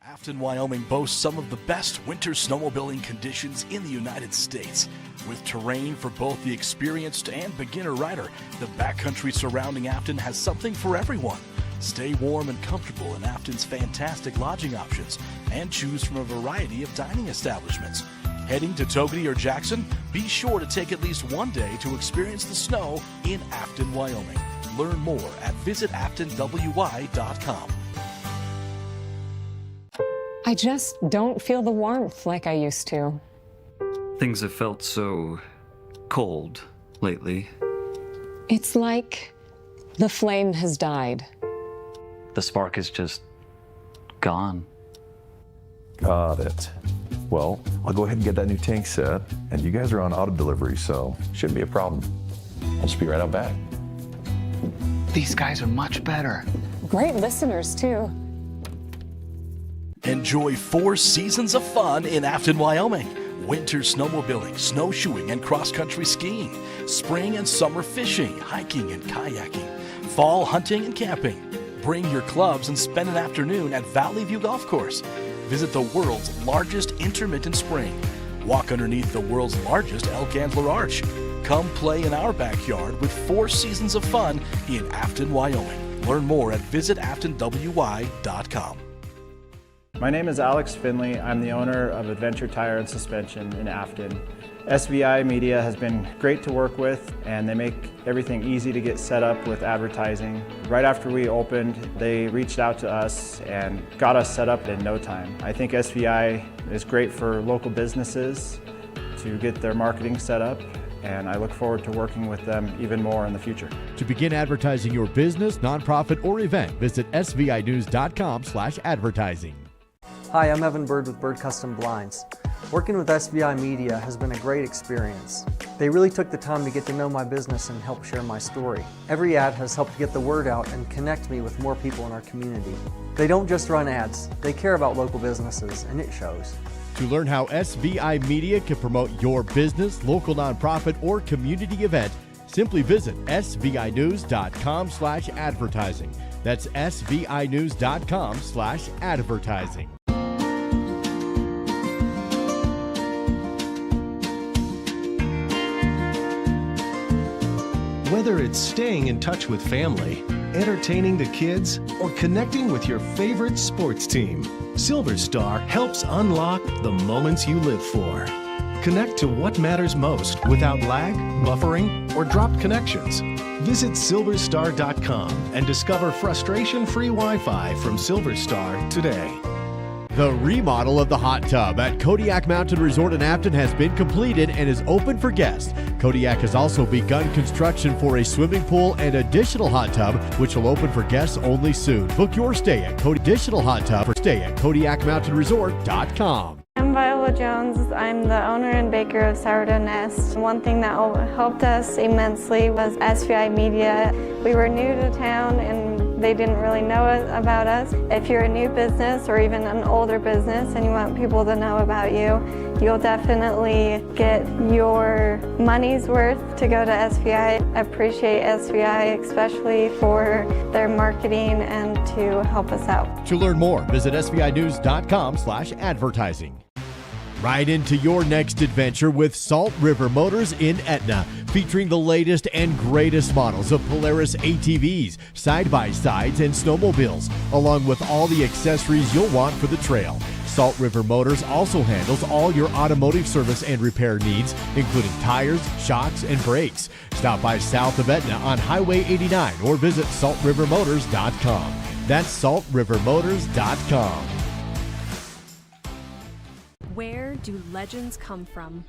Afton, Wyoming boasts some of the best winter snowmobiling conditions in the United States. With terrain for both the experienced and beginner rider, the backcountry surrounding Afton has something for everyone. Stay warm and comfortable in Afton's fantastic lodging options and choose from a variety of dining establishments. Heading to Togety or Jackson? Be sure to take at least one day to experience the snow in Afton, Wyoming. Learn more at visitaftonwy.com. I just don't feel the warmth like I used to. Things have felt so cold lately. It's like the flame has died. The spark is just gone. Got it. Well, I'll go ahead and get that new tank set, and you guys are on auto delivery, so shouldn't be a problem. I'll just be right out back. These guys are much better. Great listeners, too. Enjoy 4 seasons of fun in Afton, Wyoming. Winter snowmobiling, snowshoeing, and cross-country skiing. Spring and summer fishing, hiking, and kayaking. Fall hunting and camping. Bring your clubs and spend an afternoon at Valley View Golf Course. Visit the world's largest intermittent spring. Walk underneath the world's largest Elk Antler Arch. Come play in our backyard with 4 seasons of fun in Afton, Wyoming. Learn more at visitaftonwy.com. My name is Alex Finley. I'm the owner of Adventure Tire and Suspension in Afton. SVI Media has been great to work with, and they make everything easy to get set up with advertising. Right after we opened, they reached out to us and got us set up in no time. I think SVI is great for local businesses to get their marketing set up, and I look forward to working with them even more in the future. To begin advertising your business, nonprofit, or event, visit svinews.com/advertising. Hi, I'm Evan Bird with Bird Custom Blinds. Working with SVI Media has been a great experience. They really took the time to get to know my business and help share my story. Every ad has helped get the word out and connect me with more people in our community. They don't just run ads, they care about local businesses, and it shows. To learn how SVI Media can promote your business, local nonprofit, or community event, simply visit svinews.com/advertising. That's svinews.com/advertising. Whether it's staying in touch with family, entertaining the kids, or connecting with your favorite sports team, Silver Star helps unlock the moments you live for. Connect to what matters most without lag, buffering, or dropped connections. Visit silverstar.com and discover frustration-free Wi-Fi from Silver Star today. The remodel of the hot tub at Kodiak Mountain Resort in Afton has been completed and is open for guests. Kodiak has also begun construction for a swimming pool and additional hot tub, which will open for guests only soon. Book your stay at additional hot tub or stay at KodiakMountainResort.com. I'm Viola Jones. I'm the owner and baker of Sourdough Nest. One thing that helped us immensely was SVI Media. We were new to town and they didn't really know about us. If you're a new business or even an older business and you want people to know about you, you'll definitely get your money's worth to go to SVI. I appreciate SVI especially for their marketing and to help us out. To learn more, visit svinews.com/advertising. Ride into your next adventure with Salt River Motors in Etna, featuring the latest and greatest models of Polaris ATVs, side-by-sides, and snowmobiles, along with all the accessories you'll want for the trail. Salt River Motors also handles all your automotive service and repair needs, including tires, shocks, and brakes. Stop by south of Etna on Highway 89 or visit saltrivermotors.com. That's saltrivermotors.com. Where do legends come from?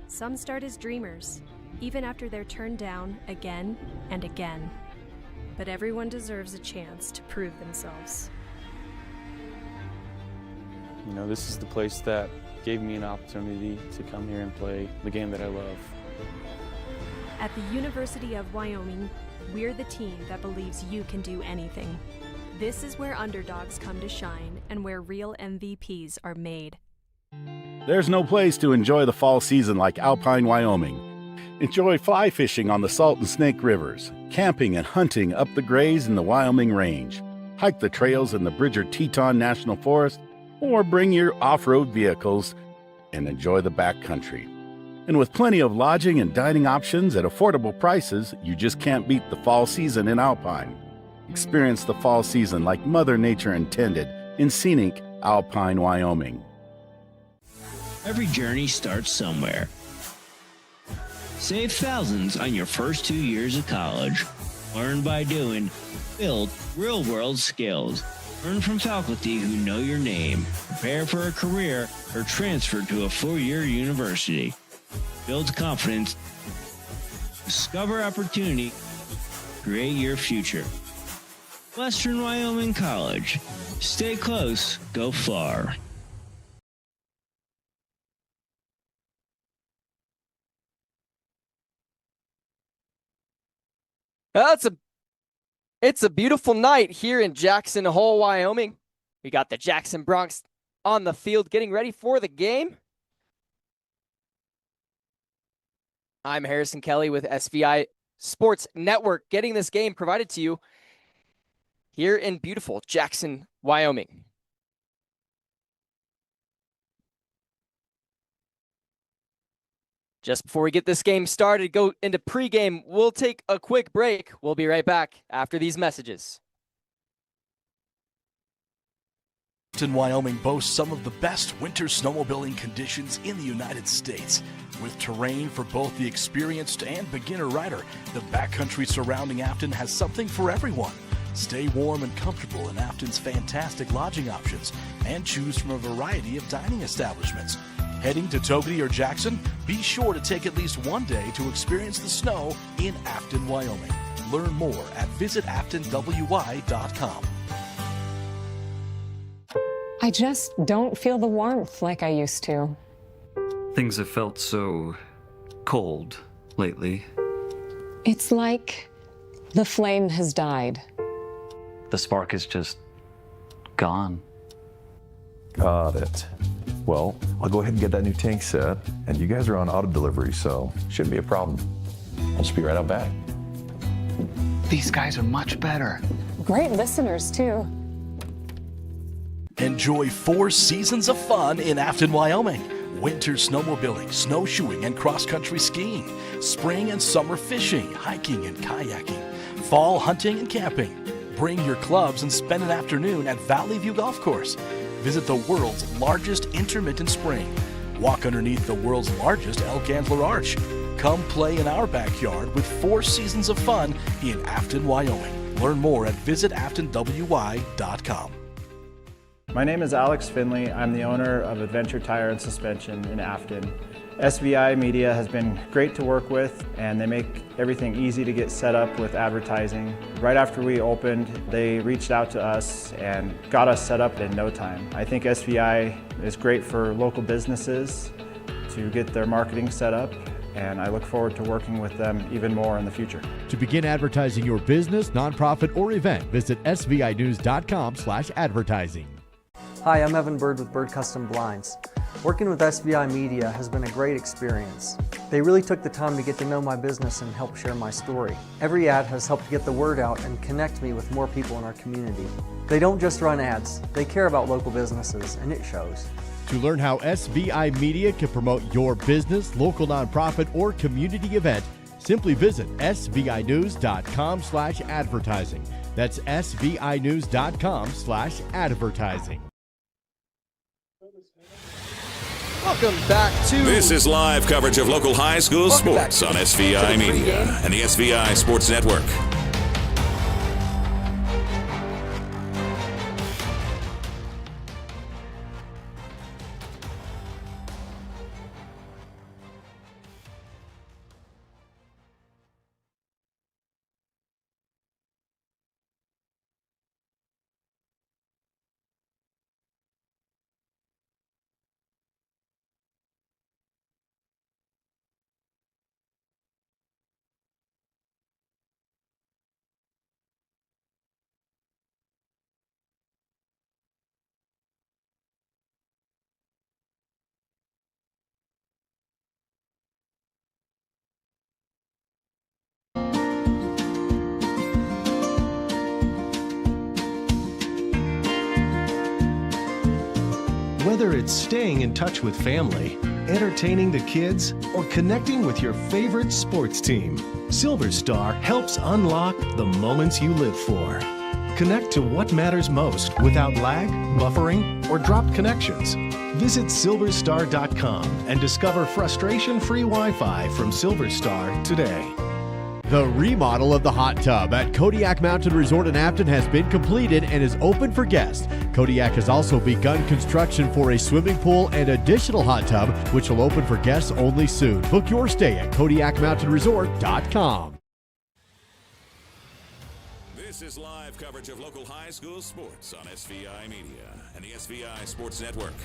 Some start as dreamers, even after they're turned down again and again. But everyone deserves a chance to prove themselves. You know, this is the place that gave me an opportunity to come here and play the game that I love. At the University of Wyoming, we're the team that believes you can do anything. This is where underdogs come to shine and where real MVPs are made. There's no place to enjoy the fall season like Alpine, Wyoming. Enjoy fly fishing on the Salt and Snake Rivers, camping and hunting up the Grays in the Wyoming Range, hike the trails in the Bridger Teton National Forest, or bring your off road vehicles and enjoy the backcountry. And with plenty of lodging and dining options at affordable prices, you just can't beat the fall season in Alpine. Experience the fall season like Mother Nature intended in scenic Alpine, Wyoming. Every journey starts somewhere. Save thousands on your first 2 years of college. Learn by doing. Build real-world skills. Learn from faculty who know your name. Prepare for a career or transfer to a four-year university. Build confidence. Discover opportunity. Create your future. Western Wyoming College. Stay close, go far. It's a beautiful night here in Jackson Hole, Wyoming. We got the Jackson Bronx on the field getting ready for the game. I'm Harrison Kelly with SVI Sports Network, getting this game provided to you here in beautiful Jackson, Wyoming. Just before we get this game started, go into pregame, we'll take a quick break. We'll be right back after these messages. Teton, Wyoming boasts some of the best winter snowmobiling conditions in the United States. With terrain for both the experienced and beginner rider, the backcountry surrounding Afton has something for everyone. Stay warm and comfortable in Afton's fantastic lodging options and choose from a variety of dining establishments. Heading to Togety or Jackson? Be sure to take at least one day to experience the snow in Afton, Wyoming. Learn more at visitaftonwy.com. I just don't feel the warmth like I used to. Things have felt so cold lately. It's like the flame has died. The spark is just gone. Got it. Well, I'll go ahead and get that new tank set, and you guys are on auto delivery, so shouldn't be a problem. I'll just be right out back. These guys are much better. Great listeners, too. Enjoy 4 seasons of fun in Afton, Wyoming. Winter snowmobiling, snowshoeing, and cross-country skiing. Spring and summer fishing, hiking, and kayaking. Fall hunting and camping. Bring your clubs and spend an afternoon at Valley View Golf Course. Visit the world's largest intermittent spring. Walk underneath the world's largest Elk Antler Arch. Come play in our backyard with 4 seasons of fun in Afton, Wyoming. Learn more at visitaftonwy.com. My name is Alex Finley. I'm the owner of Adventure Tire and Suspension in Afton. SVI Media has been great to work with, and they make everything easy to get set up with advertising. Right after we opened, they reached out to us and got us set up in no time. I think SVI is great for local businesses to get their marketing set up, and I look forward to working with them even more in the future. To begin advertising your business, nonprofit, or event, visit svinews.com/advertising. Hi, I'm Evan Bird with Bird Custom Blinds. Working with SVI Media has been a great experience. They really took the time to get to know my business and help share my story. Every ad has helped get the word out and connect me with more people in our community. They don't just run ads, they care about local businesses, and it shows. To learn how SVI Media can promote your business, local nonprofit, or community event, simply visit svinews.com/advertising. That's svinews.com/advertising. Welcome back to... This is live coverage of local high school Welcome back sports on to SVI the Media pregame. and the SVI Sports Network. Whether it's staying in touch with family, entertaining the kids, or connecting with your favorite sports team, Silver Star helps unlock the moments you live for. Connect to what matters most without lag, buffering, or dropped connections. Visit silverstar.com and discover frustration-free Wi-Fi from Silver Star today. The remodel of the hot tub at Kodiak Mountain Resort in Afton has been completed and is open for guests. Kodiak has also begun construction for a swimming pool and additional hot tub, which will open for guests only soon. Book your stay at KodiakMountainResort.com. This is live coverage of local high school sports on SVI Media and the SVI Sports Network.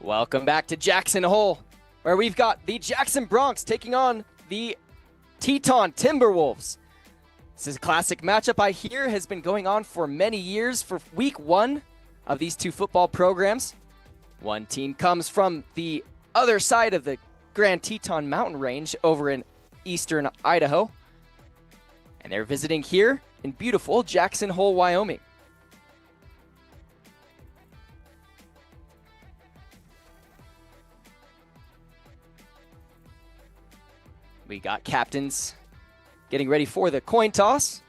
Welcome back to Jackson Hole, where we've got the Jackson Bronx taking on the Teton Timberwolves. This is a classic matchup I hear has been going on for many years for week one of these two football programs. One team comes from the other side of the Grand Teton Mountain Range over in eastern Idaho, and they're visiting here in beautiful Jackson Hole, Wyoming. We got captains getting ready for the coin toss.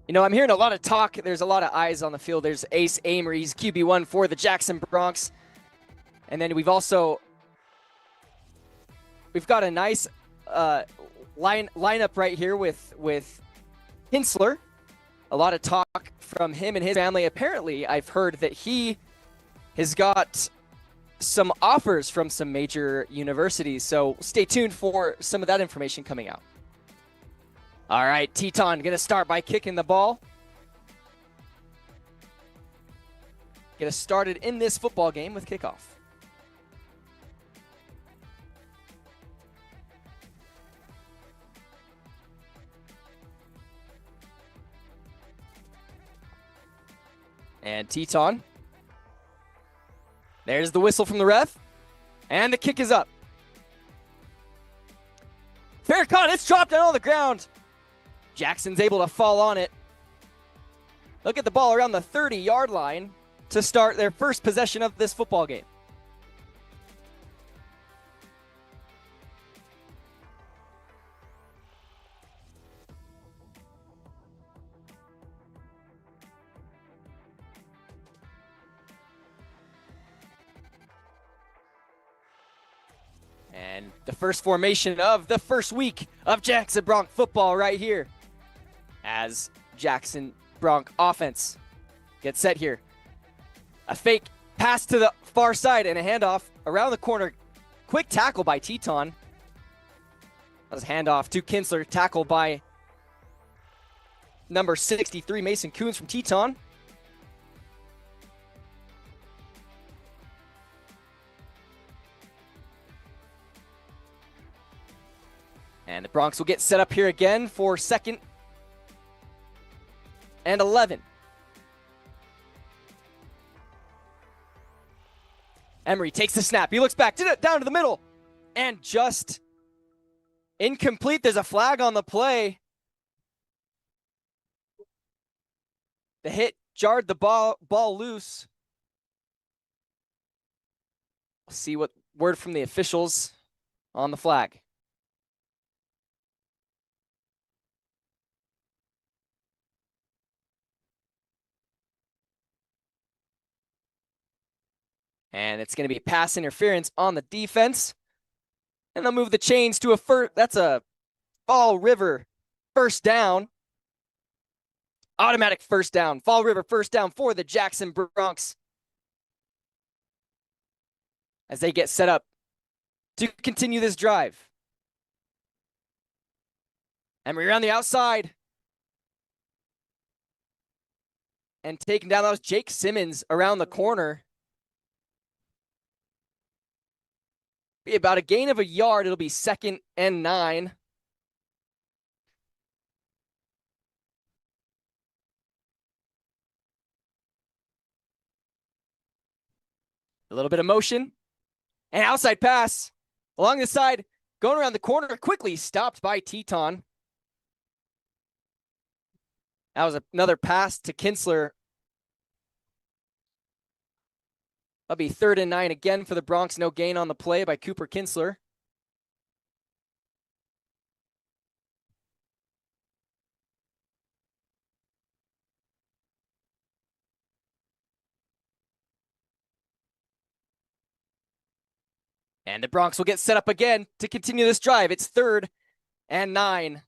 You know, I'm hearing a lot of talk. There's a lot of eyes on the field. There's Ace Amory. He's QB1 for the Jackson Bronx. And then we've got a nice lineup right here with Hinsler. A lot of talk from him and his family. Apparently, I've heard that he has got some offers from some major universities. So stay tuned for some of that information coming out. All right, Teton going to start by kicking the ball. Get us started in this football game with kickoff. And Teton. There's the whistle from the ref. And the kick is up. Fair caught. It's dropped down on the ground. Jackson's able to fall on it. They'll get the ball around the 30-yard line to start their first possession of this football game. And the first formation of the first week of Jackson Bronc football right here, as Jackson Bronc offense gets set here. A fake pass to the far side and a handoff around the corner. Quick tackle by Teton. That was handoff to Kinsler, tackle by number 63, Mason Coons from Teton. And the Broncs will get set up here again for 2nd and 11. Emery takes the snap. He looks back, down to the middle, and just incomplete. There's a flag on the play. The hit jarred the ball loose. We'll see what word from the officials on the flag. And it's going to be pass interference on the defense. And they'll move the chains to that's a Fall River first down. Automatic first down. Fall River first down for the Jackson Broncs, as they get set up to continue this drive. Emery around the outside. And taking down, that was Jake Simmons around the corner. Be about a gain of a yard. It'll be 2nd and 9. A little bit of motion. And outside pass along the side, going around the corner, quickly stopped by Teton. That was another pass to Kinsler. That'll be 3rd and 9 again for the Broncs. No gain on the play by Cooper Kinsler. And the Broncs will get set up again to continue this drive. It's 3rd and 9.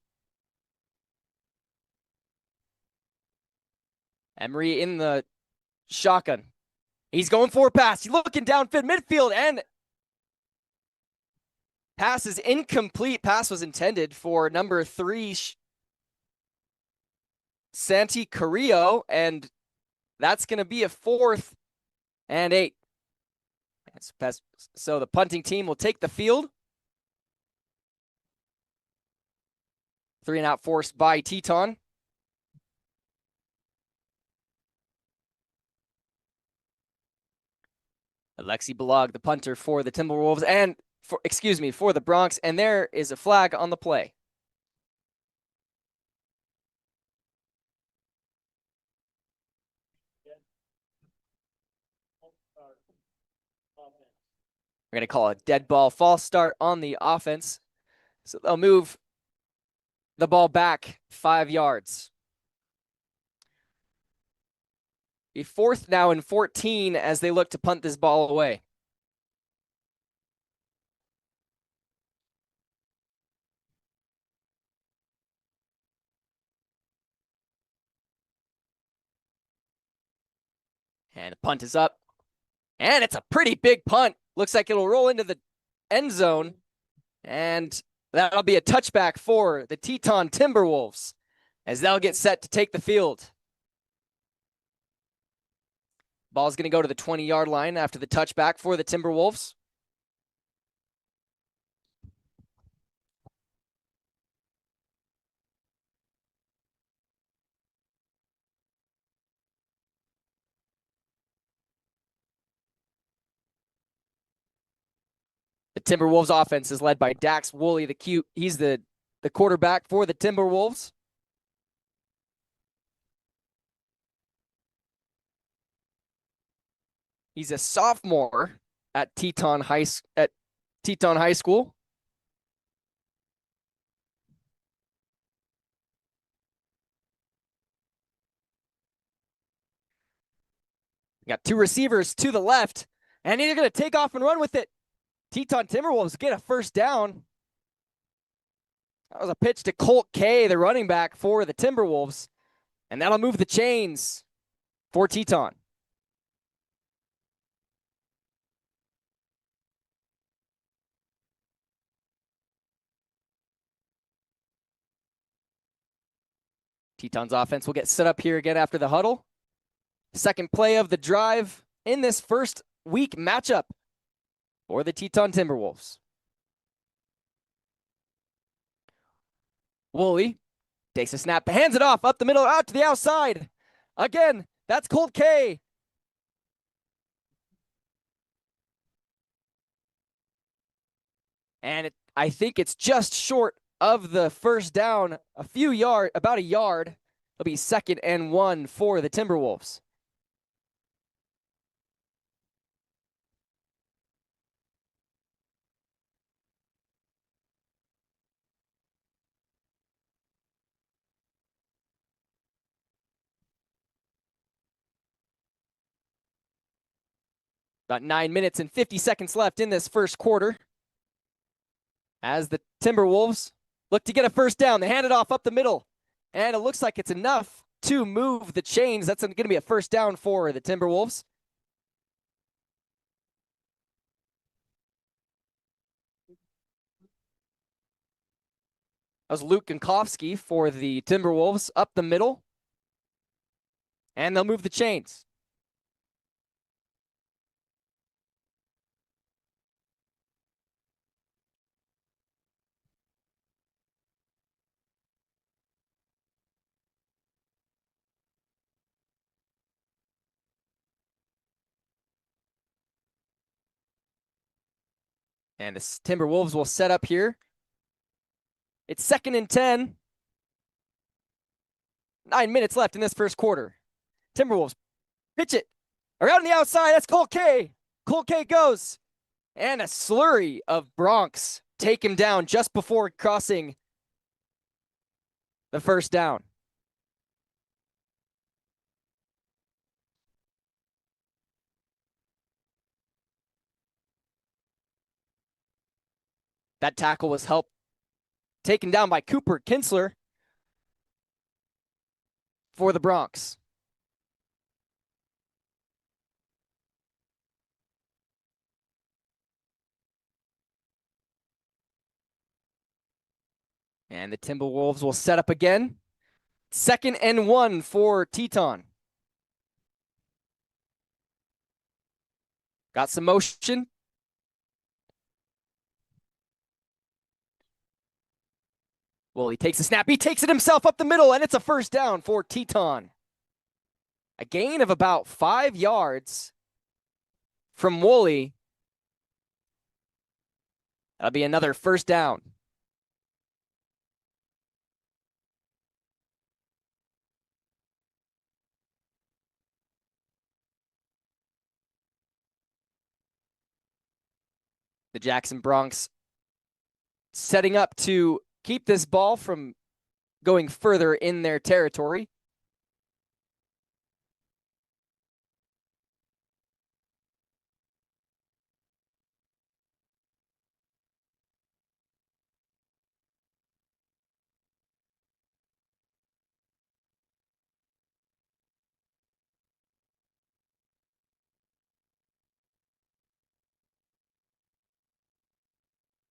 Emery in the shotgun. He's going for a pass. He's looking downfield, midfield, and pass is incomplete. Pass was intended for number 3, Santi Carrillo, and that's going to be a 4th and 8. So the punting team will take the field. 3 and out forced by Teton. Alexi Balog, the punter for the Timberwolves, and for the Broncs, and there is a flag on the play. We're going to call a dead ball, false start on the offense. So they'll move the ball back 5 yards. Be 4th now and 14 as they look to punt this ball away. And the punt is up. And it's a pretty big punt. Looks like it'll roll into the end zone. And that'll be a touchback for the Teton Timberwolves as they'll get set to take the field. Ball's going to go to the 20-yard line after the touchback for the Timberwolves. The Timberwolves offense is led by Dax Woolley, the cute. He's the quarterback for the Timberwolves. He's a sophomore at Teton High School. Got two receivers to the left, and they're going to take off and run with it. Teton Timberwolves get a first down. That was a pitch to Colt K, the running back for the Timberwolves, and that'll move the chains for Teton. Teton's offense will get set up here again after the huddle. Second play of the drive in this first week matchup for the Teton Timberwolves. Woolley takes a snap, hands it off up the middle, out to the outside. Again, that's Colt K. And I think it's just short of the first down, about a yard. It'll be 2nd and 1 for the Timberwolves. About 9 minutes and 50 seconds left in this first quarter. As the Timberwolves look to get a first down, they hand it off up the middle. And it looks like it's enough to move the chains. That's going to be a first down for the Timberwolves. That was Luke Gankowski for the Timberwolves up the middle. And they'll move the chains. And the Timberwolves will set up here. It's 2nd and 10. 9 minutes left in this first quarter. Timberwolves pitch it around the outside. That's Colt K. Colt K goes. And a slurry of Bronx take him down just before crossing the first down. That tackle was taken down by Cooper Kinsler for the Bronx. And the Timberwolves will set up again. 2nd and 1 for Teton. Got some motion. Well, he takes a snap. He takes it himself up the middle, and it's a first down for Teton. A gain of about 5 yards from Woolley. That'll be another first down. The Jackson Bronx setting up to keep this ball from going further in their territory.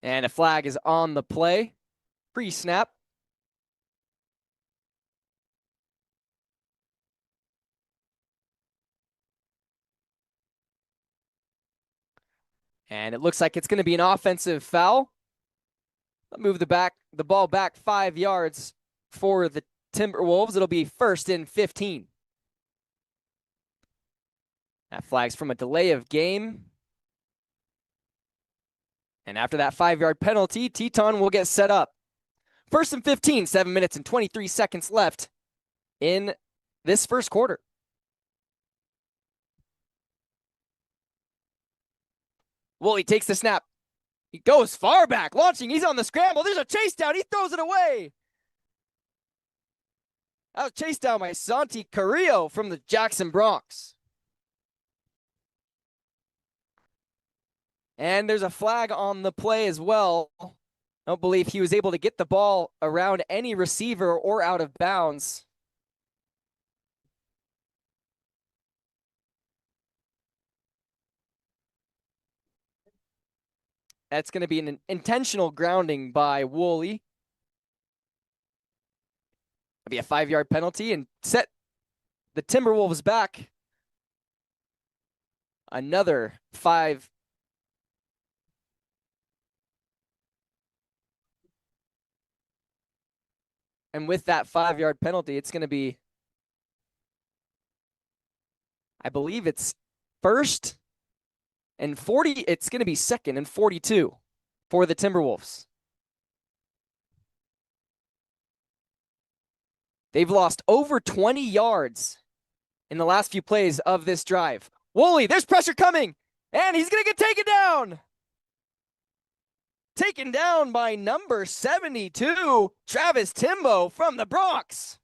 And a flag is on the play. Pre-snap. And it looks like it's going to be an offensive foul. I'll move the ball back 5 yards for the Timberwolves. It'll be 1st and 15. That flag's from a delay of game. And after that 5-yard penalty, Teton will get set up. 1st and 15, 7 minutes and 23 seconds left in this first quarter. Woolley takes the snap. He goes far back, launching. He's on the scramble. There's a chase down. He throws it away. That was chased down by Santi Carrillo from the Jackson Bronx. And there's a flag on the play as well. I don't believe he was able to get the ball around any receiver or out of bounds. That's going to be an intentional grounding by Woolley. It'll be a 5-yard penalty and set the Timberwolves back another 5. And with that 5-yard penalty, it's going to be, I believe it's first and 40. It's going to be second and 42 for the Timberwolves. They've lost over 20 yards in the last few plays of this drive. Woolley, there's pressure coming, and he's going to get taken down. Taken down by number 72, Travis Timbo from the Bronx.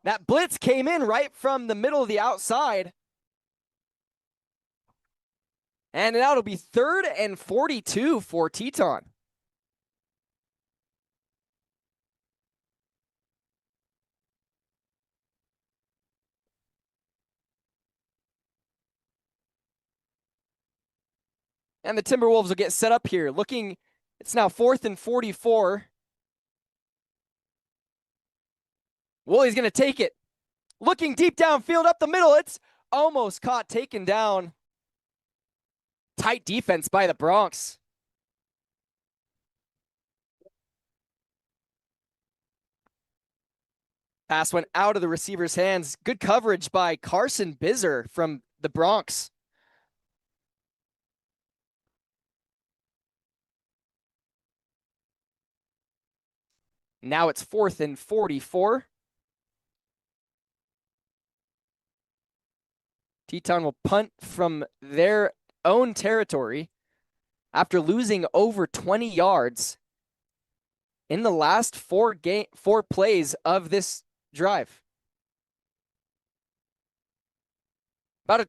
That blitz came in right from the middle of the outside. And that'll be 3rd and 42 for Teton. And the Timberwolves will get set up here. Looking, it's now 4th and 44. Woolley's going to take it. Looking deep downfield up the middle. It's almost caught, taken down. Tight defense by the Bronx. Pass went out of the receiver's hands. Good coverage by Carson Bizer from the Bronx. Now it's 4th and 44. Teton will punt from their own territory after losing over 20 yards in the last 4 plays of this drive. About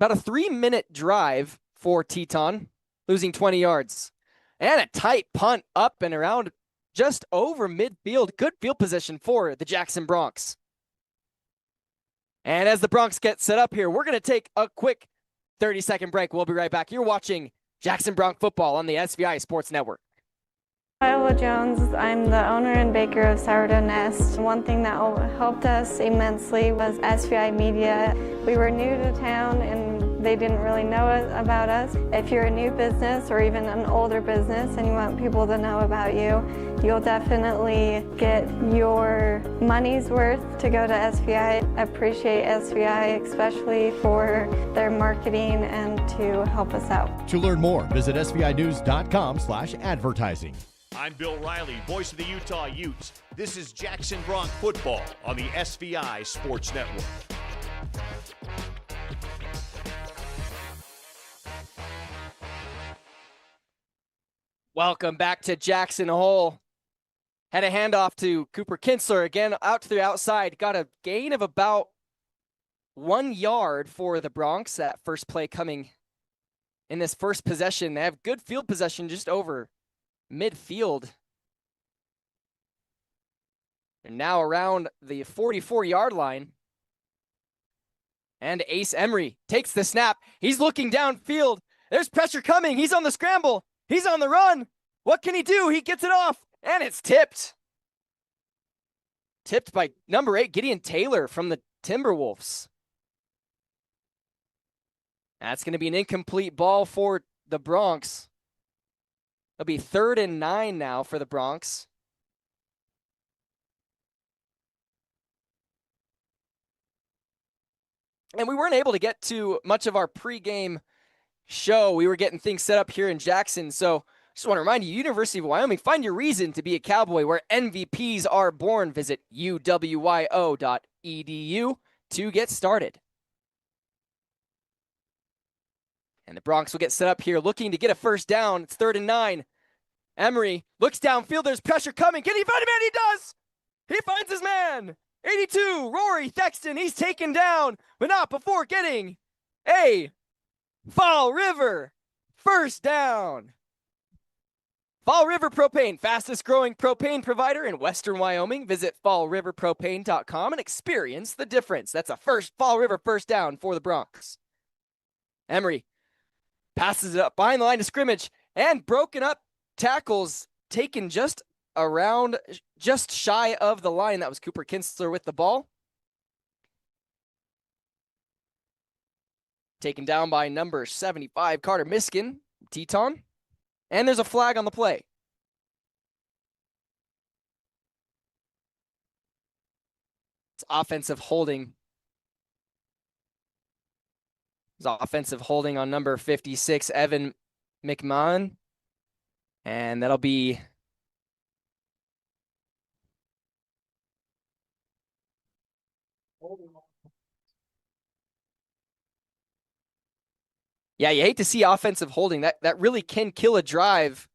a 3-minute drive for Teton, losing 20 yards. And a tight punt up and around just over midfield. Good field position for the Jackson Bronx. And as the Bronx get set up here, we're going to take a quick 30-second break. We'll be right back. You're watching Jackson Bronx football on the SVI Sports Network. Viola Jones, I'm the owner and baker of Sourdough Nest. One thing that helped us immensely was SVI Media. We were new to town and they didn't really know about us. If you're a new business or even an older business and you want people to know about you, you'll definitely get your money's worth to go to SVI. I appreciate SVI especially for their marketing and to help us out. To learn more, visit svinews.com/advertising. I'm Bill Riley, voice of the Utah Utes. This is Jackson Bronx football on the SVI Sports Network. Welcome back to Jackson Hole. Had a handoff to Cooper Kinsler again out to the outside. Got a gain of about 1 yard for the Bronx. That first play coming in this first possession. They have good field possession just over midfield. They're now around the 44-yard line. And Ace Emery takes the snap. He's looking downfield. There's pressure coming. He's on the scramble. He's on the run. What can he do? He gets it off, and it's tipped. Tipped by number 8, Gideon Taylor from the Timberwolves. That's going to be an incomplete ball for the Bronx. It'll be 3rd and 9 now for the Bronx. And we weren't able to get to much of our pregame show. We were getting things set up here in Jackson. So just want to remind you, University of Wyoming, find your reason to be a Cowboy where MVPs are born. Visit uwyo.edu to get started. And the Bronx will get set up here looking to get a first down. It's 3rd and 9. Emery looks downfield. There's pressure coming. Can he find a man? He does. He finds his man. 82, Rory Thexton. He's taken down, but not before getting a Fall River first down. Fall River Propane, fastest growing propane provider in Western Wyoming. Visit fallriverpropane.com and experience the difference. That's a Fall River first down for the Bronx. Emery passes it up behind the line of scrimmage, and broken up tackles taken just shy of the line. That was Cooper Kinsler with the ball. Taken down by number 75, Carter Miskin, Teton. And there's a flag on the play. It's offensive holding. It's offensive holding on number 56, Evan McMahon. And that'll be yeah, you hate to see offensive holding. That really can kill a drive.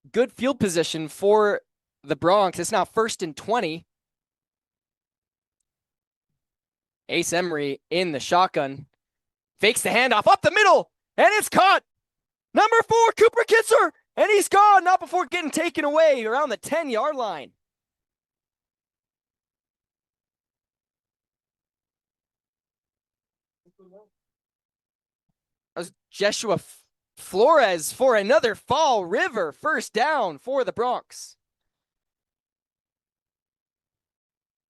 Good field position for the Bronx. It's now 1st and 20. Ace Emery in the shotgun. Fakes the handoff up the middle, and it's caught. Number 4, Cooper Kinsler, and he's gone, not before getting taken away around the 10-yard line. That was Jeshua Flores for another Fall River first down for the Bronx.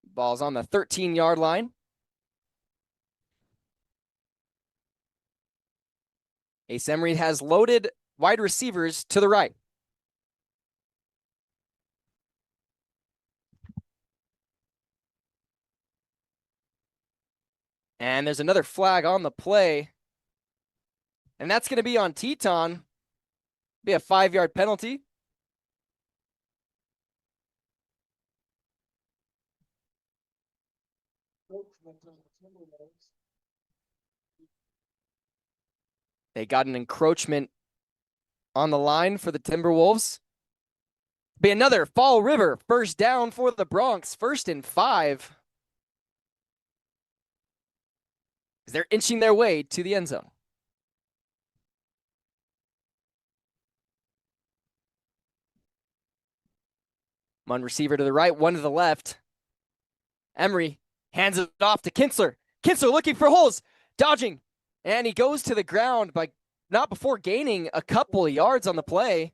Ball's on the 13-yard line. Ace Emery has loaded wide receivers to the right. And there's another flag on the play. And that's going to be on Teton. Be a 5-yard penalty. They got an encroachment on the line for the Timberwolves. Be another Fall River first down for the Bronx. 1st and 5. As they're inching their way to the end zone. One receiver to the right, one to the left. Emery hands it off to Kinsler. Kinsler looking for holes, dodging. And he goes to the ground by not before gaining a couple of yards on the play.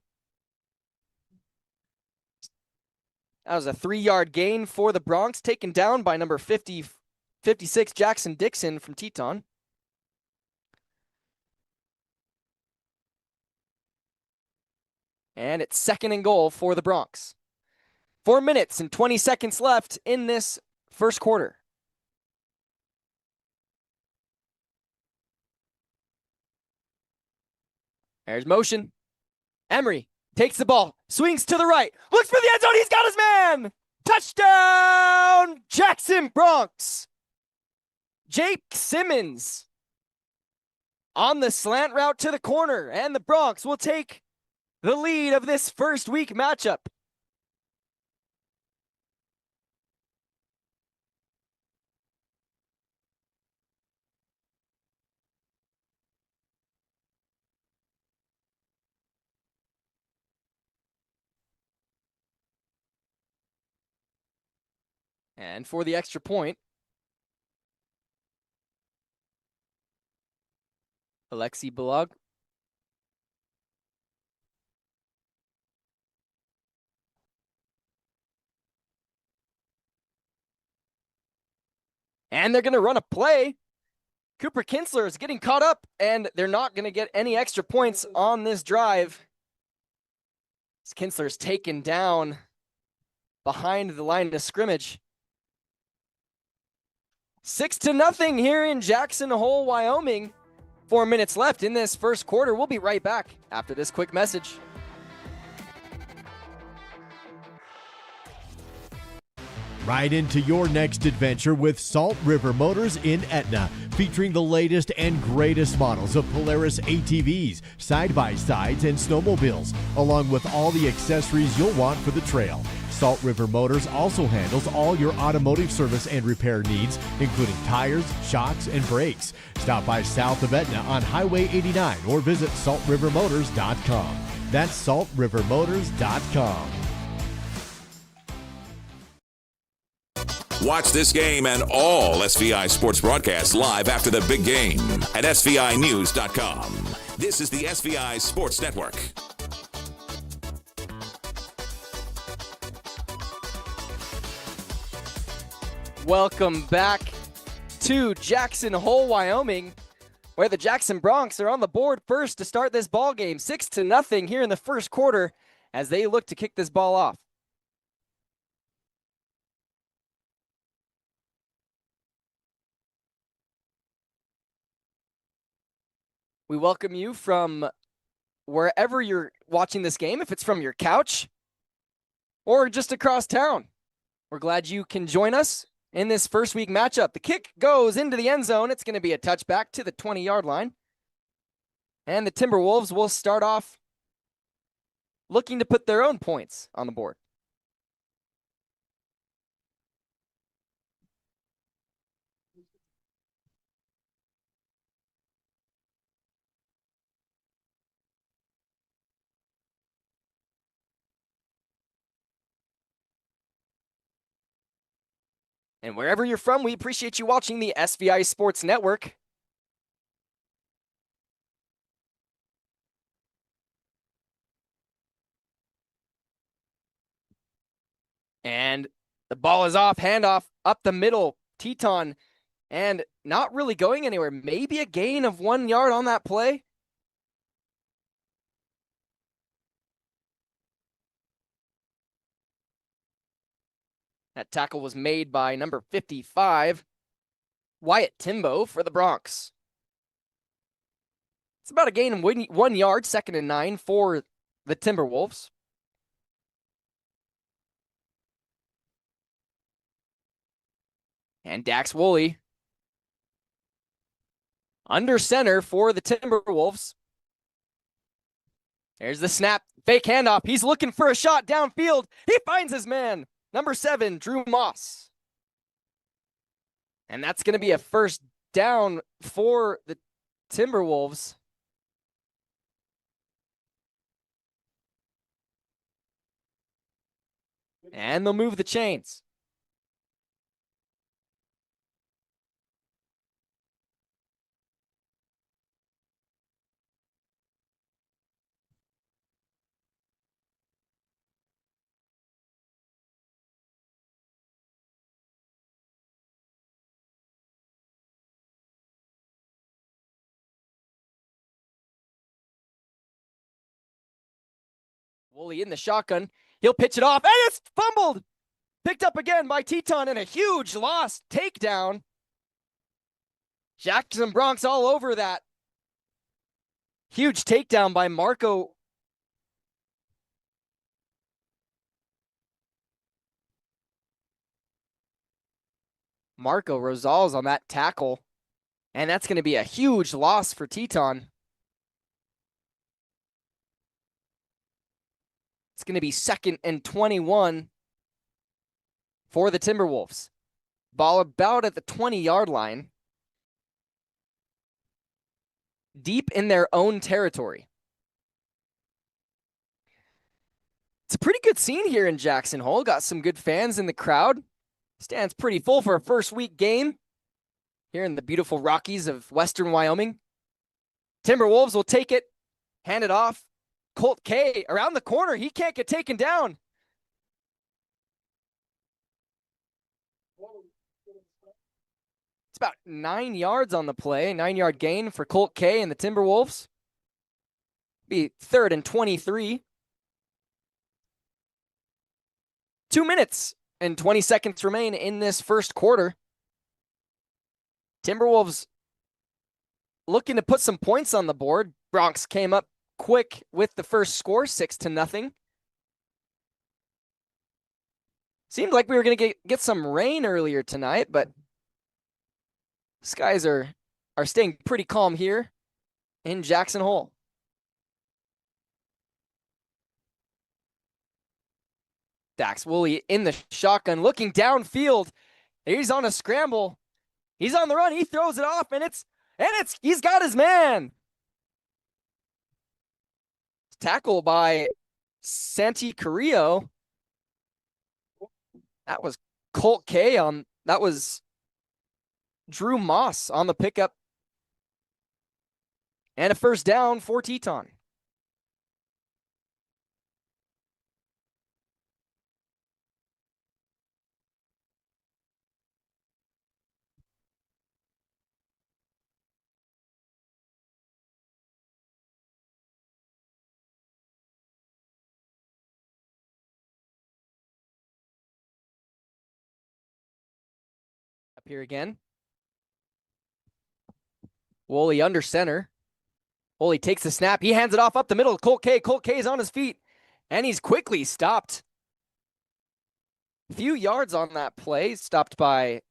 That was a 3-yard gain for the Bronx, taken down by number 56, Jackson Dixon from Teton. And it's 2nd and goal for the Bronx. 4 minutes and 20 seconds left in this first quarter. There's motion. Emery takes the ball, swings to the right, looks for the end zone. He's got his man. Touchdown, Jackson Bronx. Jake Simmons on the slant route to the corner, and the Bronx will take the lead of this first week matchup. And for the extra point, Alexi Balog. And they're going to run a play. Cooper Kinsler is getting caught up, and they're not going to get any extra points on this drive. Kinsler's taken down behind the line of scrimmage. 6-0 here in Jackson Hole, Wyoming. 4 minutes left in this first quarter. We'll be right back after this quick message. Ride into your next adventure with Salt River Motors in Etna, featuring the latest and greatest models of Polaris ATVs, side-by-sides, and snowmobiles, along with all the accessories you'll want for the trail. Salt River Motors also handles all your automotive service and repair needs, including tires, shocks, and brakes. Stop by south of Etna on Highway 89 or visit saltrivermotors.com. That's saltrivermotors.com. Watch this game and all SVI sports broadcasts live after the big game at SVInews.com. This is the SVI Sports Network. Welcome back to Jackson Hole, Wyoming, where the Jackson Broncs are on the board first to start this ball game, 6-0 here in the first quarter as they look to kick this ball off. We welcome you from wherever you're watching this game, if it's from your couch or just across town. We're glad you can join us in this first week matchup. The kick goes into the end zone. It's going to be a touchback to the 20-yard line. And the Timberwolves will start off looking to put their own points on the board. And wherever you're from, we appreciate you watching the SVI Sports Network. And the ball is off, handoff up the middle. Teton, and not really going anywhere. Maybe a gain of 1 yard on that play. That tackle was made by number 55, Wyatt Timbo for the Broncs. It's about a gain of 1 yard, 2nd and 9 for the Timberwolves. And Dax Woolley under center for the Timberwolves. There's the snap, fake handoff. He's looking for a shot downfield. He finds his man, number 7, Drew Moss. And that's going to be a first down for the Timberwolves. And they'll move the chains. Woolley in the shotgun. He'll pitch it off, and it's fumbled. Picked up again by Teton, and a huge loss. Takedown. Jackson Broncs all over that. Huge takedown by Marco. Marco Rosales on that tackle. And that's going to be a huge loss for Teton. It's going to be 2nd and 21 for the Timberwolves. Ball about at the 20-yard line. Deep in their own territory. It's a pretty good scene here in Jackson Hole. Got some good fans in the crowd. Stands pretty full for a first week game here in the beautiful Rockies of Western Wyoming. Timberwolves will take it, hand it off. Colt K around the corner. He can't get taken down. It's about 9 yards on the play. 9-yard gain for Colt K and the Timberwolves. Be 3rd and 23. 2 minutes and 20 seconds remain in this first quarter. Timberwolves looking to put some points on the board. Broncs came up quick with the first score, 6-0. Seemed like we were going to get some rain earlier tonight, but skies are staying pretty calm here in Jackson Hole. Dax Woolley in the shotgun, looking downfield. He's on a scramble. He's on the run. He throws it off, and he's got his man. Tackle by Santi Carrillo. That was Colt K that was Drew Moss on the pickup. And a first down for Teton. Up here again. Woolley under center. Woolley takes the snap. He hands it off up the middle. Colt K. Colt K is on his feet. And he's quickly stopped. Few yards on that play. Stopped by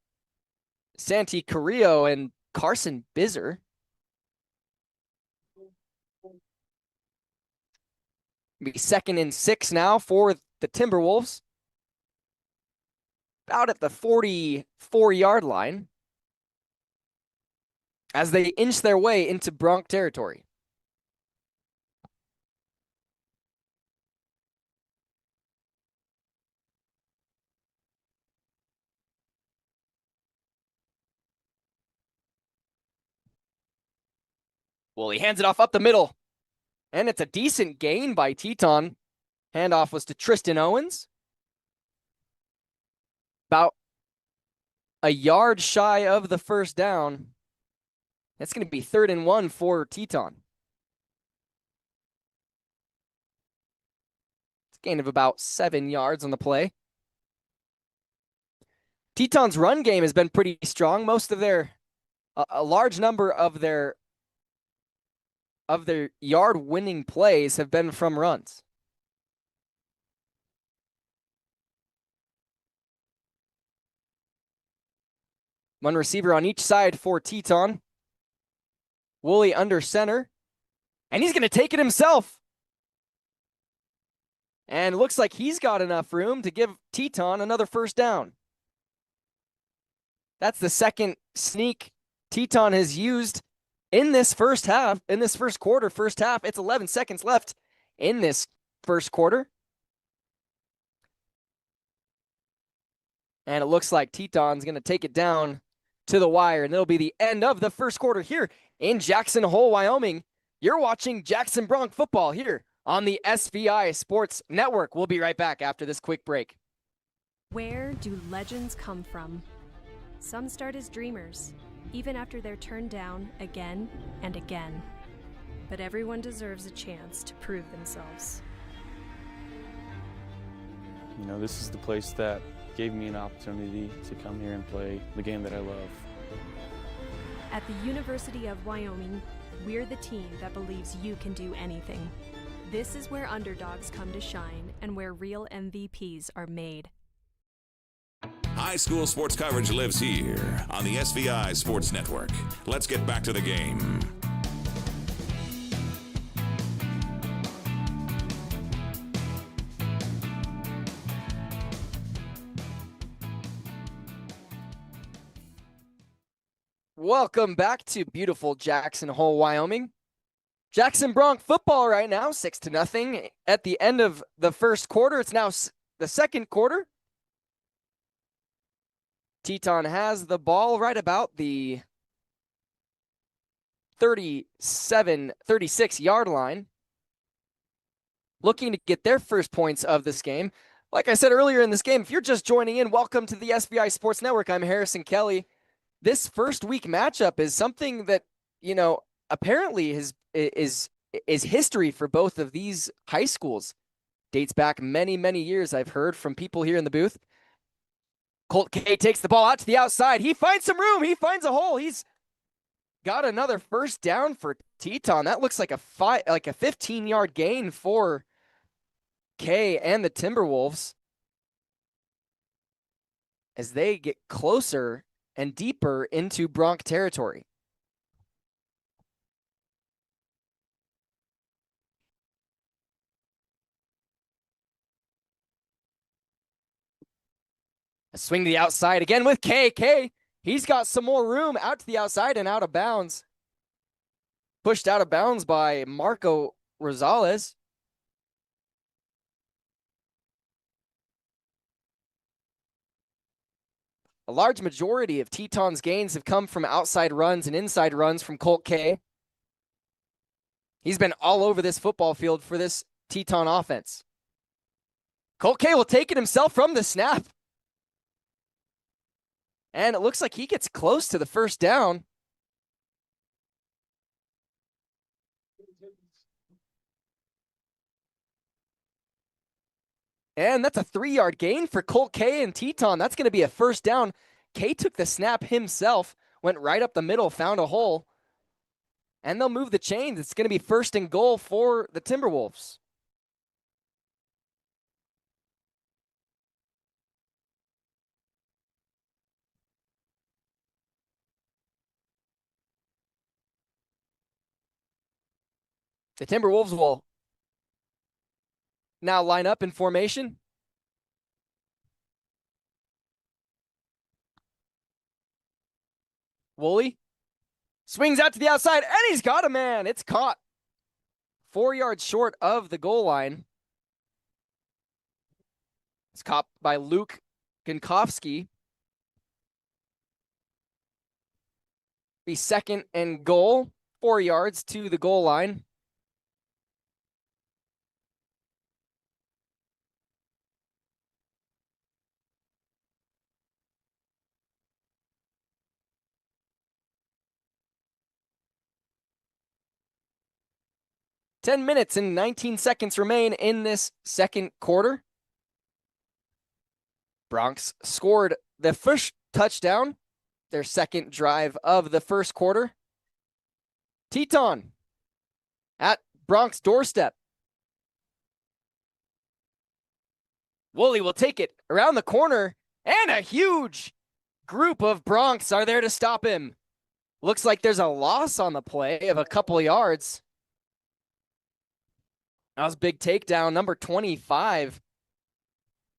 Santi Carrillo and Carson Bizer. Be 2nd and 6 now for the Timberwolves. About at the 44-yard line as they inch their way into Bronc territory. Well, he hands it off up the middle. And it's a decent gain by Teton. Handoff was to Tristan Owens. About a yard shy of the first down. It's going to be 3rd and 1 for Teton. It's a gain of about 7 yards on the play. Teton's run game has been pretty strong. Most of a large number of their yard-winning plays have been from runs. One receiver on each side for Teton. Woolley under center. And he's going to take it himself. And it looks like he's got enough room to give Teton another first down. That's the second sneak Teton has used in this first half, in this first quarter, first half. It's 11 seconds left in this first quarter. And it looks like Teton's going to take it down to the wire, and it'll be the end of the first quarter here in Jackson Hole, Wyoming. You're watching Jackson Bronc football here on the SVI Sports Network. We'll be right back after this quick break. Where do legends come from? Some start as dreamers, even after they're turned down again and again. But everyone deserves a chance to prove themselves. You know, this is the place that gave me an opportunity to come here and play the game that I love. At the University of Wyoming, we're the team that believes you can do anything. This is where underdogs come to shine and where real MVPs are made. High school sports coverage lives here on the SVI Sports Network. Let's get back to the game. Welcome back to beautiful Jackson Hole, Wyoming. Jackson Bronc football right now, 6-0 at the end of the first quarter. It's now the second quarter. Teton has the ball right about the 36-yard line. Looking to get their first points of this game. Like I said earlier in this game, if you're just joining in, welcome to the SVI Sports Network. I'm Harrison Kelly. This first week matchup is something that, you know, apparently is history for both of these high schools. Dates back many, many years, I've heard from people here in the booth. Colt K takes the ball out to the outside. He finds some room. He finds a hole. He's got another first down for Teton. That looks like a 15-yard gain for K and the Timberwolves. as they get closer and deeper into Bronc territory. A swing to the outside again with KK. He's got some more room out to the outside and out of bounds. Pushed out of bounds by Marco Rosales. A large majority of Teton's gains have come from outside runs and inside runs from Colt K. He's been all over this football field for this Teton offense. Colt K will take it himself from the snap. And it looks like he gets close to the first down. And that's a 3-yard gain for Colt K and Teton. That's going to be a first down. K took the snap himself, went right up the middle, found a hole. And they'll move the chains. It's going to be 1st and goal for the Timberwolves. The Timberwolves will now line up in formation. Woolley swings out to the outside, and he's got a man. It's caught 4 yards short of the goal line. It's caught by Luke Gankowski. Be 2nd and goal, 4 yards to the goal line. Ten minutes and 19 seconds remain in this second quarter. Bronx scored the first touchdown, their second drive of the first quarter. Teton at Bronx doorstep. Woolley will take it around the corner, and a huge group of Bronx are there to stop him. Looks like there's a loss on the play of a couple yards. That was a big takedown. Number 25,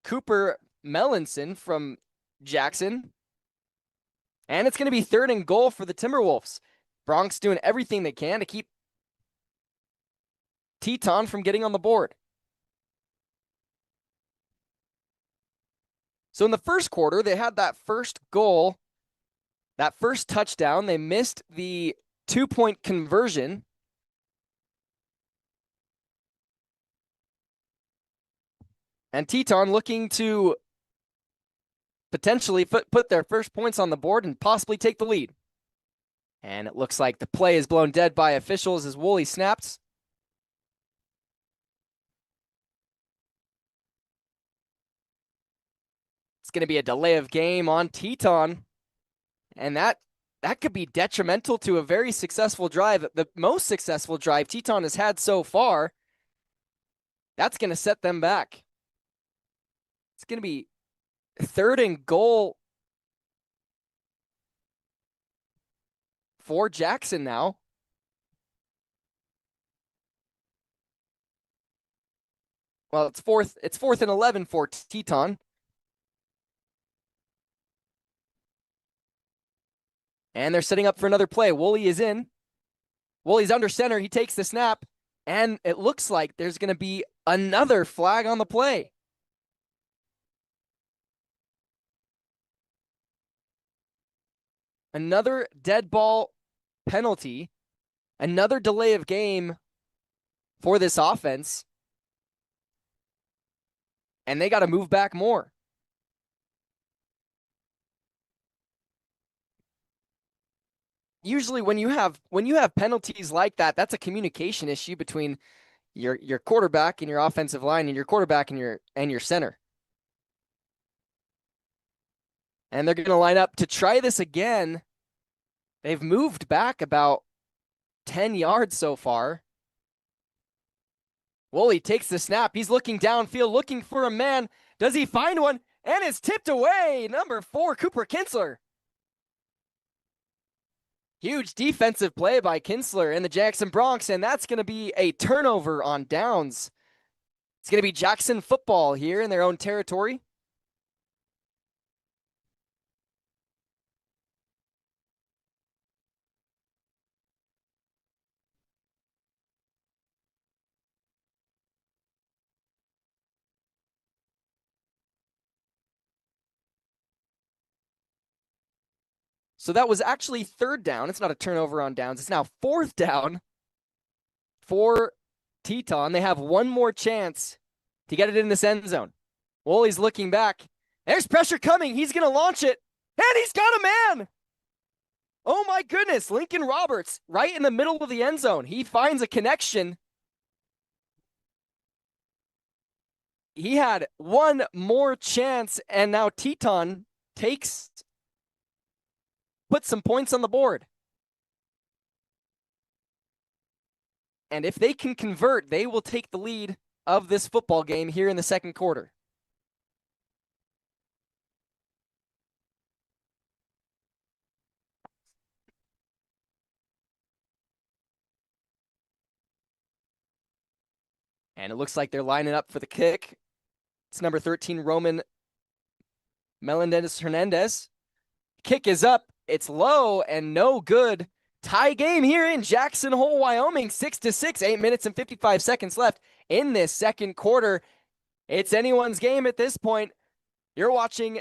Cooper Melanson from Jackson. And it's going to be 3rd and goal for the Timberwolves. Bronx doing everything they can to keep Teton from getting on the board. So in the first quarter, they had that first goal, that first touchdown. They missed the 2-point conversion. And Teton looking to potentially put their first points on the board and possibly take the lead. And it looks like the play is blown dead by officials as Woolley snaps. It's going to be a delay of game on Teton. And that could be detrimental to a very successful drive. The most successful drive Teton has had so far. That's going to set them back. It's going to be 3rd and goal for Jackson now. Well, it's 4th and 11 for Teton. And they're setting up for another play. Woolley is in. Woolley's under center. He takes the snap. And it looks like there's going to be another flag on the play. Another dead ball penalty. Another delay of game for this offense. And they got to move back more. Usually when you have penalties like that, that's a communication issue between your quarterback and your offensive line and your quarterback and your center. And they're going to line up to try this again. They've moved back about 10 yards so far. Woolley takes the snap. He's looking downfield, looking for a man. Does he find one? and is tipped away. Number 4, Cooper Kinsler. Huge defensive play by Kinsler and the Jackson Bronx, and that's going to be a turnover on downs. It's going to be Jackson football here in their own territory. So that was actually 3rd down. It's not a turnover on downs. It's now 4th down for Teton. They have one more chance to get it in this end zone. Woolley's looking back. There's pressure coming. He's going to launch it. And he's got a man. Oh my goodness. Lincoln Roberts right in the middle of the end zone. He finds a connection. He had one more chance, and now Teton puts some points on the board. And if they can convert, they will take the lead of this football game here in the second quarter. And it looks like they're lining up for the kick. It's number 13, Roman Melendez Hernandez. Kick is up. It's low and no good. Tie game here in Jackson Hole, Wyoming. 6-6, 8 minutes and 55 seconds left in this second quarter. It's anyone's game at this point. You're watching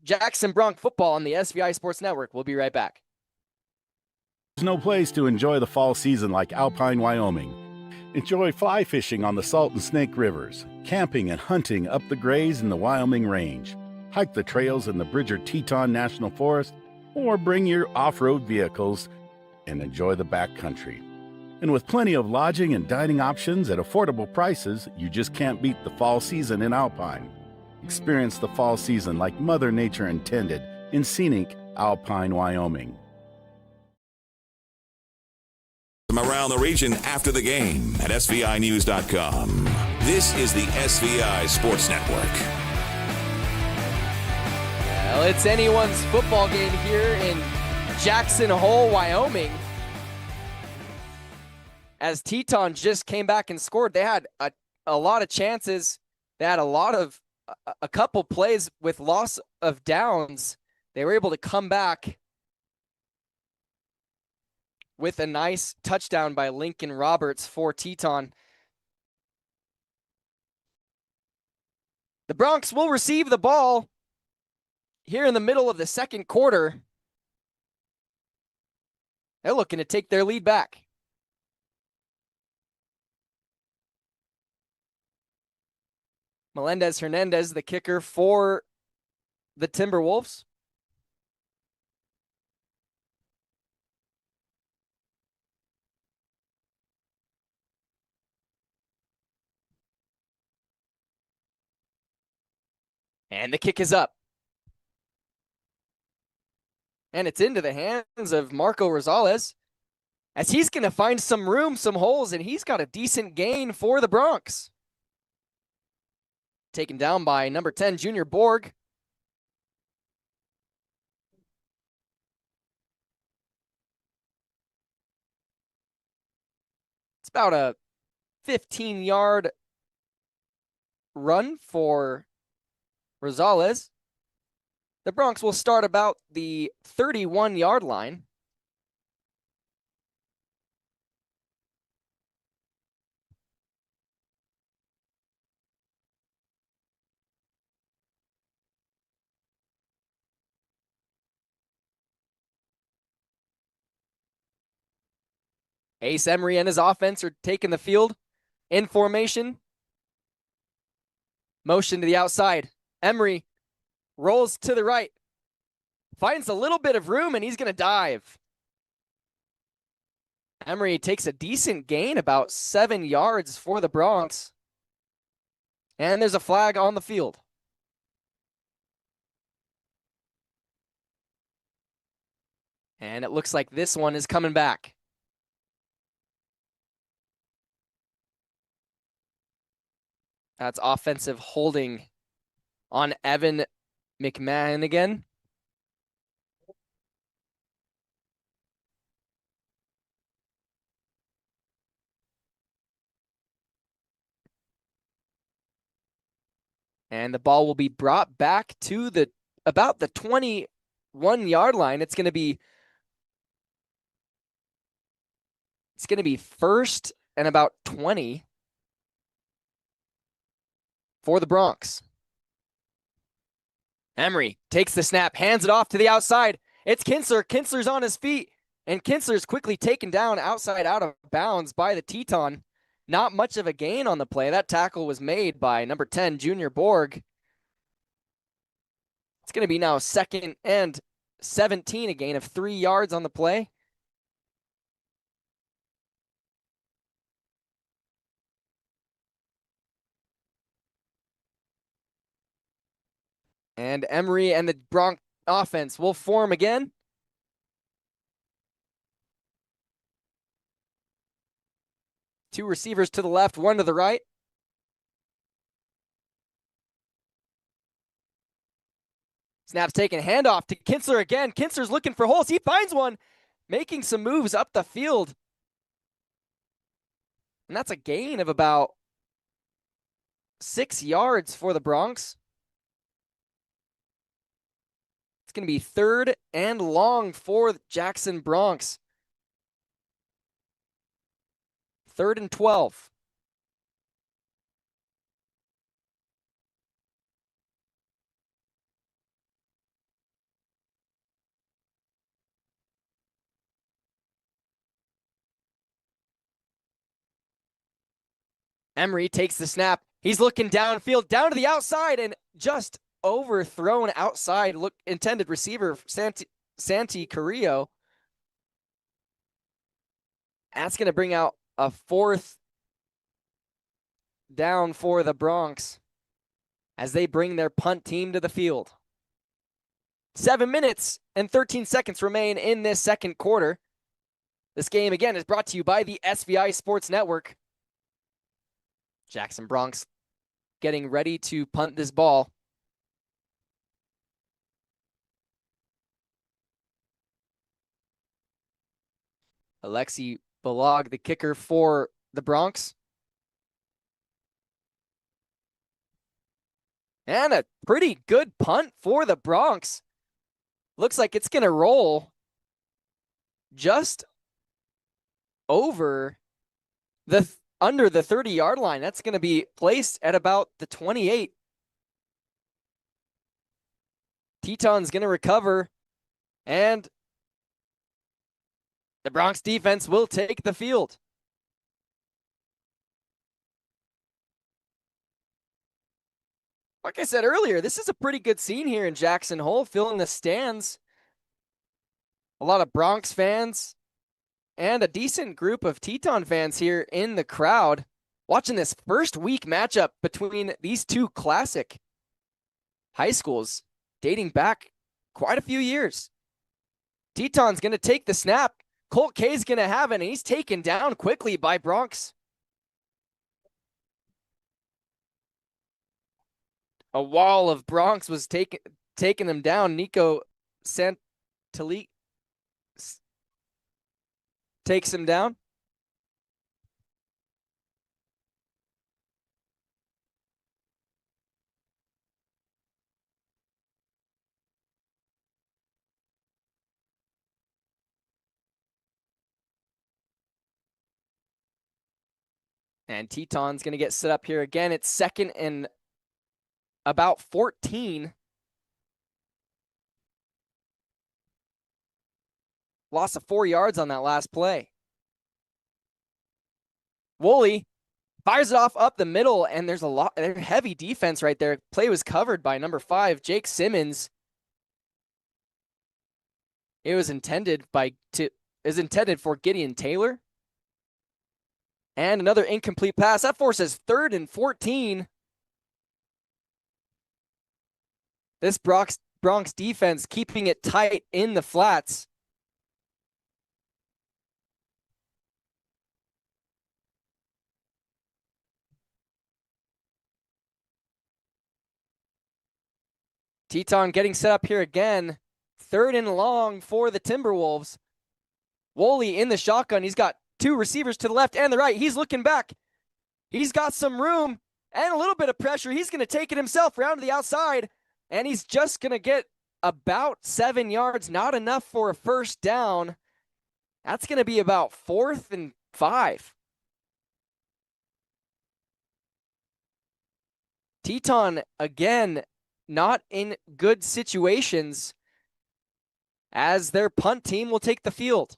Jackson Bronx football on the SVI Sports Network. We'll be right back. There's no place to enjoy the fall season like Alpine, Wyoming. Enjoy fly fishing on the Salt and Snake Rivers, camping and hunting up the Grays in the Wyoming Range, hike the trails in the Bridger Teton National Forest, or bring your off-road vehicles and enjoy the backcountry. And with plenty of lodging and dining options at affordable prices, you just can't beat the fall season in Alpine. Experience the fall season like Mother Nature intended in scenic Alpine, Wyoming. From around the region after the game at SVInews.com. This is the SVI Sports Network. Well, it's anyone's football game here in Jackson Hole, Wyoming. As Teton just came back and scored, they had a lot of chances. They had a couple plays with loss of downs. They were able to come back with a nice touchdown by Lincoln Roberts for Teton. The Bronx will receive the ball here in the middle of the second quarter. They're looking to take their lead back. Melendez Hernandez, the kicker for the Timberwolves. And the kick is up. And it's into the hands of Marco Rosales, as he's going to find some room, some holes, and he's got a decent gain for the Bronx. Taken down by number 10, Junior Borg. It's about a 15-yard run for Rosales. The Bronx will start about the 31-yard line. Ace Emery and his offense are taking the field in formation. Motion to the outside. Emery rolls to the right. Finds a little bit of room, and he's going to dive. Emery takes a decent gain, about 7 yards for the Bronx. And there's a flag on the field. And it looks like this one is coming back. That's offensive holding on Evan McMahon. And the ball will be brought back to about the 21-yard line. It's going to be first and about 20 for the Bronx. Emery takes the snap, hands it off to the outside. It's Kinsler. Kinsler's on his feet, and Kinsler's quickly taken down outside out of bounds by the Teton. Not much of a gain on the play. That tackle was made by number 10, Junior Borg. It's going to be now 2nd and 17, a gain of 3 yards on the play. And Emery and the Bronx offense will form again. Two receivers to the left, one to the right. Snap's taken, handoff to Kinsler again. Kinsler's looking for holes. He finds one, making some moves up the field. And that's a gain of about 6 yards for the Bronx. It's going to be 3rd and long for Jackson Bronx. 3rd and 12. Emery takes the snap. He's looking downfield, down to the outside, and just overthrown outside. Intended receiver, Santi Carrillo. That's going to bring out a 4th down for the Bronx as they bring their punt team to the field. 7 minutes and 13 seconds remain in this second quarter. This game, again, is brought to you by the SVI Sports Network. Jackson Bronx getting ready to punt this ball. Alexi Balog, the kicker for the Bronx. And a pretty good punt for the Bronx. Looks like it's going to roll just over under the 30-yard line. That's going to be placed at about the 28. Teton's going to recover, and the Bronx defense will take the field. Like I said earlier, this is a pretty good scene here in Jackson Hole, filling the stands. A lot of Bronx fans and a decent group of Teton fans here in the crowd, watching this first week matchup between these two classic high schools dating back quite a few years. Teton's going to take the snap. Colt K's going to have it, and he's taken down quickly by Bronx. A wall of Bronx was taking them down. Nico Santalik takes him down. And Teton's going to get set up here again. It's 2nd and about 14. Loss of 4 yards on that last play. Woolley fires it off up the middle, and there's heavy defense right there. Play was covered by number 5, Jake Simmons. It was intended for Gideon Taylor. And another incomplete pass. That forces 3rd and 14. This Bronx defense keeping it tight in the flats. Teton getting set up here again. 3rd and long for the Timberwolves. Woolley in the shotgun. He's got 2 receivers to the left and the right. He's looking back. He's got some room and a little bit of pressure. He's going to take it himself around to the outside, and he's just going to get about 7 yards. Not enough for a first down. That's going to be about 4th and 5. Teton, again, not in good situations as their punt team will take the field.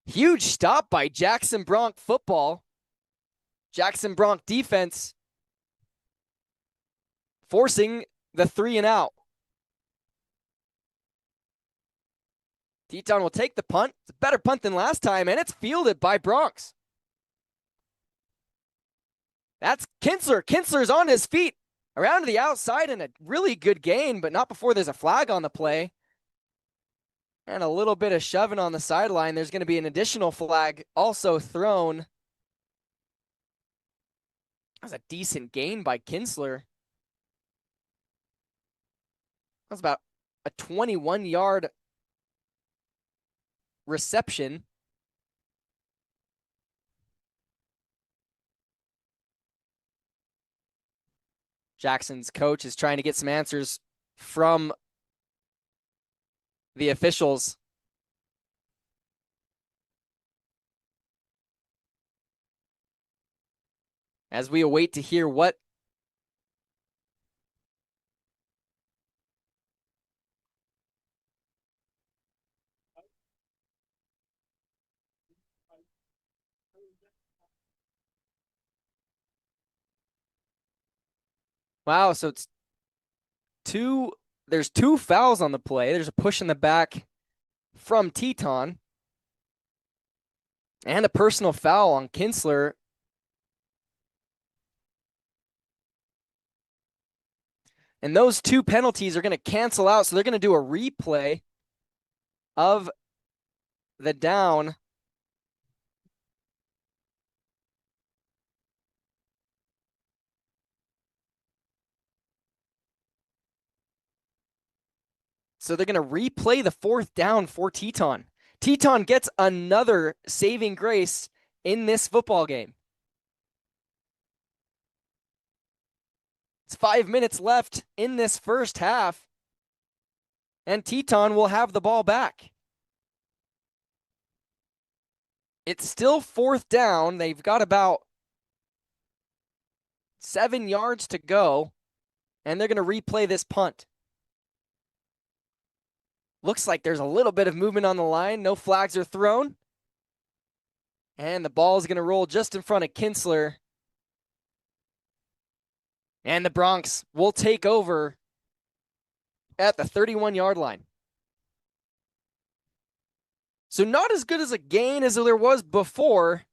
Huge stop by Jackson Bronk football. Jackson Bronk defense forcing the 3 and out. Teton will take the punt. It's a better punt than last time, and it's fielded by Bronx. That's Kinsler. Kinsler's on his feet around to the outside, and a really good gain, but not before there's a flag on the play. And a little bit of shoving on the sideline. There's going to be an additional flag also thrown. That was a decent gain by Kinsler. That was about a 21-yard reception. Jackson's coach is trying to get some answers from the officials. As we await to hear what wow, so it's there's 2 fouls on the play. There's a push in the back from Teton and a personal foul on Kinsler. And those 2 penalties are going to cancel out, so they're going to do a replay of the down. So they're going to replay the 4th down for Teton. Teton gets another saving grace in this football game. It's 5 minutes left in this first half, and Teton will have the ball back. It's still 4th down. They've got about 7 yards to go, and they're going to replay this punt. Looks like there's a little bit of movement on the line. No flags are thrown. And the ball is going to roll just in front of Kinsler. And the Bronx will take over at the 31-yard line. So not as good as a gain as there was before,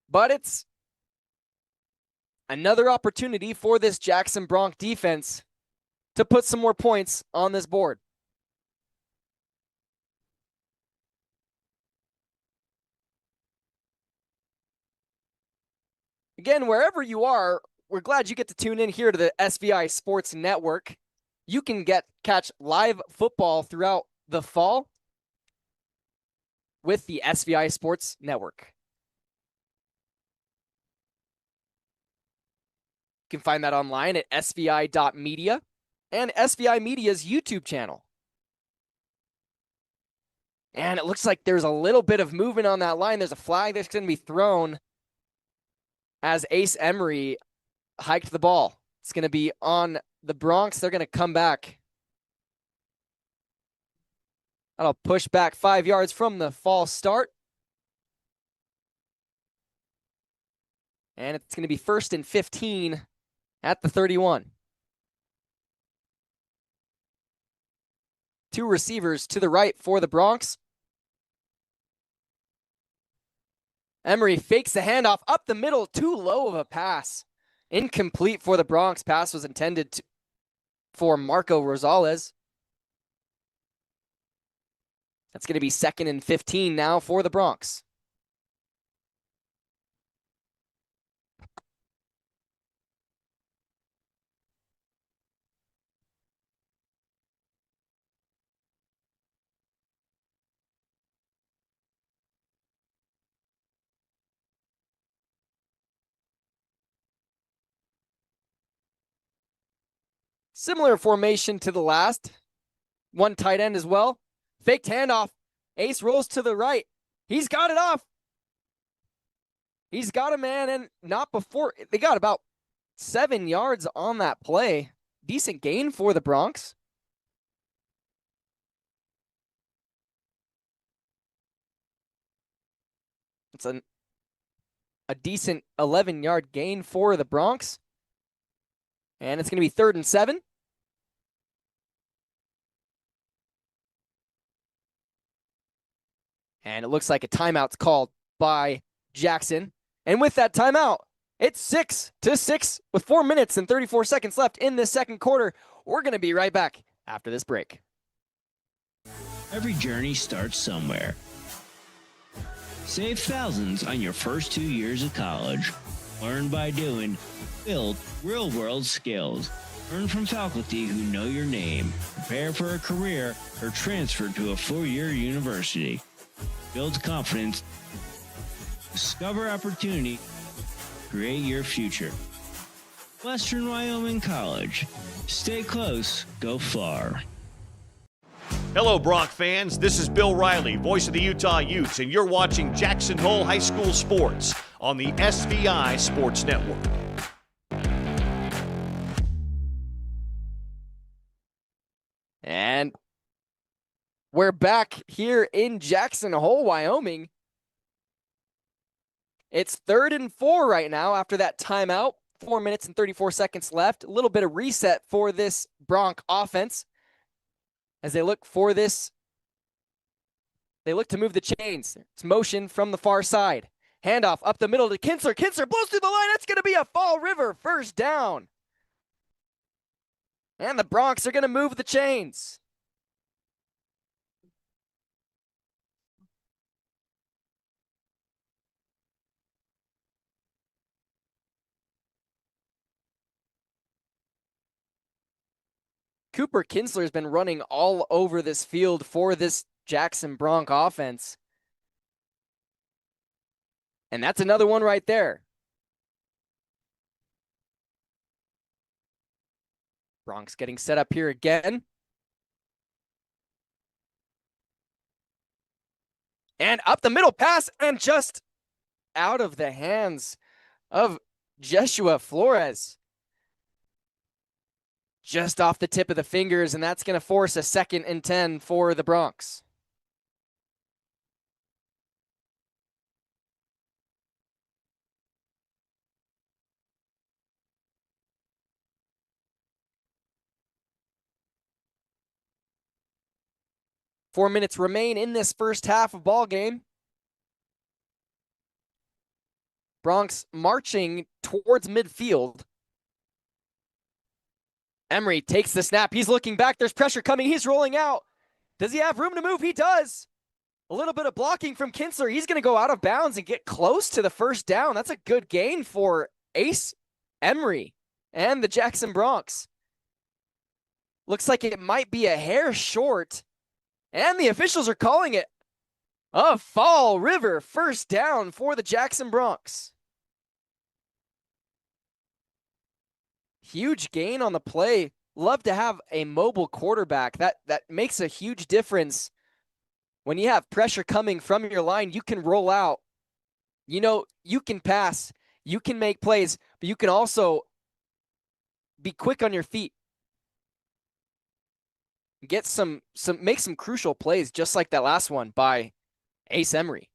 but it's another opportunity for this Jackson Bronx defense to put some more points on this board. Again, wherever you are, we're glad you get to tune in here to the SVI Sports Network. You can catch live football throughout the fall with the SVI Sports Network. You can find that online at svi.media and SVI Media's YouTube channel. And it looks like there's a little bit of movement on that line. There's a flag that's going to be thrown as Ace Emery hiked the ball. It's going to be on the Bronx. They're going to come back. That'll push back 5 yards from the false start. And it's going to be 1st and 15 at the 31. 2 receivers to the right for the Bronx. Emery fakes the handoff up the middle, too low of a pass. Incomplete for the Bronx. Pass was intended for Marco Rosales. That's going to be 2nd and 15 now for the Bronx. Similar formation to the last. One tight end as well. Faked handoff. Ace rolls to the right. He's got it off. He's got a man, and not before. They got about 7 yards on that play. Decent gain for the Bronx. It's a decent 11-yard gain for the Bronx. And it's going to be 3rd and 7. And it looks like a timeout's called by Jackson. And with that timeout, it's 6-6 with 4 minutes and 34 seconds left in this second quarter. We're going to be right back after this break. Every journey starts somewhere. Save thousands on your first 2 years of college. Learn by doing. Build real-world skills. Learn from faculty who know your name. Prepare for a career or transfer to a 4-year university. Build confidence. Discover opportunity. Create your future. Western Wyoming College. Stay close, go far. Hello, Bronc fans. This is Bill Riley, voice of the Utah Utes, and you're watching Jackson Hole High School Sports on the SVI Sports Network. And we're back here in Jackson Hole, Wyoming. It's 3rd and 4 right now after that timeout. 4 minutes and 34 seconds left. A little bit of reset for this Bronc offense as they look for this. They look to move the chains. It's motion from the far side. Handoff up the middle to Kinsler. Kinsler blows through the line. That's going to be a Fall River first down. And the Broncs are going to move the chains. Cooper Kinsler has been running all over this field for this Jackson Bronc offense. And that's another one right there. Bronx getting set up here again. And up the middle pass, and just out of the hands of Jeshua Flores. Just off the tip of the fingers, and that's going to force a 2nd and 10 for the Bronx. Four minutes remain in this first half of ball game. Bronx marching towards midfield. Emery takes the snap. He's looking back. There's pressure coming. He's rolling out. Does he have room to move? He does. A little bit of blocking from Kinsler. He's going to go out of bounds and get close to the first down. That's a good gain for Ace Emery and the Jackson Broncs. Looks like it might be a hair short. And the officials are calling it a Fall River first down for the Jackson Broncs. Huge gain on the play. Love to have a mobile quarterback. That makes a huge difference. When you have pressure coming from your line, you can roll out. You know, you can pass, you can make plays, but you can also be quick on your feet. Get make some crucial plays, just like that last one by Ace Emery.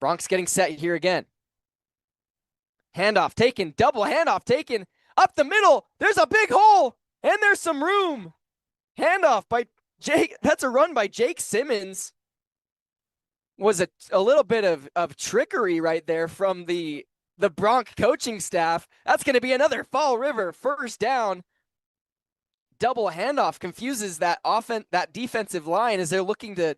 Bronx getting set here again. Handoff taken, double handoff taken, up the middle. There's a big hole, and there's some room. Handoff by Jake. That's a run by Jake Simmons. Was a little bit of trickery right there from the Bronc coaching staff. That's going to be another Fall River first down. Double handoff confuses that defensive line as they're looking to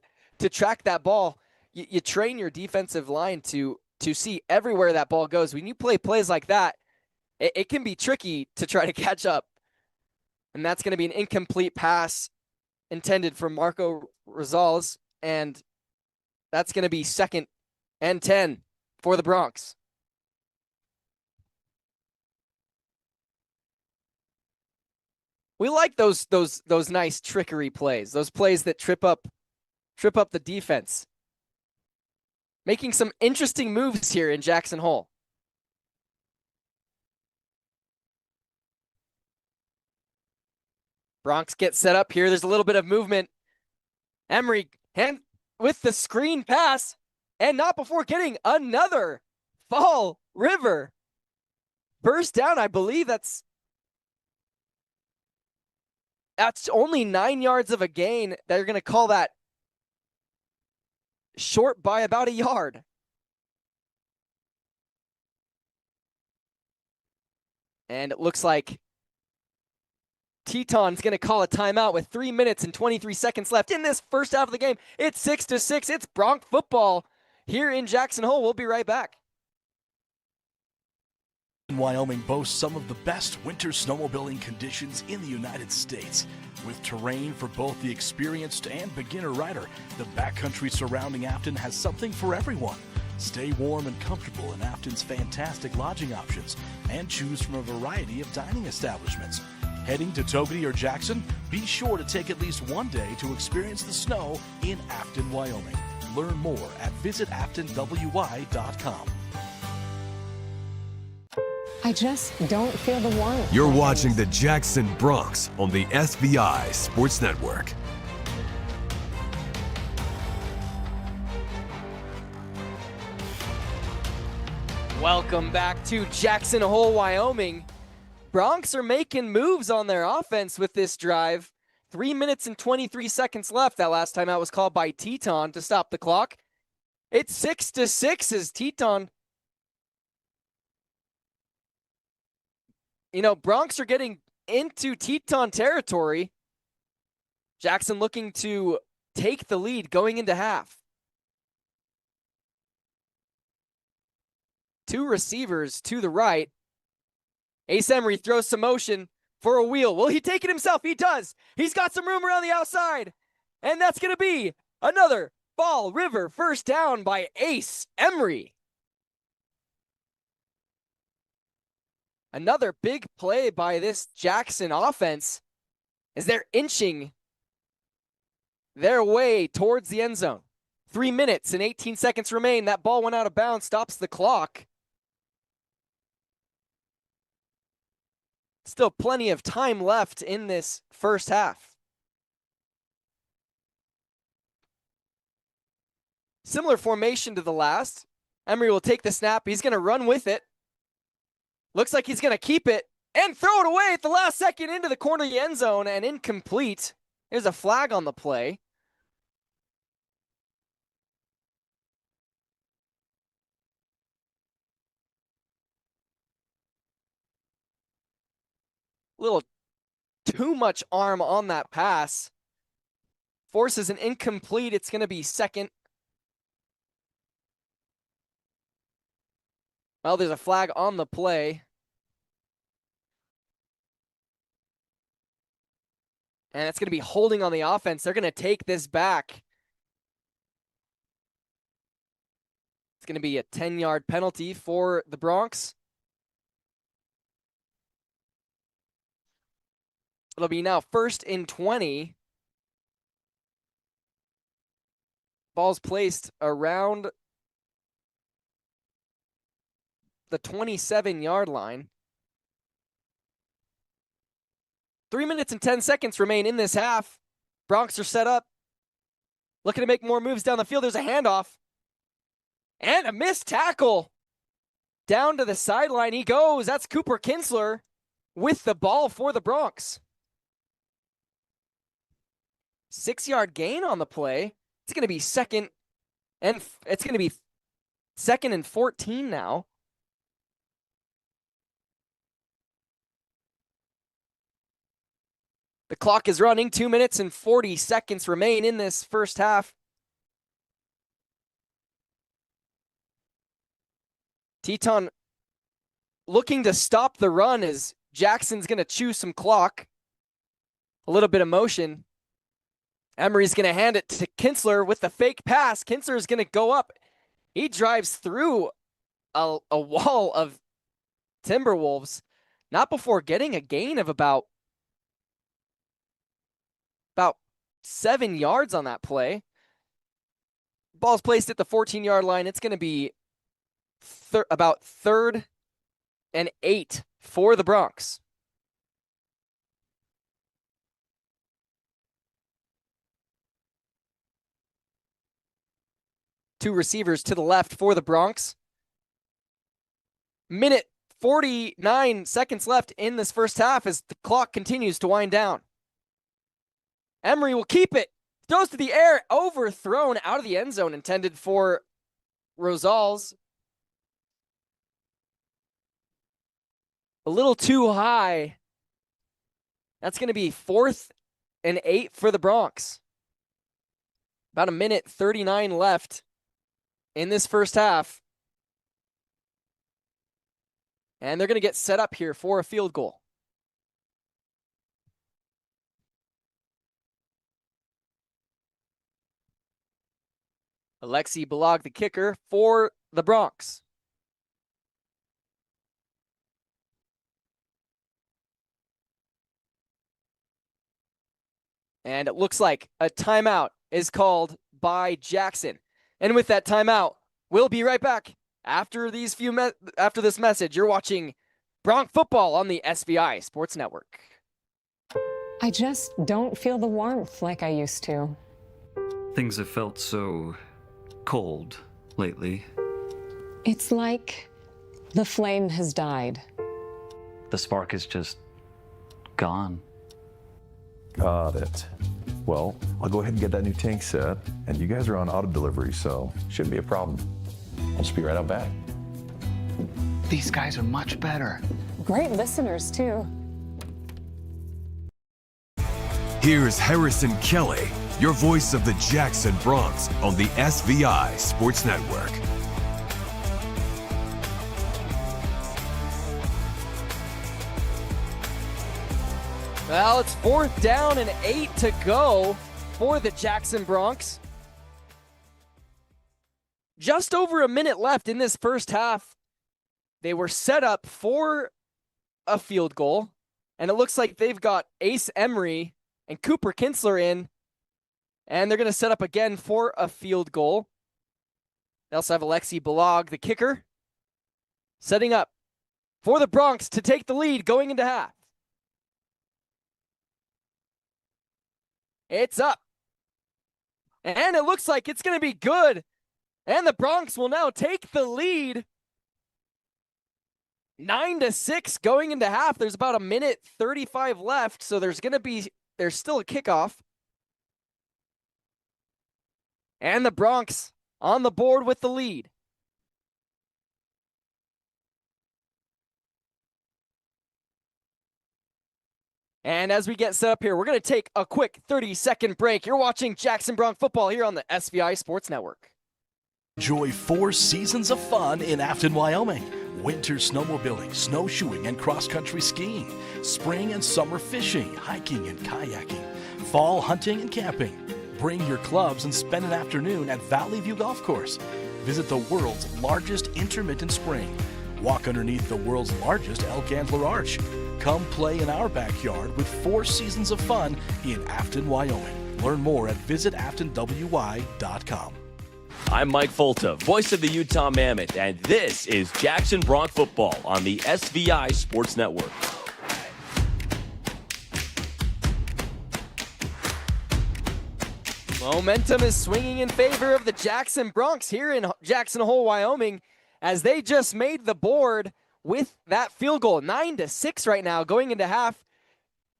track that ball. You train your defensive line to see everywhere that ball goes. When you play plays like that, it can be tricky to try to catch up. And that's going to be an incomplete pass intended for Marco Rosales, and that's going to be 2nd and 10 for the Bronx. We like those nice trickery plays, those plays that trip up the defense. Making some interesting moves here in Jackson Hole. Bronx get set up here. There's a little bit of movement. Emery hand with the screen pass, and not before getting another Fall River first down. I believe that's only 9 yards of a gain. They're going to call that short by about a yard. And it looks like Teton's going to call a timeout with 3 minutes and 23 seconds left in this first half of the game. It's 6-6. It's Bronc football here in Jackson Hole. We'll be right back. Wyoming boasts some of the best winter snowmobiling conditions in the United States. With terrain for both the experienced and beginner rider, the backcountry surrounding Afton has something for everyone. Stay warm and comfortable in Afton's fantastic lodging options and choose from a variety of dining establishments. Heading to Togety or Jackson? Be sure to take at least one day to experience the snow in Afton, Wyoming. Learn more at visitaftonwy.com. I just don't feel the warmth. You're watching the Jackson Bronx on the SVI Sports Network. Welcome back to Jackson Hole, Wyoming. Bronx are making moves on their offense with this drive. 3 minutes and 23 seconds left. That last timeout was called by Teton to stop the clock. It's 6-6 as Teton. Bronx are getting into Teton territory. Jackson looking to take the lead going into half. Two receivers to the right. Ace Emery throws some motion for a wheel. Will he take it himself? He does. He's got some room around the outside. And that's going to be another Fall River first down by Ace Emery. Another big play by this Jackson offense as they're inching their way towards the end zone. 3 minutes and 18 seconds remain. That ball went out of bounds, stops the clock. Still plenty of time left in this first half. Similar formation to the last. Emery will take the snap. He's going to run with it. Looks like he's going to keep it and throw it away at the last second into the corner of the end zone and incomplete. There's a flag on the play. Little too much arm on that pass. Forces an incomplete. It's going to be second. Well, there's a flag on the play. And it's going to be holding on the offense. They're going to take this back. It's going to be a 10-yard penalty for the Bronx. It'll be now 1st and 20. Ball's placed around the 27-yard line. 3 minutes and 10 seconds remain in this half. Bronx are set up. Looking to make more moves down the field. There's a handoff. And a missed tackle. Down to the sideline he goes. That's Cooper Kinsler with the ball for the Bronx. 6-yard gain on the play. It's going to be second and 14 now. The clock is running. 2 minutes and 40 seconds remain in this first half. Teton looking to stop the run as Jackson's going to chew some clock. A little bit of motion. Emery's going to hand it to Kinsler with the fake pass. Kinsler is going to go up. He drives through a wall of Timberwolves, not before getting a gain of about about 7 yards on that play. Ball's placed at the 14-yard line. It's going to be about 3rd and 8 for the Bronx. Two receivers to the left for the Bronx. Minute 49 seconds left in this first half as the clock continues to wind down. Emery will keep it. Throws to the air, overthrown out of the end zone, intended for Rosales. A little too high. That's going to be 4th and 8 for the Bronx. About a minute 39 left in this first half. And they're going to get set up here for a field goal. Alexi Balog, the kicker for the Bronx. And it looks like a timeout is called by Jackson. And with that timeout, we'll be right back after after this message. You're watching Bronx football on the SVI Sports Network. I just don't feel the warmth like I used to. Things have felt so cold lately. It's like the flame has died. The spark is just gone. Got it. Well, I'll go ahead and get that new tank set, and you guys are on auto delivery, so shouldn't be a problem. I'll just be right out back. These guys are much better. Great listeners, too. Here's Harrison Kelly, your voice of the Jackson Bronx on the SVI Sports Network. Well, it's 4th down and 8 to go for the Jackson Bronx. Just over a minute left in this first half. They were set up for a field goal, and it looks like they've got Ace Emery and Cooper Kinsler in, and they're going to set up again for a field goal. They also have Alexi Balog, the kicker, setting up for the Bronx to take the lead going into half. It's up. And it looks like it's going to be good. And the Bronx will now take the lead. 9-6 going into half. There's about a minute 35 left, so there's still a kickoff. And the Bronx on the board with the lead. And as we get set up here, we're going to take a quick 30-second break. You're watching Jackson Bronx football here on the SVI Sports Network. Enjoy 4 seasons of fun in Afton, Wyoming. Winter snowmobiling, snowshoeing, and cross-country skiing. Spring and summer fishing, hiking, and kayaking. Fall hunting and camping. Bring your clubs and spend an afternoon at Valley View Golf Course. Visit the world's largest intermittent spring. Walk underneath the world's largest elk antler arch. Come play in our backyard with 4 seasons of fun in Afton, Wyoming. Learn more at visitaftonwy.com. I'm Mike Folta, voice of the Utah Mammoth, and this is Jackson Bronx football on the SVI Sports Network. Momentum is swinging in favor of the Jackson Bronx here in Jackson Hole, Wyoming, as they just made the board with that field goal. 9-6 right now going into half.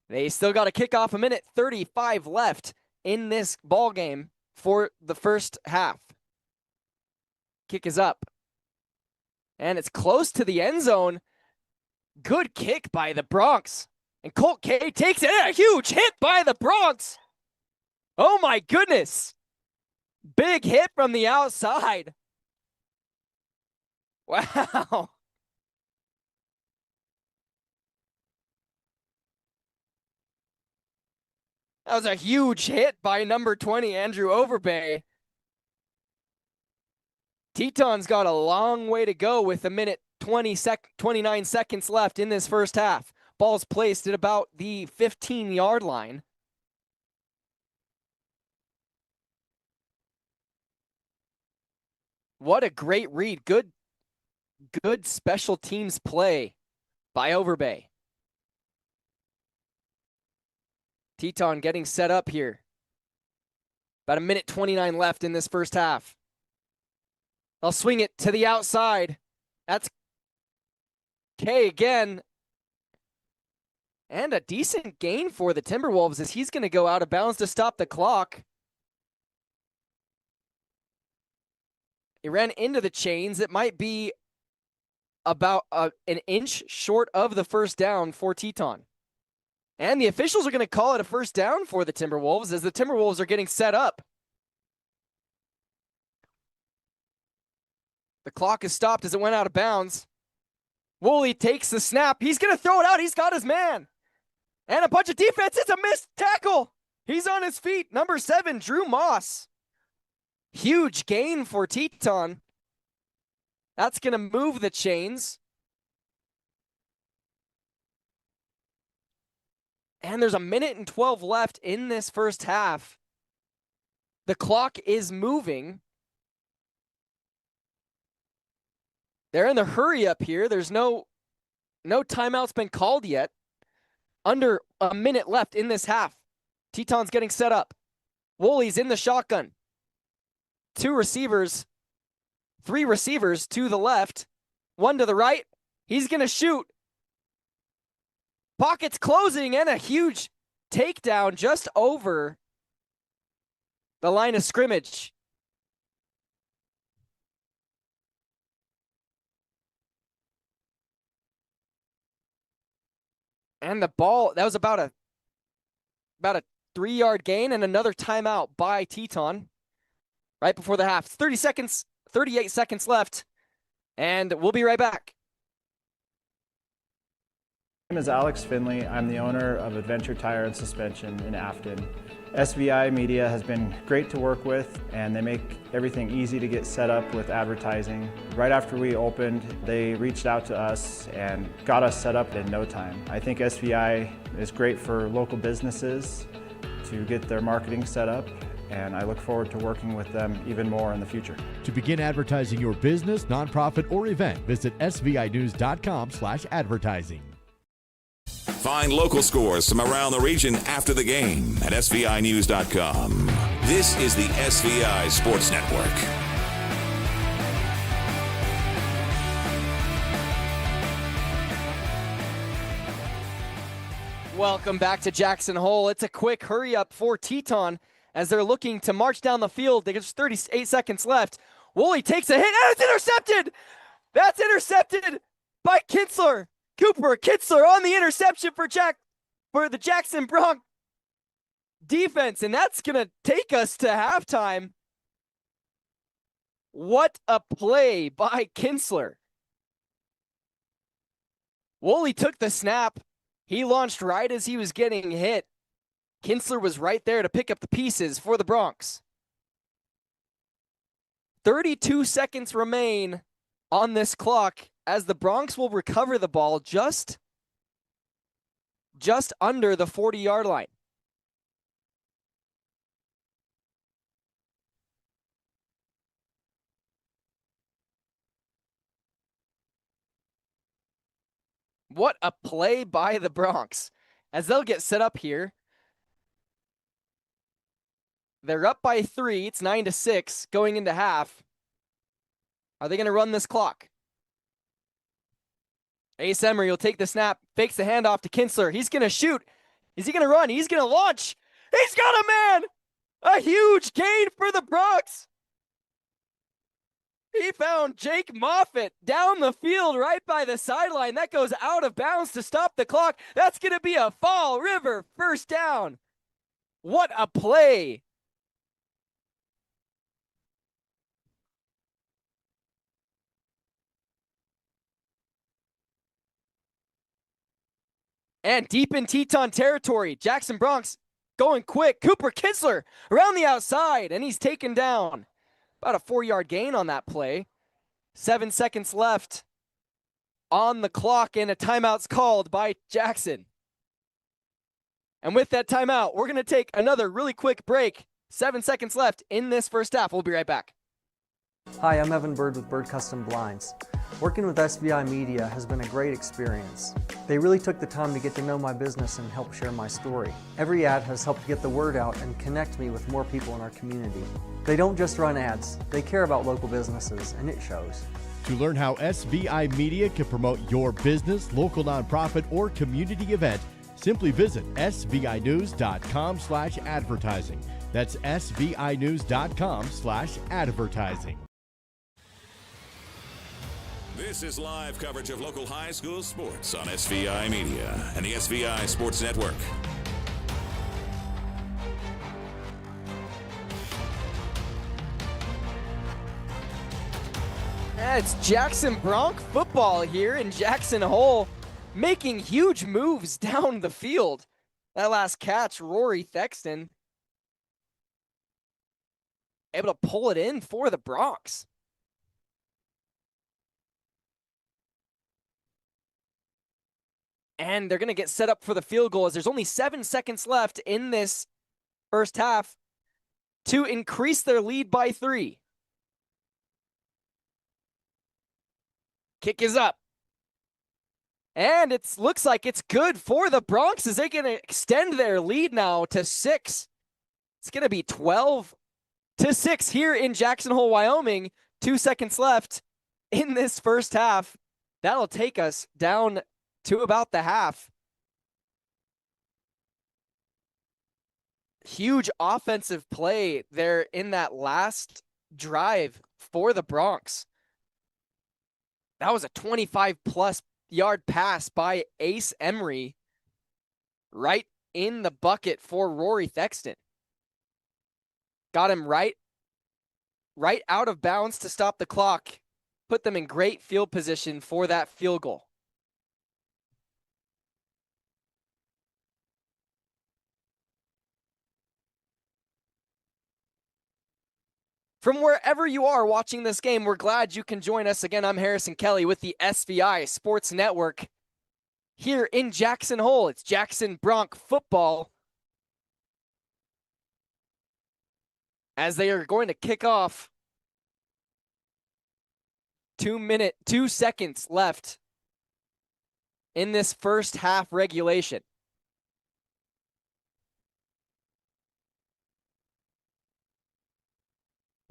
They still got to kick off. A minute 35 left in this ball game for the first half. Kick is up. And it's close to the end zone. Good kick by the Bronx. And Colt K takes it. A huge hit by the Bronx. Oh my goodness. Big hit from the outside. Wow. That was a huge hit by number 20, Andrew Overbay. Teton's got a long way to go with a minute 29 seconds left in this first half. Ball's placed at about the 15-yard line. What a great read. Good special teams play by Overbay. Teton getting set up here. About a minute 29 left in this first half. I'll swing it to the outside. That's K again. And a decent gain for the Timberwolves as he's going to go out of bounds to stop the clock. He ran into the chains. It might be about an inch short of the first down for Teton. And the officials are going to call it a first down for the Timberwolves as the Timberwolves are getting set up. The clock is stopped as it went out of bounds. Woolley takes the snap. He's going to throw it out. He's got his man. And a bunch of defense. It's a missed tackle. He's on his feet. Number 7, Drew Moss. Huge gain for Teton. That's going to move the chains. And there's a minute and 12 left in this first half. The clock is moving. They're in the hurry up here. There's no timeout's been called yet. Under a minute left in this half. Teton's getting set up. Woolley's in the shotgun. 3 receivers to the left, 1 to the right. He's going to shoot. Pockets closing and a huge takedown just over the line of scrimmage. And the ball, that was about a 3-yard gain and another timeout by Teton right before the half. 38 seconds left, and we'll be right back. My name is Alex Finley. I'm the owner of Adventure Tire and Suspension in Afton. SVI Media has been great to work with, and they make everything easy to get set up with advertising. Right after we opened, they reached out to us and got us set up in no time. I think SVI is great for local businesses to get their marketing set up, and I look forward to working with them even more in the future. To begin advertising your business, nonprofit, or event, visit svinews.com/advertising. Find local scores from around the region after the game at svinews.com. This is the SVI Sports Network. Welcome back to Jackson Hole. It's a quick hurry up for Teton as they're looking to march down the field. There's 38 seconds left. Woolley takes a hit and it's intercepted. That's intercepted by Kinsler. Cooper Kinsler on the interception for the Jackson Bronx defense, and that's going to take us to halftime. What a play by Kinsler. Woolley took the snap. He launched right as he was getting hit. Kinsler was right there to pick up the pieces for the Bronx. 32 seconds remain on this clock as the Bronx will recover the ball just under the 40-yard line. What a play by the Bronx as they'll get set up here. They're up by 3. It's 9-6 going into half. Are they going to run this clock? Ace Emery will take the snap, fakes the handoff to Kinsler. He's going to shoot. Is he going to run? He's going to launch. He's got a man. A huge gain for the Bronx. He found Jake Moffitt down the field right by the sideline. That goes out of bounds to stop the clock. That's going to be a Fall River first down. What a play. And deep in Teton territory, Jackson Bronx going quick. Cooper Kinsler around the outside, and he's taken down. About a 4-yard gain on that play. 7 seconds left on the clock, and a timeout's called by Jackson. And with that timeout, we're going to take another really quick break. 7 seconds left in this first half. We'll be right back. Hi, I'm Evan Bird with Bird Custom Blinds. Working with SVI Media has been a great experience. They really took the time to get to know my business and help share my story. Every ad has helped get the word out and connect me with more people in our community. They don't just run ads, they care about local businesses, and it shows. To learn how SVI Media can promote your business, local nonprofit, or community event, simply visit svinews.com/advertising. That's svinews.com/advertising. This is live coverage of local high school sports on SVI Media and the SVI Sports Network. It's Jackson Bronc football here in Jackson Hole, making huge moves down the field. That last catch, Rory Thexton, able to pull it in for the Broncs. And they're going to get set up for the field goal as there's only 7 seconds left in this first half to increase their lead by 3. Kick is up. And it looks like it's good for the Broncs as they can extend their lead now to 6. It's going to be 12-6 here in Jackson Hole, Wyoming. 2 seconds left in this first half. That'll take us down to about the half. Huge offensive play there in that last drive for the Broncs. That was a 25-plus yard pass by Ace Emery right in the bucket for Rory Thexton. Got him right out of bounds to stop the clock. Put them in great field position for that field goal. From wherever you are watching this game, we're glad you can join us. Again, I'm Harrison Kelly with the SVI Sports Network here in Jackson Hole. It's Jackson Bronc football as they are going to kick off. 2 seconds left in this first half regulation.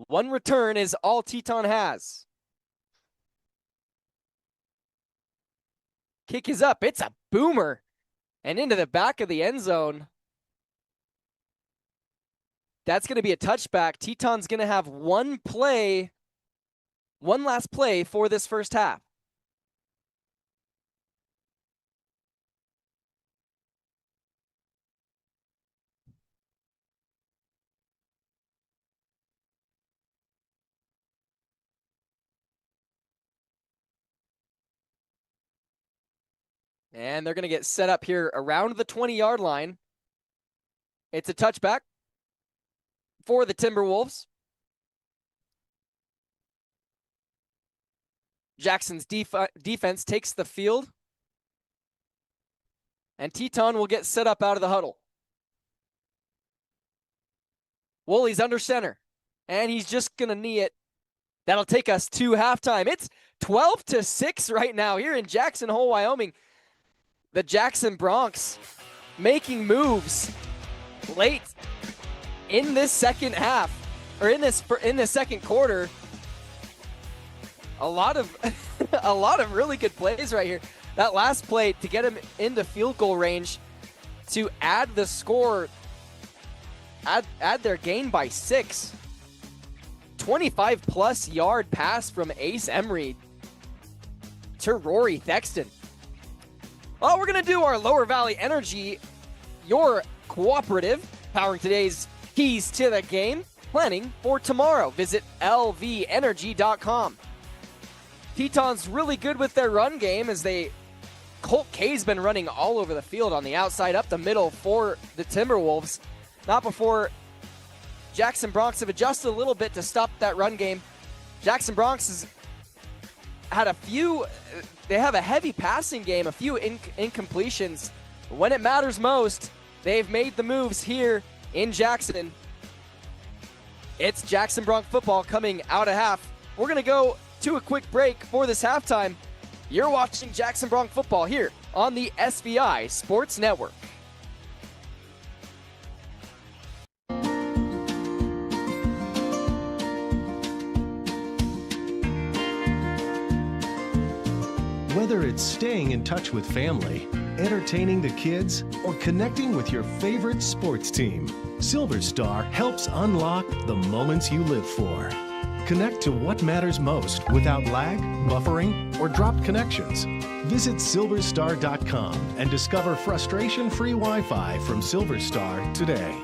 One return is all Teton has. Kick is up. It's a boomer. And into the back of the end zone. That's going to be a touchback. Teton's going to have one last play for this first half. And they're going to get set up here around the 20-yard line. It's a touchback for the Timberwolves. Jackson's defense takes the field. And Teton will get set up out of the huddle. Woolley's under center. And he's just going to knee it. That'll take us to halftime. It's 12-6 right now here in Jackson Hole, Wyoming. The Jackson Broncs making moves late in this second half, or in this second quarter. A lot of really good plays right here. That last play to get him into field goal range to add the score, add their gain by 6. 25-plus yard pass from Ace Emery to Rory Thexton. Well, we're going to do our Lower Valley Energy, your cooperative, powering today's keys to the game, planning for tomorrow. Visit lvenergy.com. Teton's really good with their run game as Colt K's been running all over the field on the outside, up the middle for the Timberwolves. Not before Jackson Broncs have adjusted a little bit to stop that run game. Jackson Broncs has had they have a heavy passing game, a few incompletions. When it matters most, they've made the moves here in Jackson. It's Jackson Bronc football coming out of half. we're going to go to a quick break for this halftime. You're watching Jackson Bronx football here on the SVI Sports Network. Whether it's staying in touch with family, entertaining the kids, or connecting with your favorite sports team, Silver Star helps unlock the moments you live for. Connect to what matters most without lag, buffering, or dropped connections. Visit silverstar.com and discover frustration-free Wi-Fi from Silver Star today.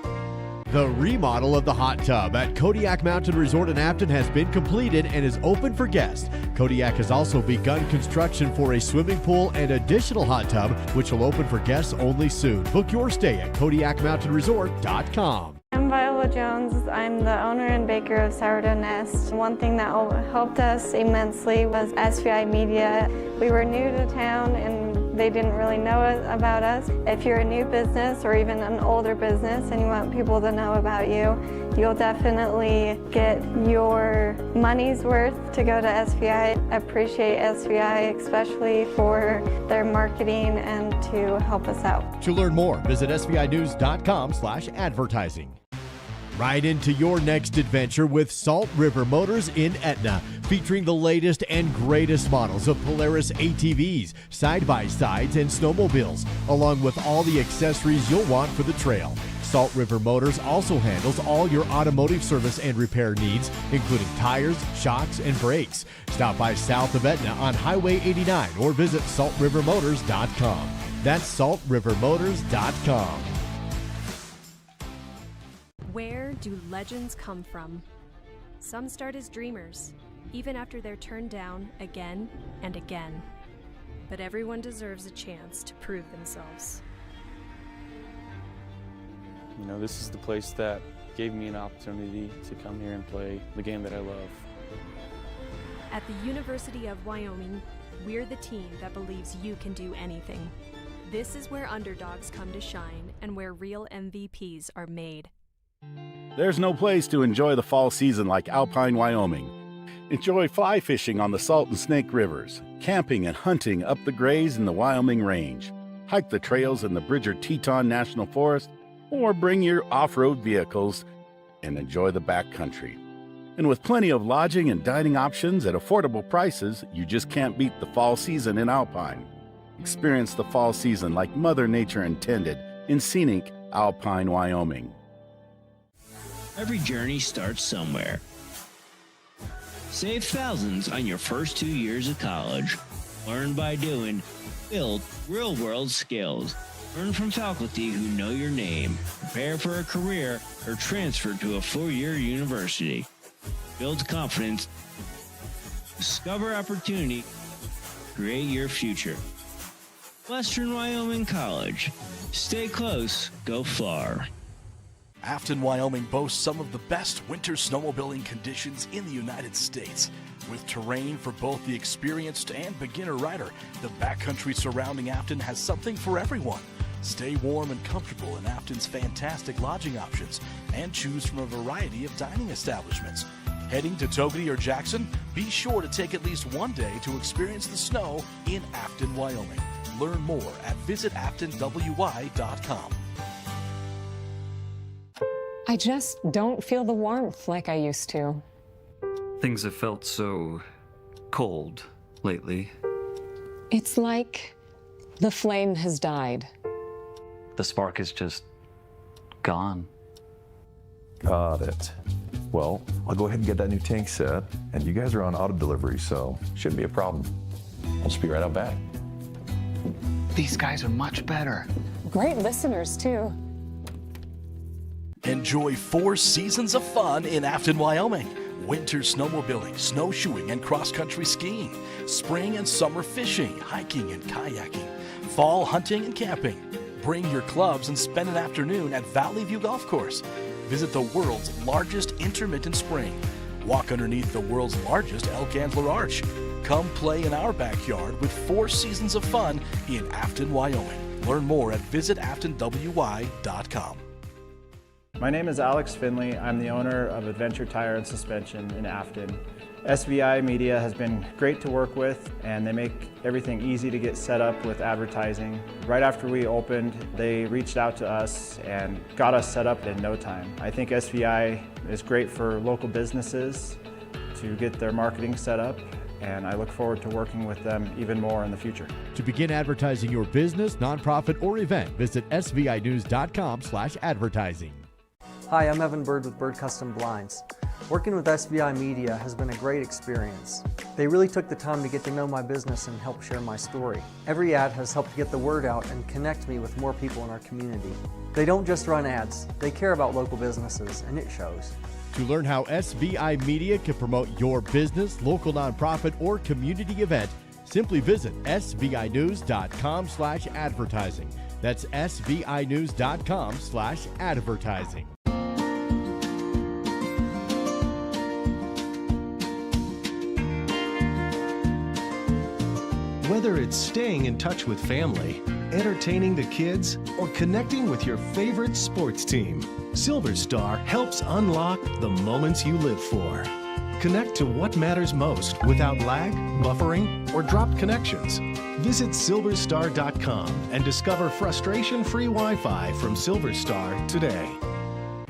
The remodel of the hot tub at Kodiak Mountain Resort in Afton has been completed and is open for guests. Kodiak has also begun construction for a swimming pool and additional hot tub, which will open for guests only soon. Book your stay at KodiakMountainResort.com. I'm Viola Jones. I'm the owner and baker of Sourdough Nest. One thing that helped us immensely was SVI Media. We were new to town and they didn't really know about us. If you're a new business or even an older business and you want people to know about you, you'll definitely get your money's worth to go to SVI. I appreciate SVI especially for their marketing and to help us out. To learn more, visit SVInews.com/advertising. Ride into your next adventure with Salt River Motors in Etna, featuring the latest and greatest models of Polaris ATVs, side-by-sides, and snowmobiles, along with all the accessories you'll want for the trail. Salt River Motors also handles all your automotive service and repair needs, including tires, shocks, and brakes. Stop by south of Etna on Highway 89 or visit saltrivermotors.com. That's saltrivermotors.com. Where do legends come from? Some start as dreamers, even after they're turned down again and again. But everyone deserves a chance to prove themselves. You know, this is the place that gave me an opportunity to come here and play the game that I love. At the University of Wyoming, we're the team that believes you can do anything. This is where underdogs come to shine and where real MVPs are made. There's no place to enjoy the fall season like Alpine, Wyoming. Enjoy fly fishing on the Salt and Snake Rivers, camping and hunting up the Grays in the Wyoming Range, hike the trails in the Bridger Teton National Forest, or bring your off-road vehicles and enjoy the backcountry. And with plenty of lodging and dining options at affordable prices, you just can't beat the fall season in Alpine. Experience the fall season like Mother Nature intended in scenic Alpine, Wyoming. Every journey starts somewhere. Save thousands on your first 2 years of college. Learn by doing. Build real-world skills. Learn from faculty who know your name. Prepare for a career or transfer to a 4-year university. Build confidence. Discover opportunity. Create your future. Western Wyoming College. Stay close, go far. Afton, Wyoming boasts some of the best winter snowmobiling conditions in the United States. With terrain for both the experienced and beginner rider, the backcountry surrounding Afton has something for everyone. Stay warm and comfortable in Afton's fantastic lodging options and choose from a variety of dining establishments. Heading to Togety or Jackson? Be sure to take at least one day to experience the snow in Afton, Wyoming. Learn more at visitaftonwy.com. I just don't feel the warmth like I used to. Things have felt so cold lately. It's like the flame has died. The spark is just gone. Got it. Well, I'll go ahead and get that new tank set, and you guys are on auto delivery, so shouldn't be a problem. I'll just be right out back. These guys are much better. Great listeners, too. Enjoy 4 seasons of fun in Afton, Wyoming. Winter snowmobiling, snowshoeing, and cross-country skiing. Spring and summer fishing, hiking, and kayaking. Fall hunting and camping. Bring your clubs and spend an afternoon at Valley View Golf Course. Visit the world's largest intermittent spring. Walk underneath the world's largest Elk Antler Arch. Come play in our backyard with 4 seasons of fun in Afton, Wyoming. Learn more at visitaftonwy.com. My name is Alex Finley. I'm the owner of Adventure Tire and Suspension in Afton. SVI Media has been great to work with, and they make everything easy to get set up with advertising. Right after we opened, they reached out to us and got us set up in no time. I think SVI is great for local businesses to get their marketing set up, and I look forward to working with them even more in the future. To begin advertising your business, nonprofit, or event, visit svinews.com/advertising. Hi, I'm Evan Bird with Bird Custom Blinds. Working with SVI Media has been a great experience. They really took the time to get to know my business and help share my story. Every ad has helped get the word out and connect me with more people in our community. They don't just run ads, they care about local businesses, and it shows. To learn how SVI Media can promote your business, local nonprofit, or community event, simply visit svinews.com/advertising. That's svinews.com/advertising. Whether it's staying in touch with family, entertaining the kids, or connecting with your favorite sports team, Silver Star helps unlock the moments you live for. Connect to what matters most without lag, buffering, or dropped connections. Visit silverstar.com and discover frustration-free Wi-Fi from Silver Star today.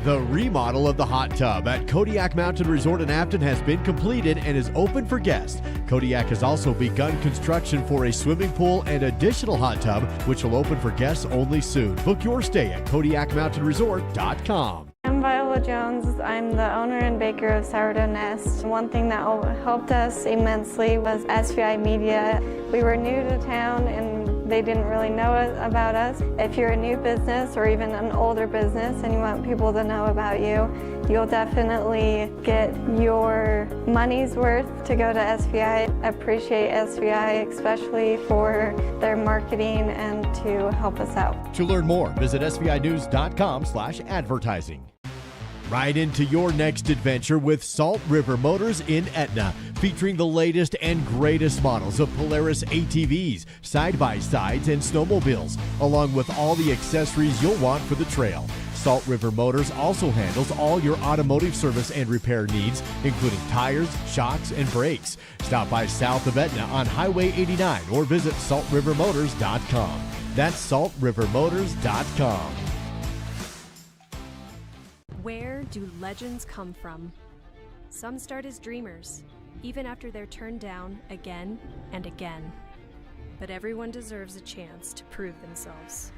The remodel of the hot tub at Kodiak Mountain Resort in Afton has been completed and is open for guests. Kodiak has also begun construction for a swimming pool and additional hot tub, which will open for guests only soon. Book your stay at KodiakMountainResort.com. I'm Viola Jones. I'm the owner and baker of Sourdough Nest. One thing that helped us immensely was SVI Media. We were new to town and they didn't really know about us. If you're a new business or even an older business and you want people to know about you, you'll definitely get your money's worth to go to SVI. Appreciate SVI, especially for their marketing and to help us out. To learn more, visit svinews.com/advertising. Ride into your next adventure with Salt River Motors in Etna, featuring the latest and greatest models of Polaris ATVs, side-by-sides, and snowmobiles, along with all the accessories you'll want for the trail. Salt River Motors also handles all your automotive service and repair needs, including tires, shocks, and brakes. Stop by south of Etna on Highway 89 or visit saltrivermotors.com. That's saltrivermotors.com. Where do legends come from? Some start as dreamers, even after they're turned down again and again. But everyone deserves a chance to prove themselves.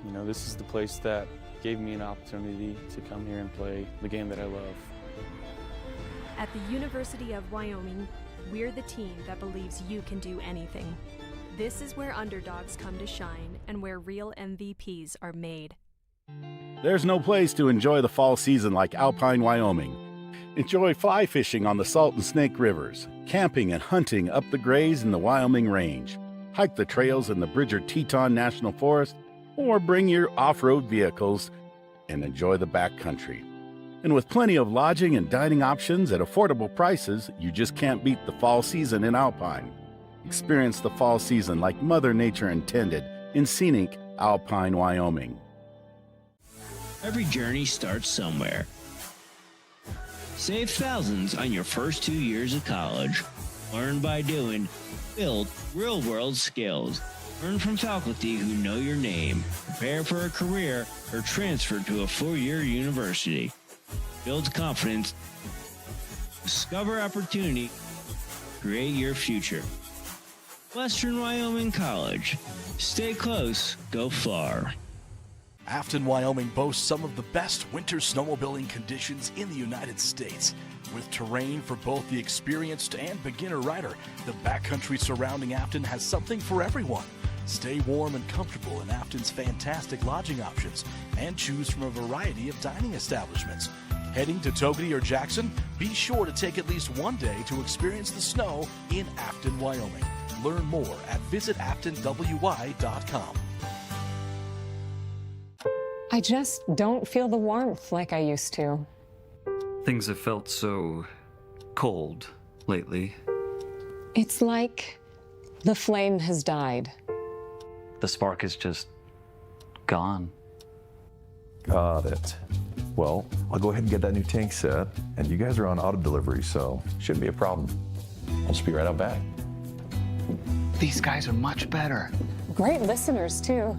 You know, this is the place that gave me an opportunity to come here and play the game that I love. At the University of Wyoming, we're the team that believes you can do anything. This is where underdogs come to shine and where real MVPs are made. There's no place to enjoy the fall season like Alpine, Wyoming. Enjoy fly fishing on the Salt and Snake Rivers, camping and hunting up the Grays in the Wyoming Range, hike the trails in the Bridger Teton National Forest, or bring your off-road vehicles and enjoy the backcountry. And with plenty of lodging and dining options at affordable prices, you just can't beat the fall season in Alpine. Experience the fall season like Mother Nature intended in scenic Alpine, Wyoming. Every journey starts somewhere. Save thousands on your first 2 years of college. Learn by doing. Build real-world skills. Learn from faculty who know your name. Prepare for a career or transfer to a 4-year university. Build confidence. Discover opportunity. Create your future. Western Wyoming College. Stay close, go far. Afton, Wyoming boasts some of the best winter snowmobiling conditions in the United States. With terrain for both the experienced and beginner rider, the backcountry surrounding Afton has something for everyone. Stay warm and comfortable in Afton's fantastic lodging options and choose from a variety of dining establishments. Heading to Togety or Jackson? Be sure to take at least one day to experience the snow in Afton, Wyoming. Learn more at visitaftonwy.com. I just don't feel the warmth like I used to. Things have felt so cold lately. It's like the flame has died. The spark is just gone. Got it. Well, I'll go ahead and get that new tank set, and you guys are on auto delivery, so shouldn't be a problem. I'll just be right out back. These guys are much better. Great listeners, too.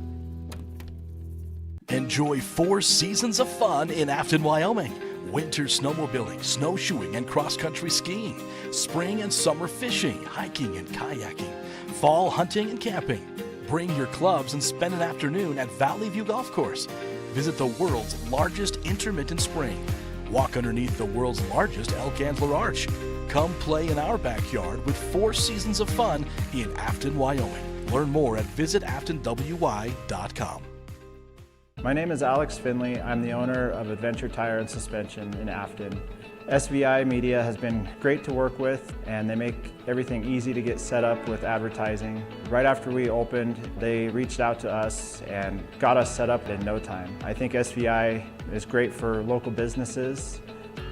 Enjoy 4 seasons of fun in Afton, Wyoming. Winter snowmobiling, snowshoeing, and cross-country skiing. Spring and summer fishing, hiking, and kayaking. Fall hunting and camping. Bring your clubs and spend an afternoon at Valley View Golf Course. Visit the world's largest intermittent spring. Walk underneath the world's largest elk antler arch. Come play in our backyard with 4 seasons of fun in Afton, Wyoming. Learn more at visitaftonwy.com. My name is Alex Finley. I'm the owner of Adventure Tire and Suspension in Afton. SVI Media has been great to work with, and they make everything easy to get set up with advertising. Right after we opened, they reached out to us and got us set up in no time. I think SVI is great for local businesses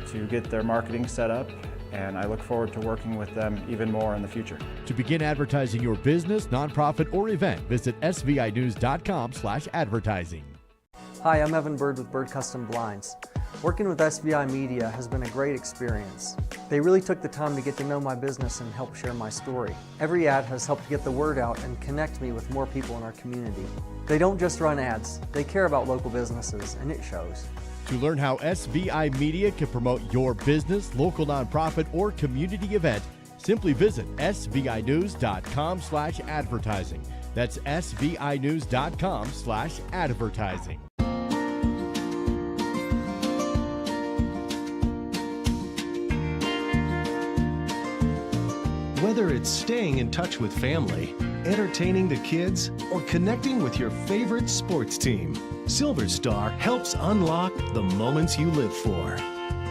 to get their marketing set up, and I look forward to working with them even more in the future. To begin advertising your business, nonprofit, or event, visit svinews.com/advertising. Hi, I'm Evan Bird with Bird Custom Blinds. Working with SVI Media has been a great experience. They really took the time to get to know my business and help share my story. Every ad has helped get the word out and connect me with more people in our community. They don't just run ads, they care about local businesses, and it shows. To learn how SVI Media can promote your business, local nonprofit, or community event, simply visit svinews.com/advertising. That's svinews.com/advertising. Whether it's staying in touch with family, entertaining the kids, or connecting with your favorite sports team, Silver Star helps unlock the moments you live for.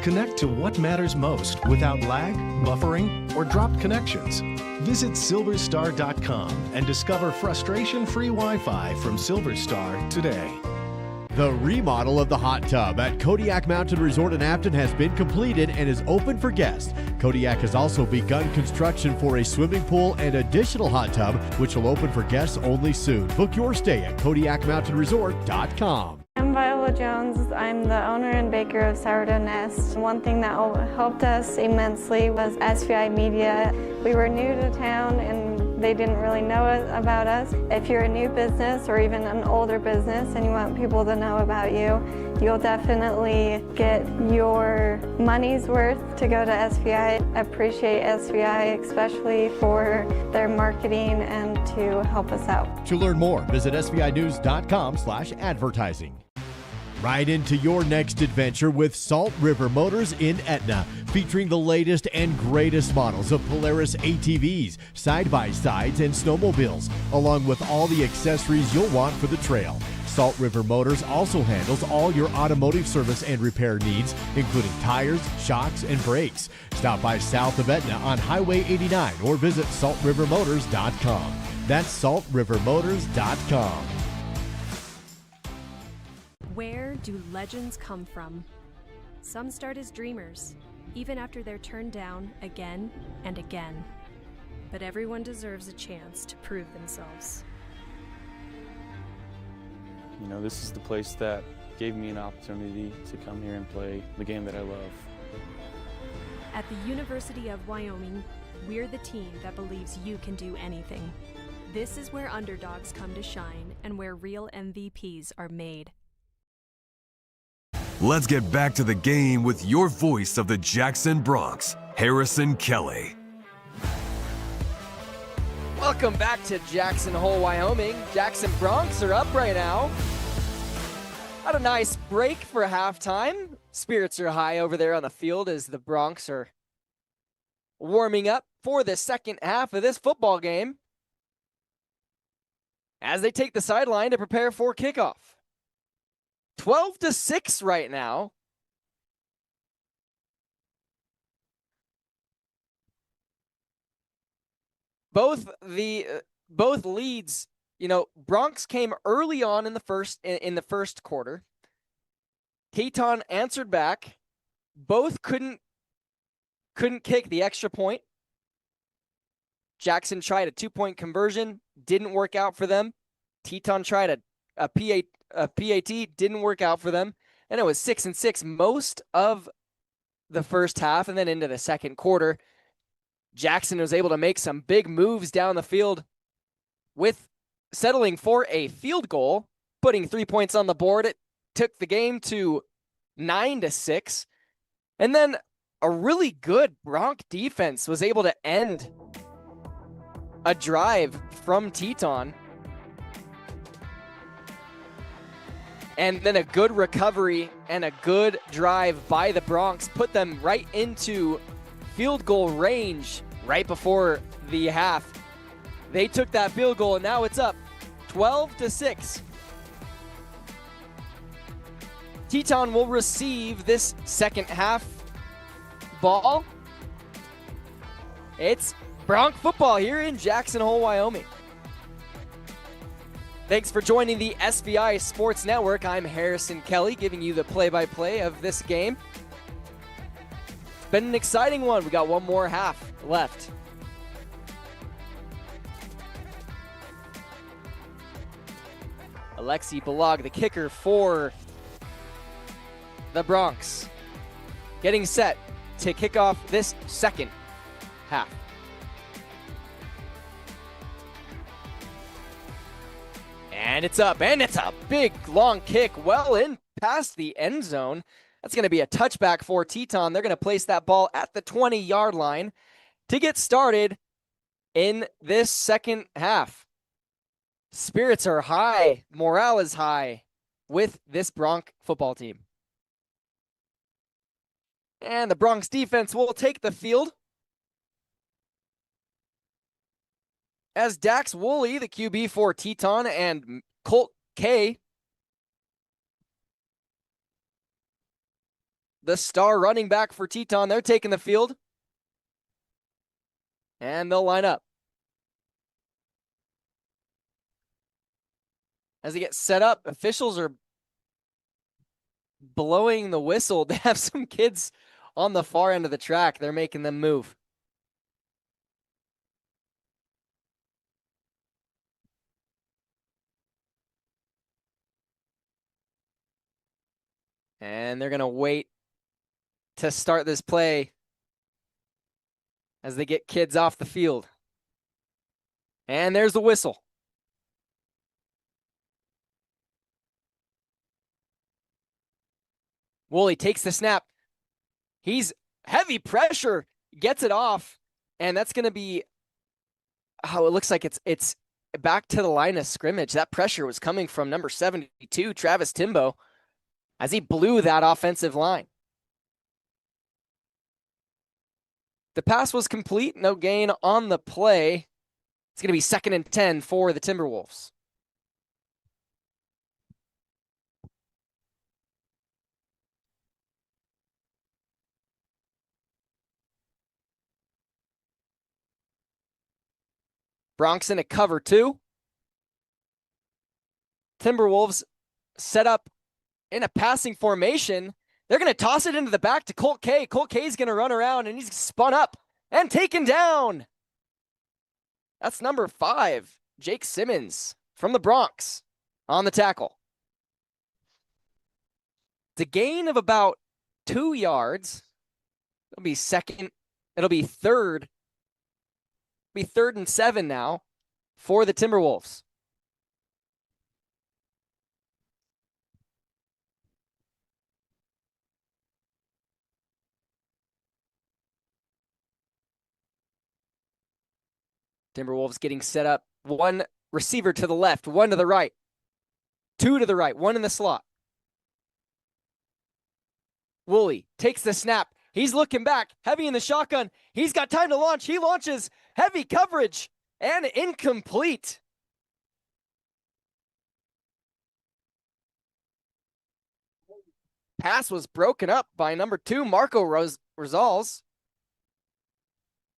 Connect to what matters most without lag, buffering, or dropped connections. Visit silverstar.com and discover frustration-free Wi-Fi from Silver Star today. The remodel of the hot tub at Kodiak Mountain Resort in Afton has been completed and is open for guests. Kodiak has also begun construction for a swimming pool and additional hot tub, which will open for guests only soon. Book your stay at KodiakMountainResort.com. I'm Viola Jones. I'm the owner and baker of Sourdough Nest. One thing that helped us immensely was SVI Media. We were new to town and they didn't really know about us. If you're a new business or even an older business and you want people to know about you, you'll definitely get your money's worth to go to SVI. I appreciate SVI especially for their marketing and to help us out. To learn more, visit svinews.com/advertising. Ride into your next adventure with Salt River Motors in Etna, featuring the latest and greatest models of Polaris ATVs, side-by-sides, and snowmobiles, along with all the accessories you'll want for the trail. Salt River Motors also handles all your automotive service and repair needs, including tires, shocks, and brakes. Stop by south of Etna on Highway 89 or visit saltrivermotors.com. That's saltrivermotors.com. Where do legends come from? Some start as dreamers, even after they're turned down again and again. But everyone deserves a chance to prove themselves. You know, this is the place that gave me an opportunity to come here and play the game that I love. At the University of Wyoming, we're the team that believes you can do anything. This is where underdogs come to shine and where real MVPs are made. Let's get back to the game with your voice of the Jackson Bronx, Harrison Kelly. Welcome back to Jackson Hole, Wyoming. Jackson Bronx are up right now. Had a nice break for halftime. Spirits are high over there on the field as the Bronx are warming up for the second half of this football game as they take the sideline to prepare for kickoff. 12-6 right now. Both leads, you know, Bronx came early on in the first quarter. Teton answered back. Both couldn't kick the extra point. Jackson tried a 2-point conversion, didn't work out for them. Teton tried a a PAT didn't work out for them, and it was 6-6 most of the first half, and then into the second quarter. Jackson was able to make some big moves down the field with settling for a field goal, putting 3 points on the board. It took the game to 9-6. And then a really good Bronc defense was able to end a drive from Teton. And then a good recovery and a good drive by the Broncs put them right into field goal range right before the half. They took that field goal, and now it's up 12-6. Teton will receive this second half ball. It's Bronc football here in Jackson Hole, Wyoming. Thanks for joining the SVI Sports Network. I'm Harrison Kelly, giving you the play-by-play of this game. It's been an exciting one. We got one more half left. Alexi Balag, the kicker for the Broncs, getting set to kick off this second half. And it's up, and it's a big, long kick well in past the end zone. That's going to be a touchback for Teton. They're going to place that ball at the 20-yard line to get started in this second half. Spirits are high. Morale is high with this Bronc football team. And the Broncs defense will take the field as Dax Woolley, the QB for Teton, and Colt K, the star running back for Teton, they're taking the field. And they'll line up. As they get set up, officials are blowing the whistle. They have some kids on the far end of the track. They're making them move. And they're going to wait to start this play as they get kids off the field. And there's the whistle. Woolley takes the snap. He's heavy pressure, gets it off, and that's going to be how it looks like it's back to the line of scrimmage. That pressure was coming from number 72, Travis Timbo, as he blew that offensive line. The pass was complete, no gain on the play. It's going to be 2nd and 10 for the Timberwolves. Broncs in a cover 2. Timberwolves set up in a passing formation. They're going to toss it into the back to Colt K. Colt K is going to run around, and he's spun up and taken down. That's number 5, Jake Simmons from the Broncs on the tackle. It's a gain of about 2 yards. It'll be second. It'll be third. Be 3rd and 7 now for the Timberwolves. Timberwolves getting set up. 1 receiver to the left, 1 to the right, 2 to the right, 1 in the slot. Woolley takes the snap. He's looking back, heavy in the shotgun. He's got time to launch. He launches, heavy coverage, and incomplete. Pass was broken up by number 2, Marco Rosales.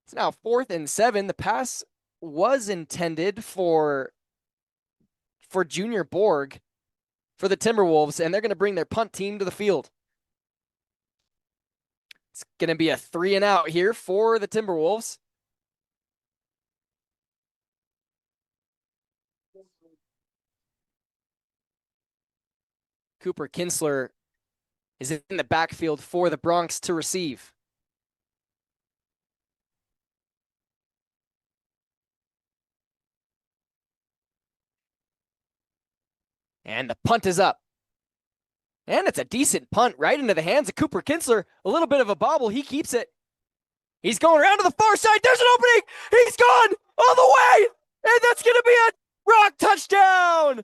It's now 4th and 7. The pass was intended for Junior Borg for the Timberwolves, and they're going to bring their punt team to the field. It's going to be a 3 and out here for the Timberwolves. Cooper Kinsler is in the backfield for the Bronx to receive. And the punt is up. And it's a decent punt right into the hands of Cooper Kinsler. A little bit of a bobble. He keeps it. He's going around to the far side. There's an opening. He's gone all the way. And that's going to be a Rock touchdown.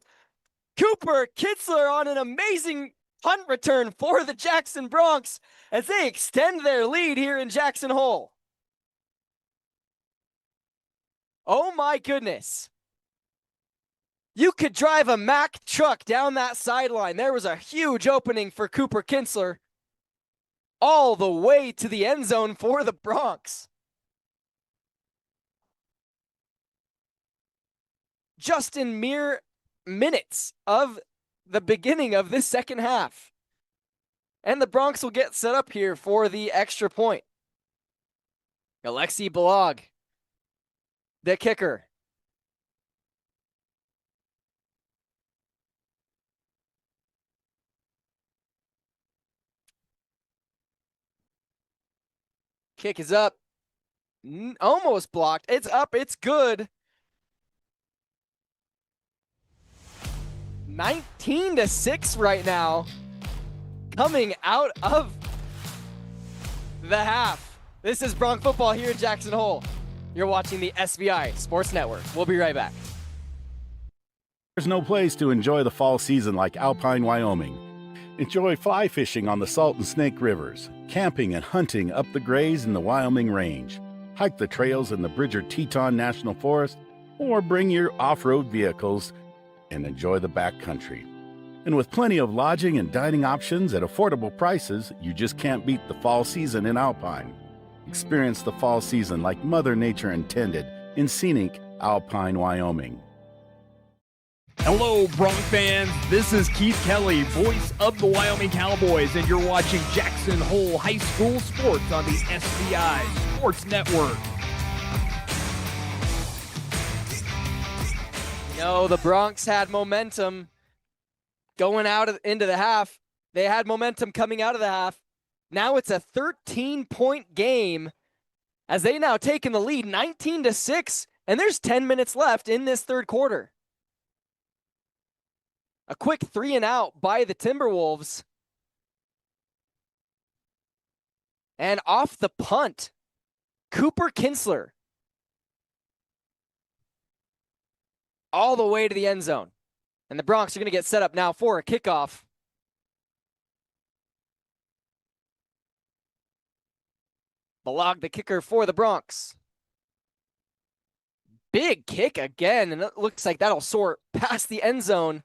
Cooper Kinsler on an amazing punt return for the Jackson Bronx as they extend their lead here in Jackson Hole. Oh my goodness. You could drive a Mack truck down that sideline. There was a huge opening for Cooper Kinsler all the way to the end zone for the Bronx. Just in mere minutes of the beginning of this second half. And the Bronx will get set up here for the extra point. Alexi Balog, the kicker. Kick is up. Almost blocked. It's up. It's good. 19-6 right now. Coming out of the half. This is Bronx football here in Jackson Hole. You're watching the SVI Sports Network. We'll be right back. There's no place to enjoy the fall season like Alpine, Wyoming. Enjoy fly fishing on the Salt and Snake Rivers, camping and hunting up the Grays in the Wyoming Range, hike the trails in the Bridger Teton National Forest, or bring your off-road vehicles and enjoy the backcountry. And with plenty of lodging and dining options at affordable prices, you just can't beat the fall season in Alpine. Experience the fall season like Mother Nature intended in scenic Alpine, Wyoming. Hello, Bronx fans. This is Keith Kelly, voice of the Wyoming Cowboys, and you're watching Jackson Hole High School Sports on the SVI Sports Network. No, the Bronx had momentum going into the half. They had momentum coming out of the half. Now it's a 13-point game as they now take in the lead 19-6, and there's 10 minutes left in this third quarter. A quick 3-and-out by the Timberwolves. And off the punt, Cooper Kinsler. All the way to the end zone. And the Bronx are going to get set up now for a kickoff. Balog, the kicker for the Bronx. Big kick again, and it looks like that'll soar past the end zone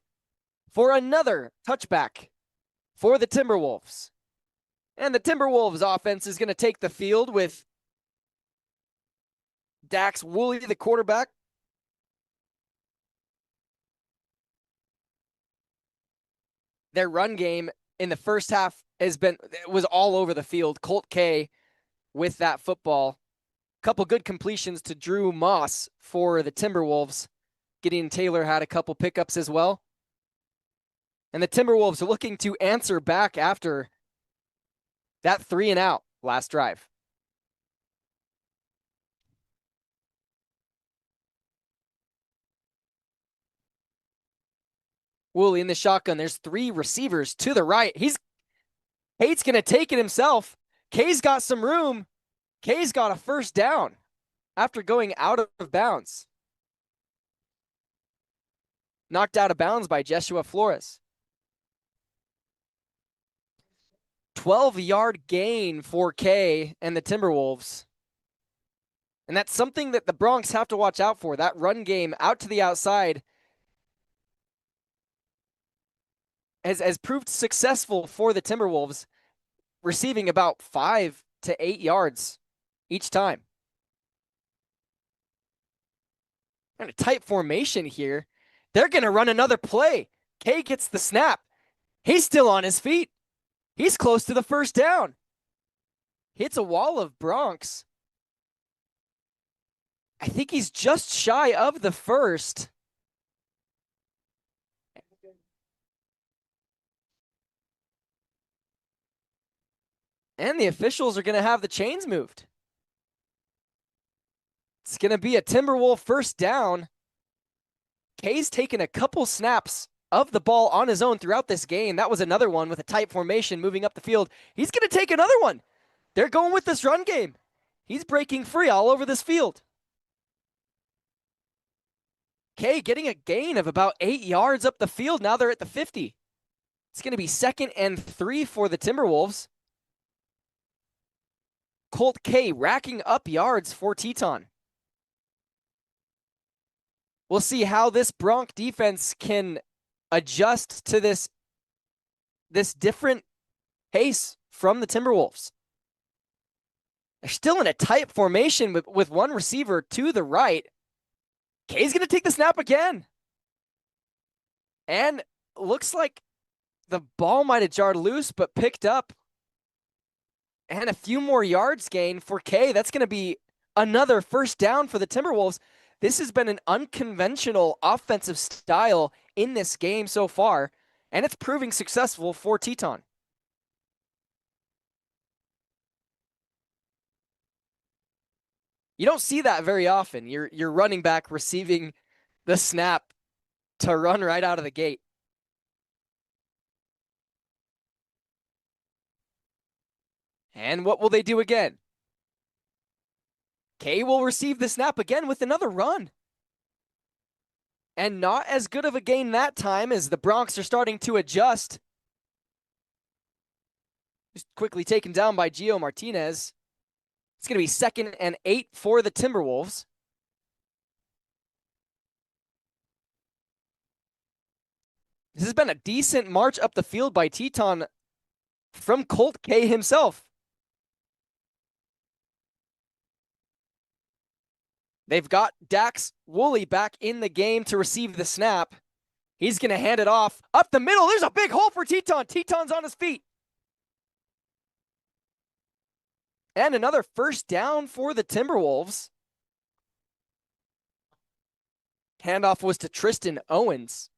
for another touchback for the Timberwolves. And the Timberwolves offense is going to take the field with Dax Woolley, the quarterback. Their run game in the first half was all over the field. Colt K with that football. Couple good completions to Drew Moss for the Timberwolves. Gideon Taylor had a couple pickups as well. And the Timberwolves are looking to answer back after that 3-and-out last drive. Woolley in the shotgun. There's three receivers to the right. Hate's going to take it himself. K's got some room. K's got a first down after going out of bounds. Knocked out of bounds by Jeshua Flores. 12-yard gain for K and the Timberwolves. And that's something that the Bronx have to watch out for. That run game out to the outside has proved successful for the Timberwolves, receiving about 5 to 8 yards each time. And a tight formation here. They're going to run another play. K gets the snap. He's still on his feet. He's close to the first down. Hits a wall of Bronx. I think he's just shy of the first. And the officials are going to have the chains moved. It's going to be a Timberwolf first down. Kay's taken a couple snaps of the ball on his own throughout this game. That was another one with a tight formation moving up the field. He's going to take another one. They're going with this run game. He's breaking free all over this field. Kay getting a gain of about 8 yards up the field. Now they're at the 50. It's going to be 2nd and 3 for the Timberwolves. Colt K racking up yards for Teton. We'll see how this Bronc defense can adjust to this different pace from the Timberwolves. They're still in a tight formation with one receiver to the right. Kay's going to take the snap again. And looks like the ball might have jarred loose, but picked up. And a few more yards gained for Kay. That's going to be another first down for the Timberwolves. This has been an unconventional offensive style in this game so far, and it's proving successful for Teton. You don't see that very often. Your running back receiving the snap to run right out of the gate. And what will they do again? Kay will receive the snap again with another run. And not as good of a gain that time as the Broncs are starting to adjust. Just quickly taken down by Gio Martinez. It's going to be 2nd and 8 for the Timberwolves. This has been a decent march up the field by Teton from Colt K himself. They've got Dax Woolley back in the game to receive the snap. He's going to hand it off up the middle. There's a big hole for Teton. Teton's on his feet. And another first down for the Timberwolves. Handoff was to Tristan Owens.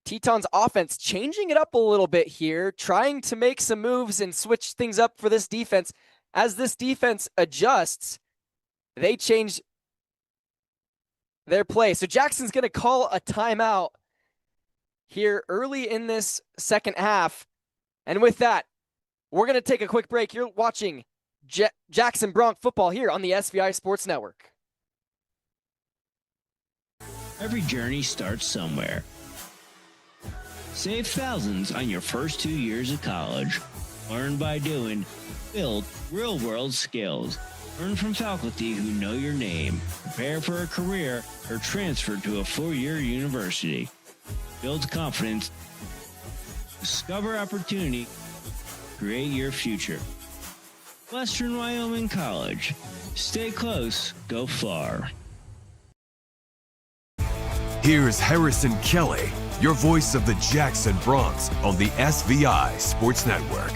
Teton's offense changing it up a little bit here, trying to make some moves and switch things up for this defense. As this defense adjusts, they change their play. So Jackson's going to call a timeout here early in this second half. And with that, we're going to take a quick break. You're watching Jackson Bronc football here on the SVI Sports Network. Every journey starts somewhere. Save thousands on your first 2 years of college. Learn by doing. Build real-world skills. Learn from faculty who know your name. Prepare for a career or transfer to a 4-year university. Build confidence. Discover opportunity. Create your future. Western Wyoming College. Stay close, go far. Here's Harrison Kelly, your voice of the Jackson Broncs on the SVI Sports Network.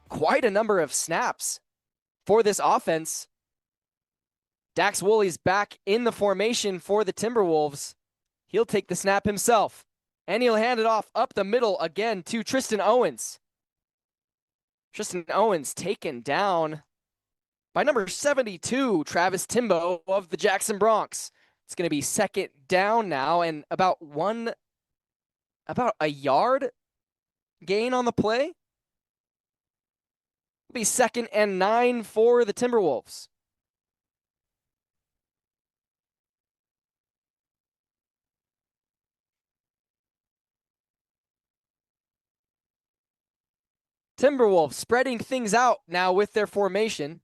Quite a number of snaps for this offense. Dax Woolley's back in the formation for the Timberwolves. He'll take the snap himself. And he'll hand it off up the middle again to Tristan Owens. Tristan Owens taken down by number 72, Travis Timbo of the Jackson Broncs. It's going to be second down now and about a yard gain on the play. It'll be 2nd and 9 for the Timberwolves. Timberwolves spreading things out now with their formation.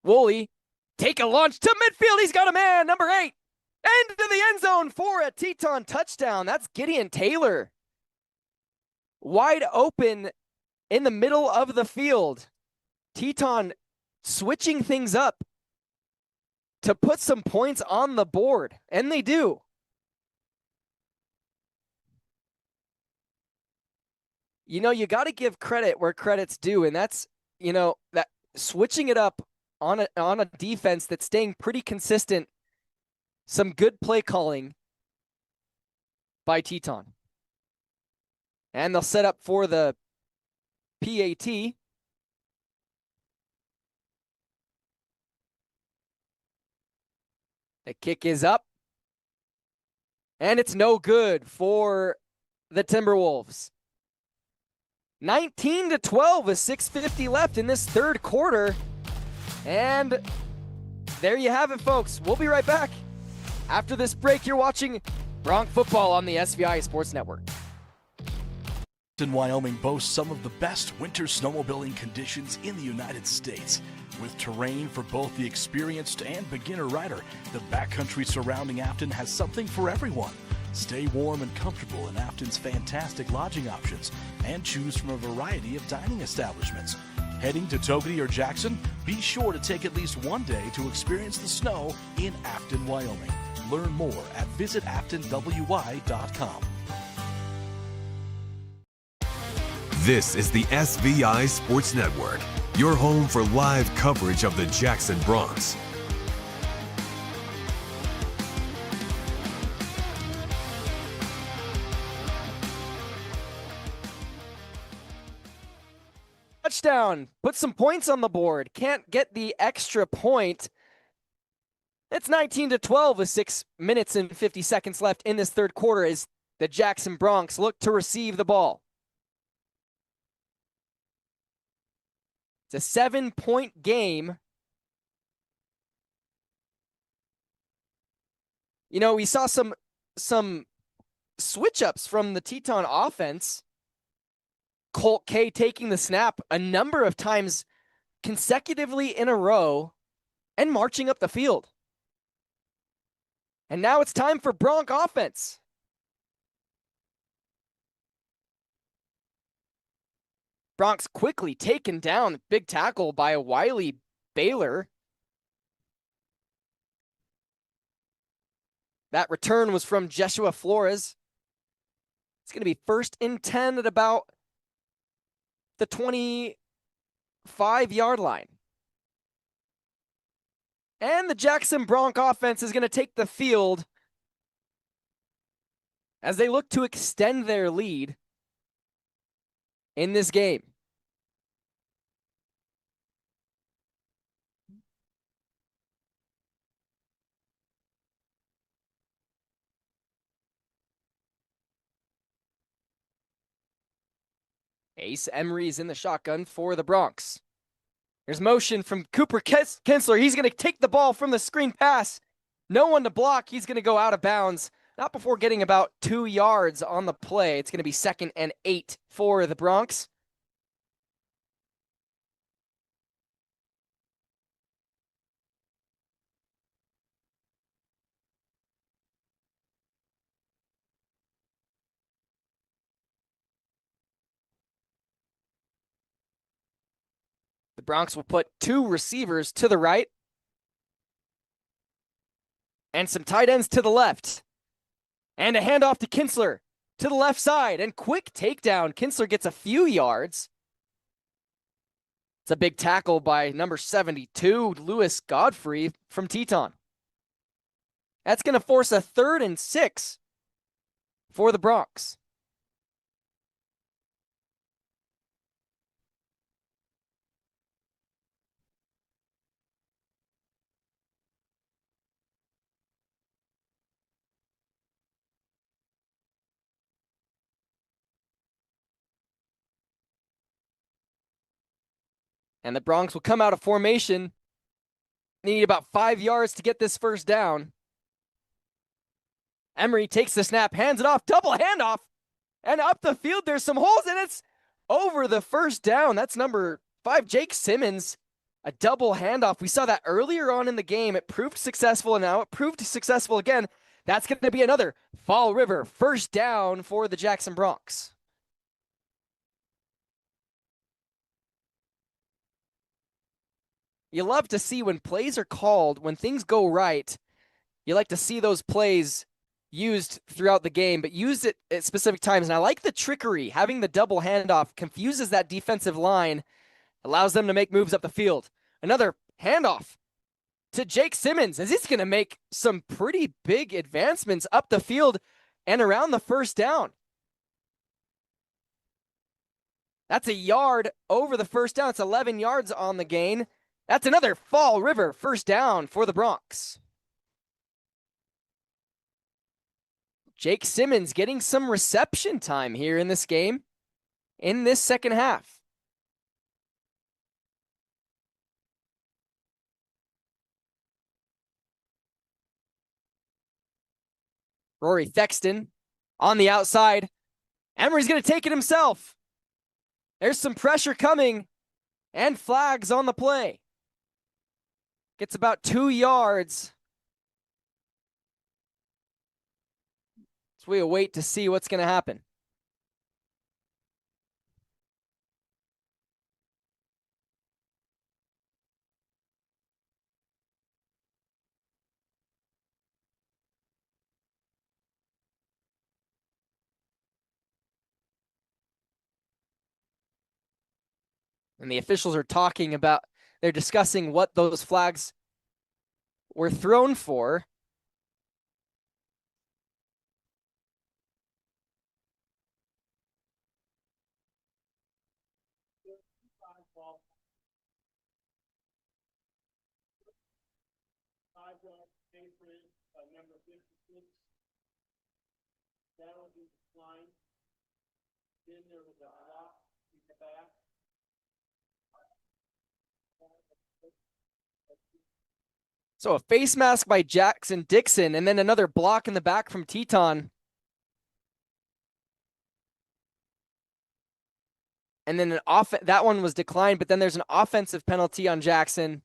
Woolley, take a launch to midfield. He's got a man, number 8. Into the end zone for a Teton touchdown. That's Gideon Taylor. Wide open in the middle of the field. Teton switching things up to put some points on the board, and they do. You know, you got to give credit where credit's due, and that's, you know, that switching it up on a defense that's staying pretty consistent. Some good play calling by Teton. And they'll set up for the PAT. The kick is up. And it's no good for the Timberwolves. 19-12 with 6:50 left in this third quarter. And there you have it, folks. We'll be right back. After this break, you're watching Bronc Football on the SVI Sports Network. Wyoming boasts some of the best winter snowmobiling conditions in the United States. With terrain for both the experienced and beginner rider, the backcountry surrounding Afton has something for everyone. Stay warm and comfortable in Afton's fantastic lodging options and choose from a variety of dining establishments. Heading to Togety or Jackson? Be sure to take at least one day to experience the snow in Afton, Wyoming. Learn more at visitaftonwy.com. This is the SVI Sports Network, your home for live coverage of the Jackson Bronx. Touchdown. Put some points on the board. Can't get the extra point. It's 19-12 with 6 minutes and 50 seconds left in this third quarter as the Jackson Bronx look to receive the ball. It's a 7-point game. You know, we saw some switch-ups from the Teton offense. Colt K taking the snap a number of times consecutively in a row and marching up the field. And now it's time for Bronc offense. Bronx quickly taken down. Big tackle by a wily Baylor. That return was from Jeshua Flores. It's going to be 1st and 10 at about the 25-yard line. And the Jackson Bronc offense is going to take the field as they look to extend their lead in this game. Ace Emery's in the shotgun for the Bronx. There's motion from Cooper Kinsler. He's going to take the ball from the screen pass. No one to block. He's going to go out of bounds. Not before getting about 2 yards on the play. It's going to be 2nd and 8 for the Bronx. The Bronx will put 2 receivers to the right and some tight ends to the left. And a handoff to Kinsler to the left side and quick takedown. Kinsler gets a few yards. It's a big tackle by number 72, Lewis Godfrey from Teton. That's going to force a 3rd and 6 for the Bronx. And the Bronx will come out of formation. They need about 5 yards to get this first down. Emery takes the snap, hands it off, double handoff. And up the field, there's some holes, and it's over the first down. That's number 5, Jake Simmons. A double handoff. We saw that earlier on in the game. It proved successful, and now it proved successful again. That's going to be another Fall River first down for the Jackson Bronx. You love to see when plays are called, when things go right, you like to see those plays used throughout the game, but used at specific times. And I like the trickery. Having the double handoff confuses that defensive line, allows them to make moves up the field. Another handoff to Jake Simmons, as he's going to make some pretty big advancements up the field and around the first down. That's a yard over the first down. It's 11 yards on the gain. That's another Fall River first down for the Broncs. Jake Simmons getting some reception time here in this game, in this second half. Rory Thexton on the outside. Emery's going to take it himself. There's some pressure coming and flags on the play. Gets about 2 yards. So we await to see what's going to happen. And the officials are talking about, they're discussing what those flags were thrown for. So a face mask by Jackson Dixon, and then another block in the back from Teton. And then that one was declined, but then there's an offensive penalty on Jackson.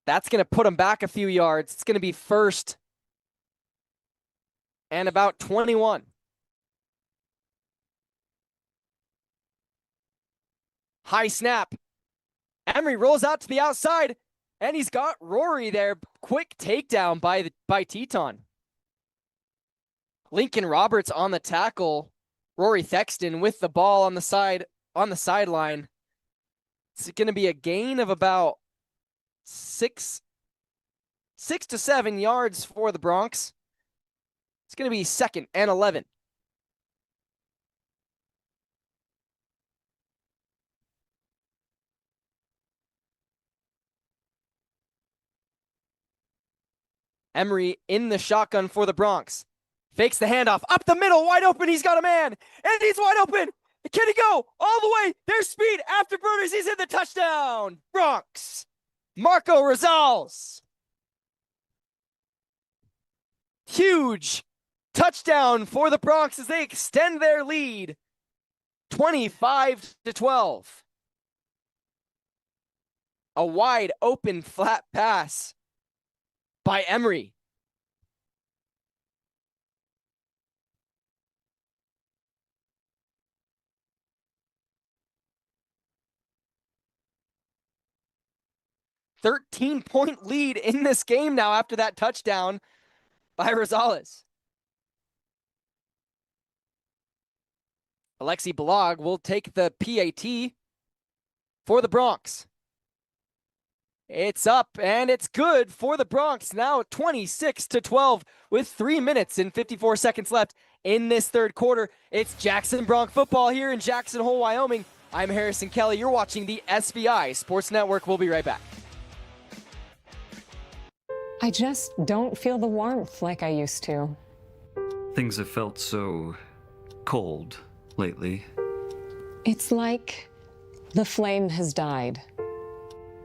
That's going to put him back a few yards. It's going to be first and about 21. High snap. Emery rolls out to the outside, and he's got Rory there. Quick takedown by Teton. Lincoln Roberts on the tackle. Rory Thexton with the ball on the sideline. It's going to be a gain of about 6 to 7 yards for the Broncs. It's going to be 2nd and 11. Emery in the shotgun for the Broncs. Fakes the handoff. Up the middle, wide open. He's got a man. And he's wide open. Can he go all the way? There's speed. Afterburners. He's in the touchdown. Broncs. Marco Rosales. Huge touchdown for the Broncs as they extend their lead. 25-12. A wide open flat pass by Emery. $13-point lead in this game now after that touchdown by Rosales. Alexi Balog will take the PAT for the Broncs. It's up and it's good for the Broncs. Now 26-12 with 3 minutes and 54 seconds left in this third quarter. It's Jackson Bronc football here in Jackson Hole, Wyoming. I'm Harrison Kelly. You're watching the SVI Sports Network. We'll be right back. I just don't feel the warmth like I used to. Things have felt so cold lately. It's like the flame has died.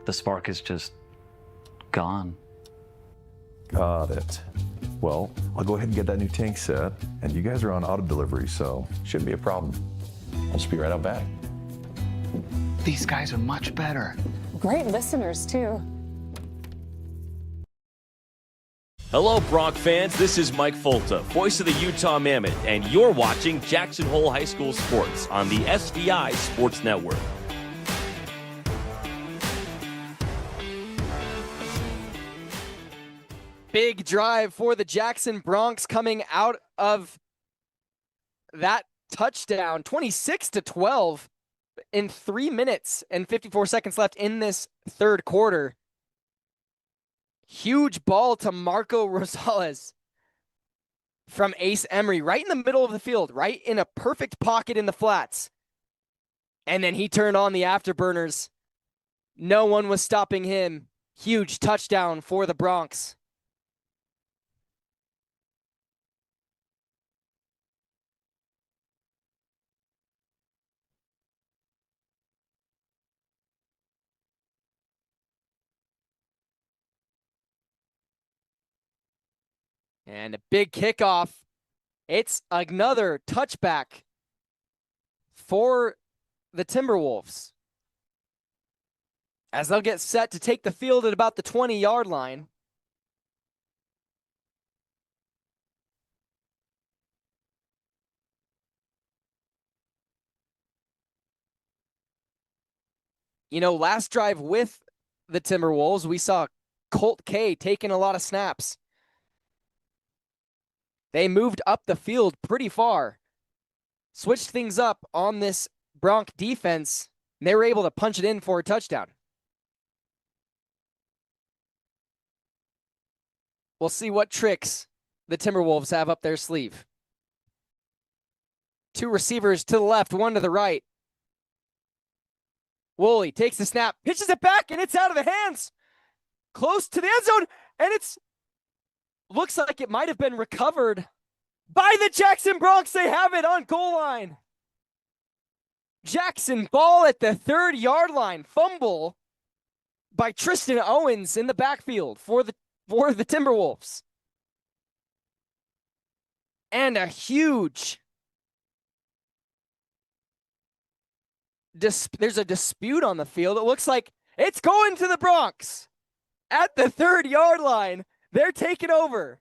The spark is just gone. Got it. Well, I'll go ahead and get that new tank set, and you guys are on auto delivery, so shouldn't be a problem. I'll just be right out back. These guys are much better. Great listeners, too. Hello, Bronc fans. This is Mike Folta, voice of the Utah Mammoth, and you're watching Jackson Hole High School Sports on the SVI Sports Network. big drive for the Jackson Bronx coming out of that touchdown. 26-12 in 3 minutes and 54 seconds left in this third quarter. Huge ball to Marco Rosales from Ace Emery, right in the middle of the field, right in a perfect pocket in the flats. And then he turned on the afterburners. No one was stopping him. Huge touchdown for the Bronx. And a big kickoff. It's another touchback for the Timberwolves, as they'll get set to take the field at about the 20-yard line. You know, last drive with the Timberwolves, we saw Colt K taking a lot of snaps. They moved up the field pretty far, switched things up on this Bronc defense, and they were able to punch it in for a touchdown. We'll see what tricks the Timberwolves have up their sleeve. Two receivers to the left, one to the right. Woolley takes the snap, pitches it back, and it's out of the hands. Close to the end zone, and it's looks like it might have been recovered by the Jackson Bronx. They have it on goal line. Jackson ball at the 30-yard line. Fumble by Tristan Owens in the backfield for the Timberwolves. And a huge there's a dispute on the field. It looks like it's going to the Bronx at the 30-yard line. They're taking over.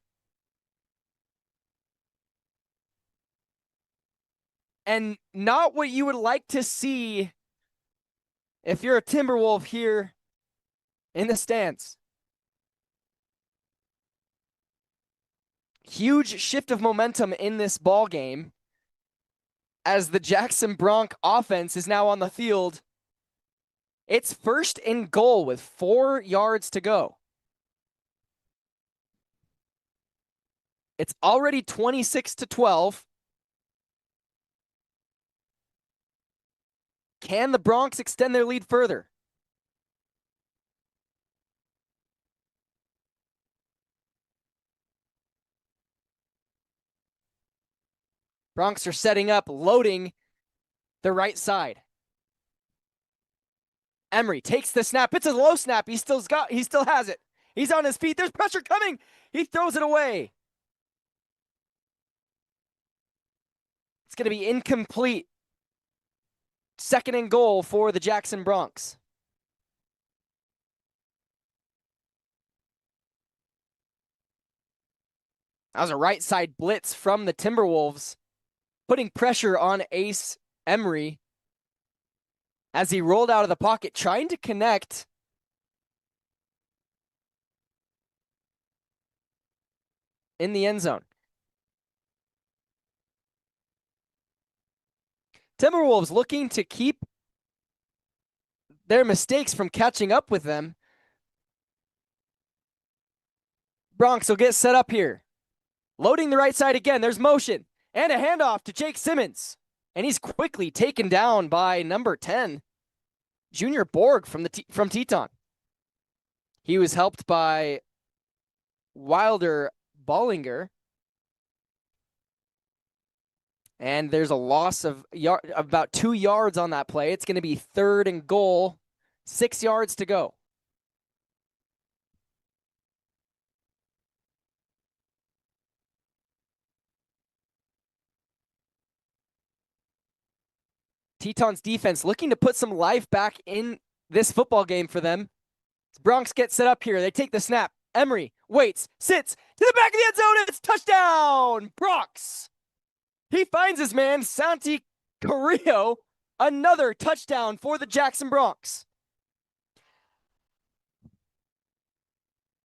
And not what you would like to see if you're a Timberwolf here in the stands. Huge shift of momentum in this ball game as the Jackson Bronx offense is now on the field. It's 1st and goal with 4 yards to go. It's already 26-12. Can the Bronx extend their lead further? Bronx are setting up, loading the right side. Emery takes the snap. It's a low snap. He still has it. He's on his feet. There's pressure coming. He throws it away. It's going to be incomplete. 2nd and goal for the Jackson Bronx. That was a right side blitz from the Timberwolves, putting pressure on Ace Emery as he rolled out of the pocket, trying to connect. In the end zone. Timberwolves looking to keep their mistakes from catching up with them. Bronx will get set up here. Loading the right side again. There's motion. And a handoff to Jake Simmons. And he's quickly taken down by number 10, Junior Borg from Teton. He was helped by Wilder Bollinger. And there's a loss of about 2 yards on that play. It's going to be 3rd and goal, 6 yards to go. Teton's defense looking to put some life back in this football game for them. Bronx gets set up here. They take the snap. Emery waits, sits to the back of the end zone. It's touchdown, Bronx. He finds his man, Santi Carrillo. Another touchdown for the Jackson Bronx.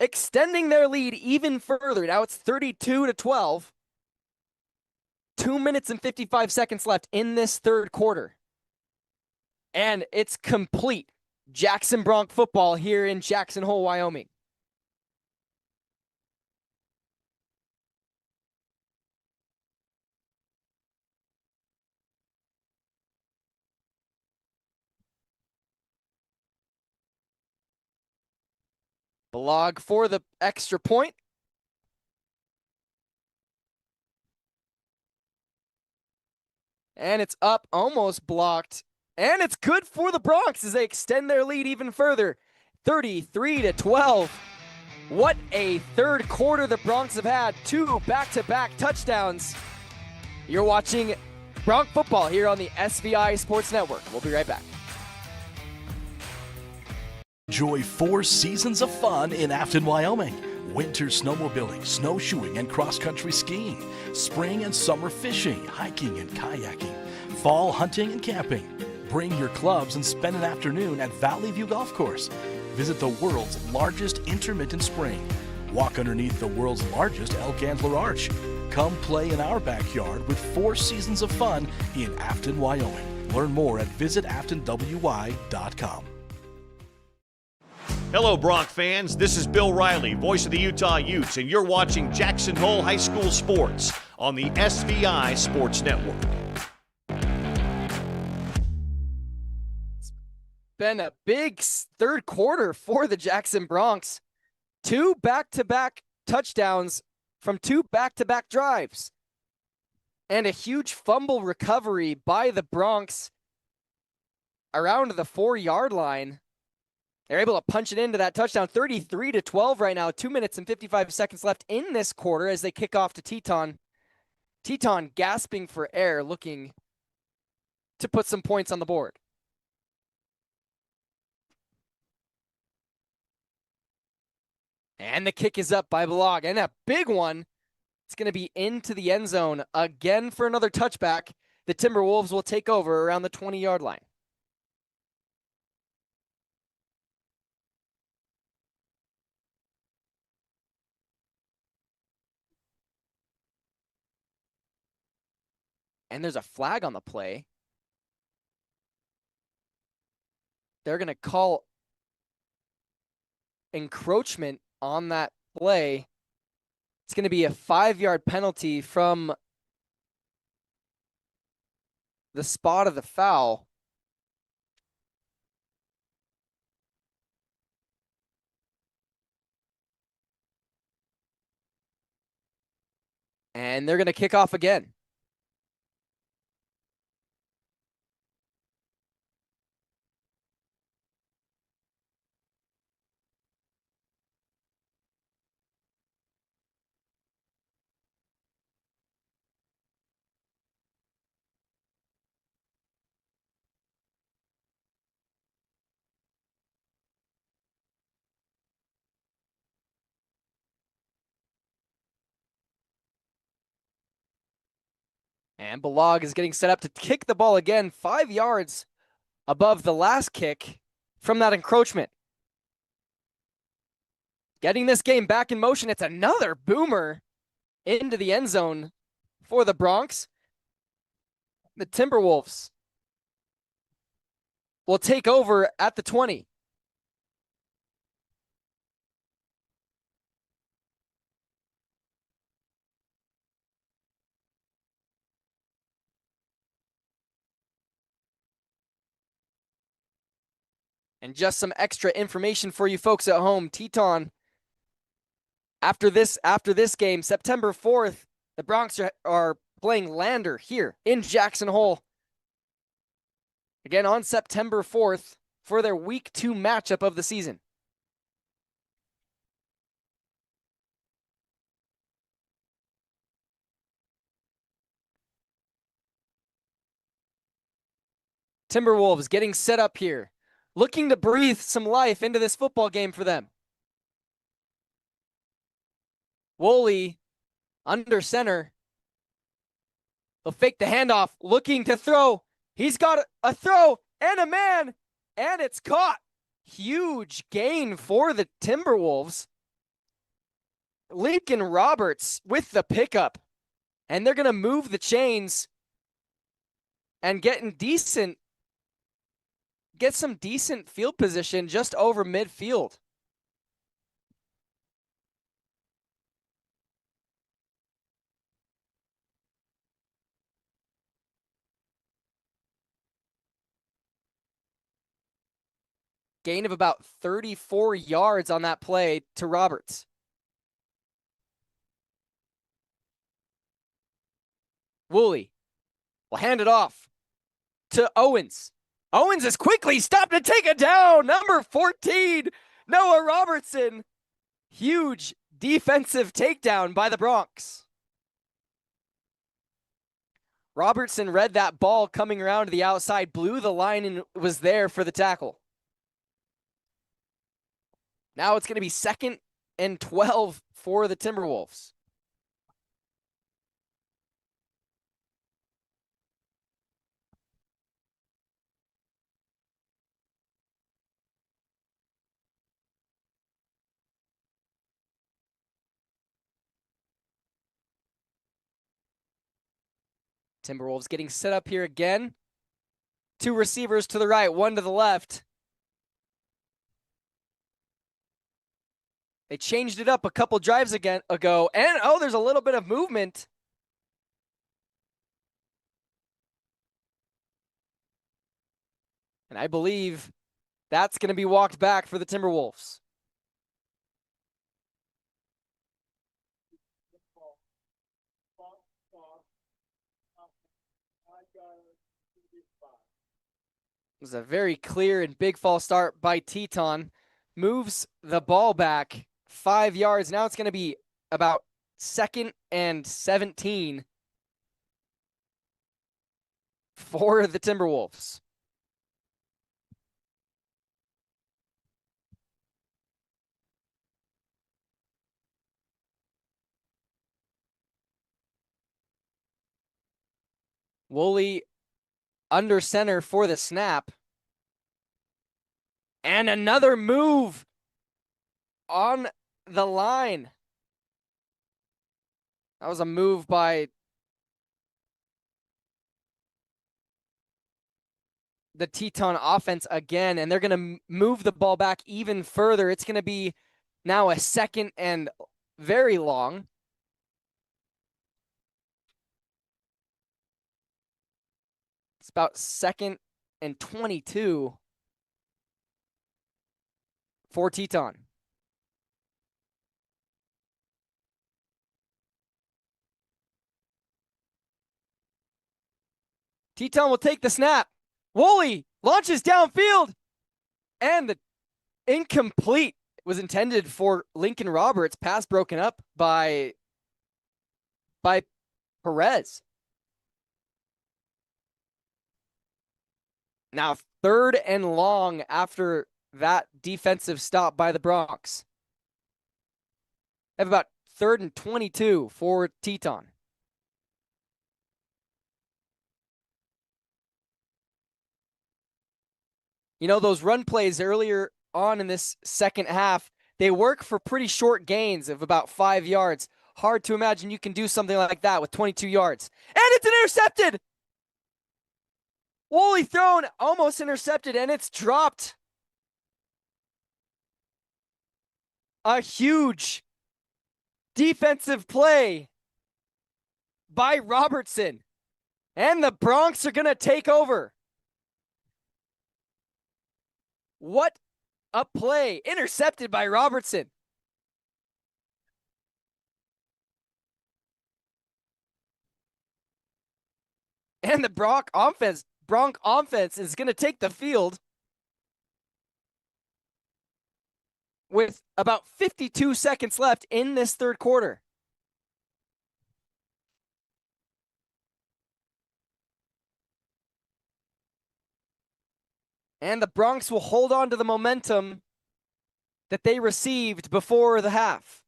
extending their lead even further. Now it's 32-12. 2 minutes and 55 seconds left in this third quarter. And it's complete Jackson Bronc football here in Jackson Hole, Wyoming. Blog for the extra point. And it's up, almost blocked. And it's good for the Broncs as they extend their lead even further. 33-12. What a third quarter the Broncs have had. 2 back-to-back touchdowns. You're watching Bronc football here on the SVI Sports Network. We'll be right back. Enjoy 4 seasons of fun in Afton, Wyoming. Winter snowmobiling, snowshoeing, and cross-country skiing. Spring and summer fishing, hiking, and kayaking. Fall hunting and camping. Bring your clubs and spend an afternoon at Valley View Golf Course. Visit the world's largest intermittent spring. Walk underneath the world's largest Elk Antler Arch. Come play in our backyard with 4 seasons of fun in Afton, Wyoming. Learn more at visitaftonwy.com. Hello, Bronc fans. This is Bill Riley, voice of the Utah Utes, and you're watching Jackson Hole High School Sports on the SVI Sports Network. Been a big third quarter for the Jackson Broncs. 2 back-to-back touchdowns from 2 back-to-back drives. And a huge fumble recovery by the Broncs around the 4-yard line. They're able to punch it into that touchdown. 33-12 right now. 2 minutes and 55 seconds left in this quarter as they kick off to Teton. Teton gasping for air, looking to put some points on the board. And the kick is up by Blog. And a big one. It's going to be into the end zone again for another touchback. The Timberwolves will take over around the 20-yard line. And there's a flag on the play. They're going to call encroachment on that play. It's going to be a 5-yard penalty from the spot of the foul. And they're going to kick off again. And Balog is getting set up to kick the ball again, 5 yards above the last kick from that encroachment. Getting this game back in motion. It's another boomer into the end zone for the Broncs. The Timberwolves will take over at the 20. And just some extra information for you folks at home. Teton, after this game, September 4th, the Broncs are playing Lander here in Jackson Hole. Again on September 4th for their Week 2 matchup of the season. Timberwolves getting set up here, looking to breathe some life into this football game for them. Woolley under center. He'll fake the handoff, looking to throw. He's got a throw and a man, and it's caught. Huge gain for the Timberwolves. Lincoln Roberts with the pickup. And they're going to move the chains and get some decent field position just over midfield. Gain of about 34 yards on that play to Roberts. Woolley will hand it off to Owens. Owens is quickly stopped and taken down. Number 14, Noah Robertson. Huge defensive takedown by the Bronx. Robertson read that ball coming around to the outside, blew the line, and was there for the tackle. Now it's going to be 2nd and 12 for the Timberwolves. Timberwolves getting set up here again. 2 receivers to the right, 1 to the left. They changed it up a couple drives ago, and there's a little bit of movement. And I believe that's going to be walked back for the Timberwolves. It was a very clear and big false start by Teton. Moves the ball back 5 yards. Now it's going to be about 2nd and 17 for the Timberwolves. Woolley under center for the snap. And another move on the line. That was a move by the Teton offense again, and they're going to move the ball back even further. It's going to be now a 2nd and very long. It's about 2nd and 22 for Teton. Teton will take the snap. Woolley launches downfield, and the incomplete was intended for Lincoln Roberts. Pass broken up by Perez. Now 3rd and long after that defensive stop by the Bronx. They have about 3rd and 22 for Teton. You know, those run plays earlier on in this second half, they work for pretty short gains of about 5 yards. Hard to imagine you can do something like that with 22 yards. And it's intercepted! Woolley thrown, almost intercepted, and it's dropped. A huge defensive play by Robertson. And the Bronx are going to take over. What a play. Intercepted by Robertson. And the Bronx offense is going to take the field with about 52 seconds left in this third quarter. And the Bronx will hold on to the momentum that they received before the half.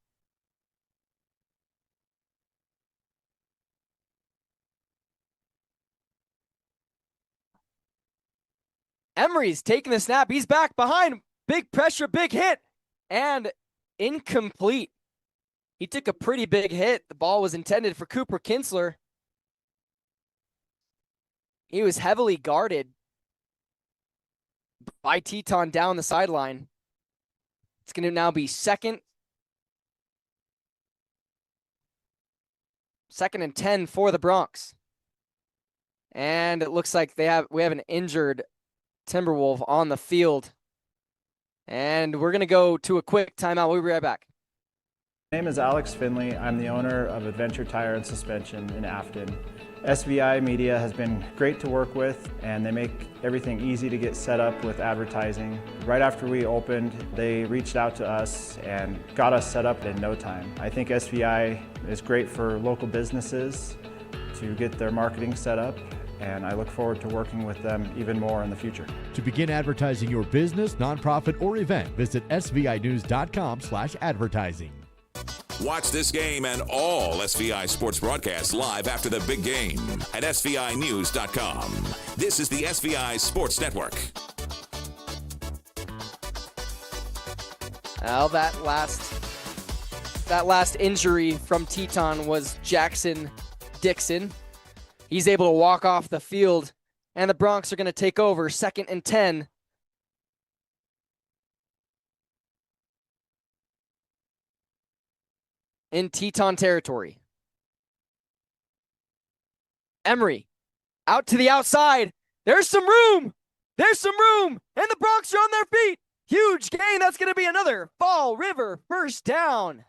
Emery's taking the snap. He's back behind. Big pressure, big hit, and incomplete. He took a pretty big hit. The ball was intended for Cooper Kinsler. He was heavily guarded by Teton down the sideline. It's going to now be second and 10 for the Bronx. And it looks like we have an injured Timberwolf on the field. And we're going to go to a quick timeout. We'll be right back. My name is Alex Finley. I'm the owner of Adventure Tire and Suspension in Afton. SVI Media has been great to work with, and they make everything easy to get set up with advertising. Right after we opened, they reached out to us and got us set up in no time. I think SVI is great for local businesses to get their marketing set up, and I look forward to working with them even more in the future. To begin advertising your business, nonprofit, or event, visit svinews.com/advertising. Watch this game and all SVI sports broadcasts live after the big game at svinews.com. This is the SVI Sports Network. Well, that last injury from Teton was Jackson Dixon. He's able to walk off the field, and the Bronx are going to take over 2nd and 10. In Teton territory. Emery out to the outside. There's some room. There's some room. And the Bronx are on their feet. Huge gain. That's going to be another Fall River first down.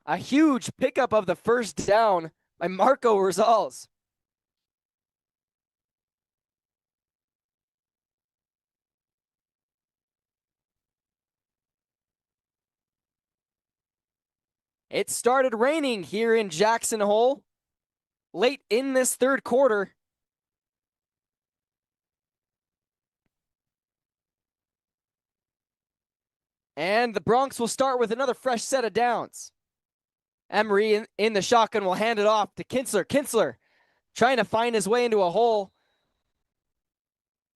A huge pickup of the first down by Marco Rosales. It started raining here in Jackson Hole late in this third quarter. And the Bronx will start with another fresh set of downs. Emery in the shotgun will hand it off to Kinsler. Kinsler trying to find his way into a hole.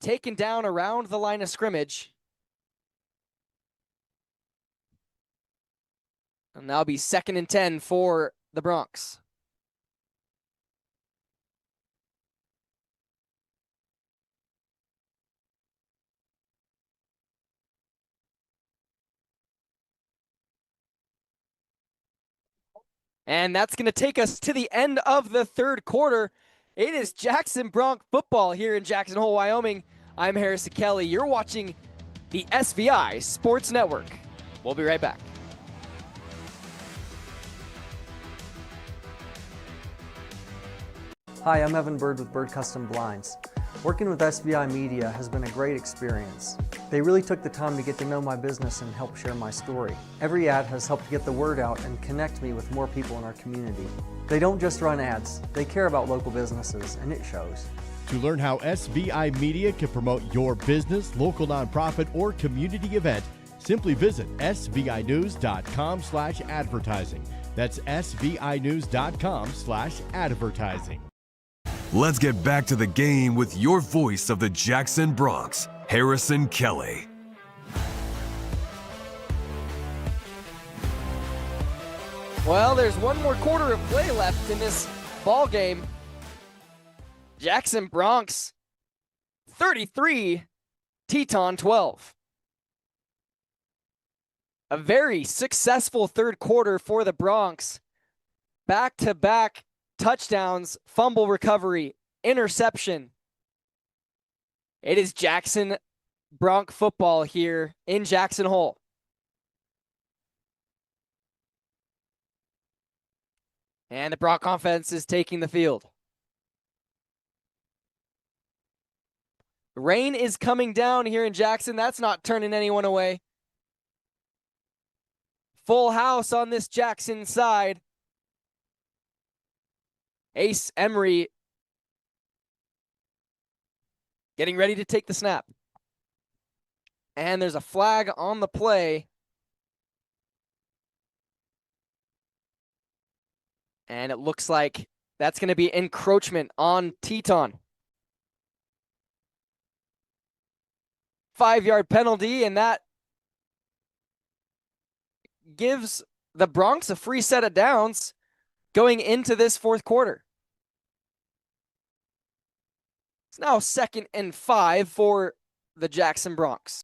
Taken down around the line of scrimmage. And that'll be 2nd and 10 for the Bronx. And that's going to take us to the end of the third quarter. It is Jackson Bronx football here in Jackson Hole, Wyoming. I'm Harrison Kelly. You're watching the SVI Sports Network. We'll be right back. Hi, I'm Evan Bird with Bird Custom Blinds. Working with SVI Media has been a great experience. They really took the time to get to know my business and help share my story. Every ad has helped get the word out and connect me with more people in our community. They don't just run ads, they care about local businesses, and it shows. To learn how SVI Media can promote your business, local nonprofit, or community event, simply visit svinews.com/advertising. That's svinews.com/advertising. Let's get back to the game with your voice of the Jackson Bronx, Harrison Kelly. Well, there's one more quarter of play left in this ball game. Jackson Bronx 33, Teton 12. A very successful third quarter for the Bronx. Back-to-back touchdowns, fumble recovery, interception. It is Jackson Bronx football here in Jackson Hole. And the Bronx offense is taking the field. Rain is coming down here in Jackson. That's not turning anyone away. Full house on this Jackson side. Ace Emery getting ready to take the snap. And there's a flag on the play. And it looks like that's going to be encroachment on Teton. 5-yard penalty, and that gives the Bronx a free set of downs going into this fourth quarter. It's now 2nd and 5 for the Jackson Bronx.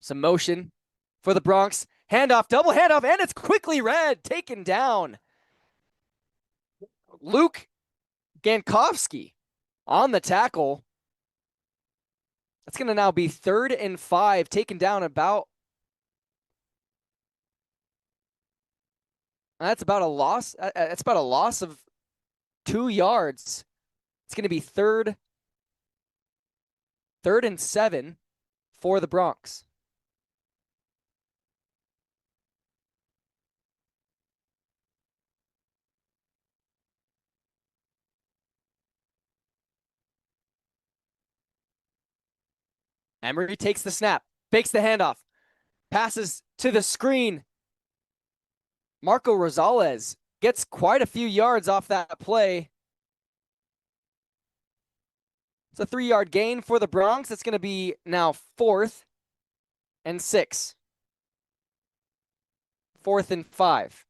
Some motion for the Bronx. Handoff, double handoff, and it's quickly read, taken down. Luke Gankowski on the tackle. That's going to now be 3rd and 5, taken down about. That's about a loss. That's about a loss of 2 yards. It's going to be 3rd and 7 for the Bronx. Emery takes the snap, fakes the handoff, passes to the screen. Marco Rosales gets quite a few yards off that play. It's a 3-yard gain for the Bronx. It's going to be now 4th and 6. 4th and 5.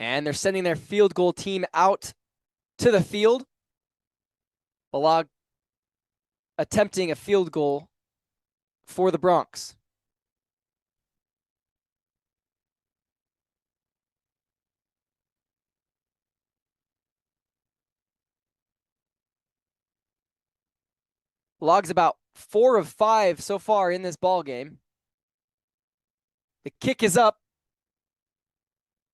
And they're sending their field goal team out to the field. Balag attempting a field goal for the Bronx. Balag's about 4 of 5 so far in this ball game. The kick is up,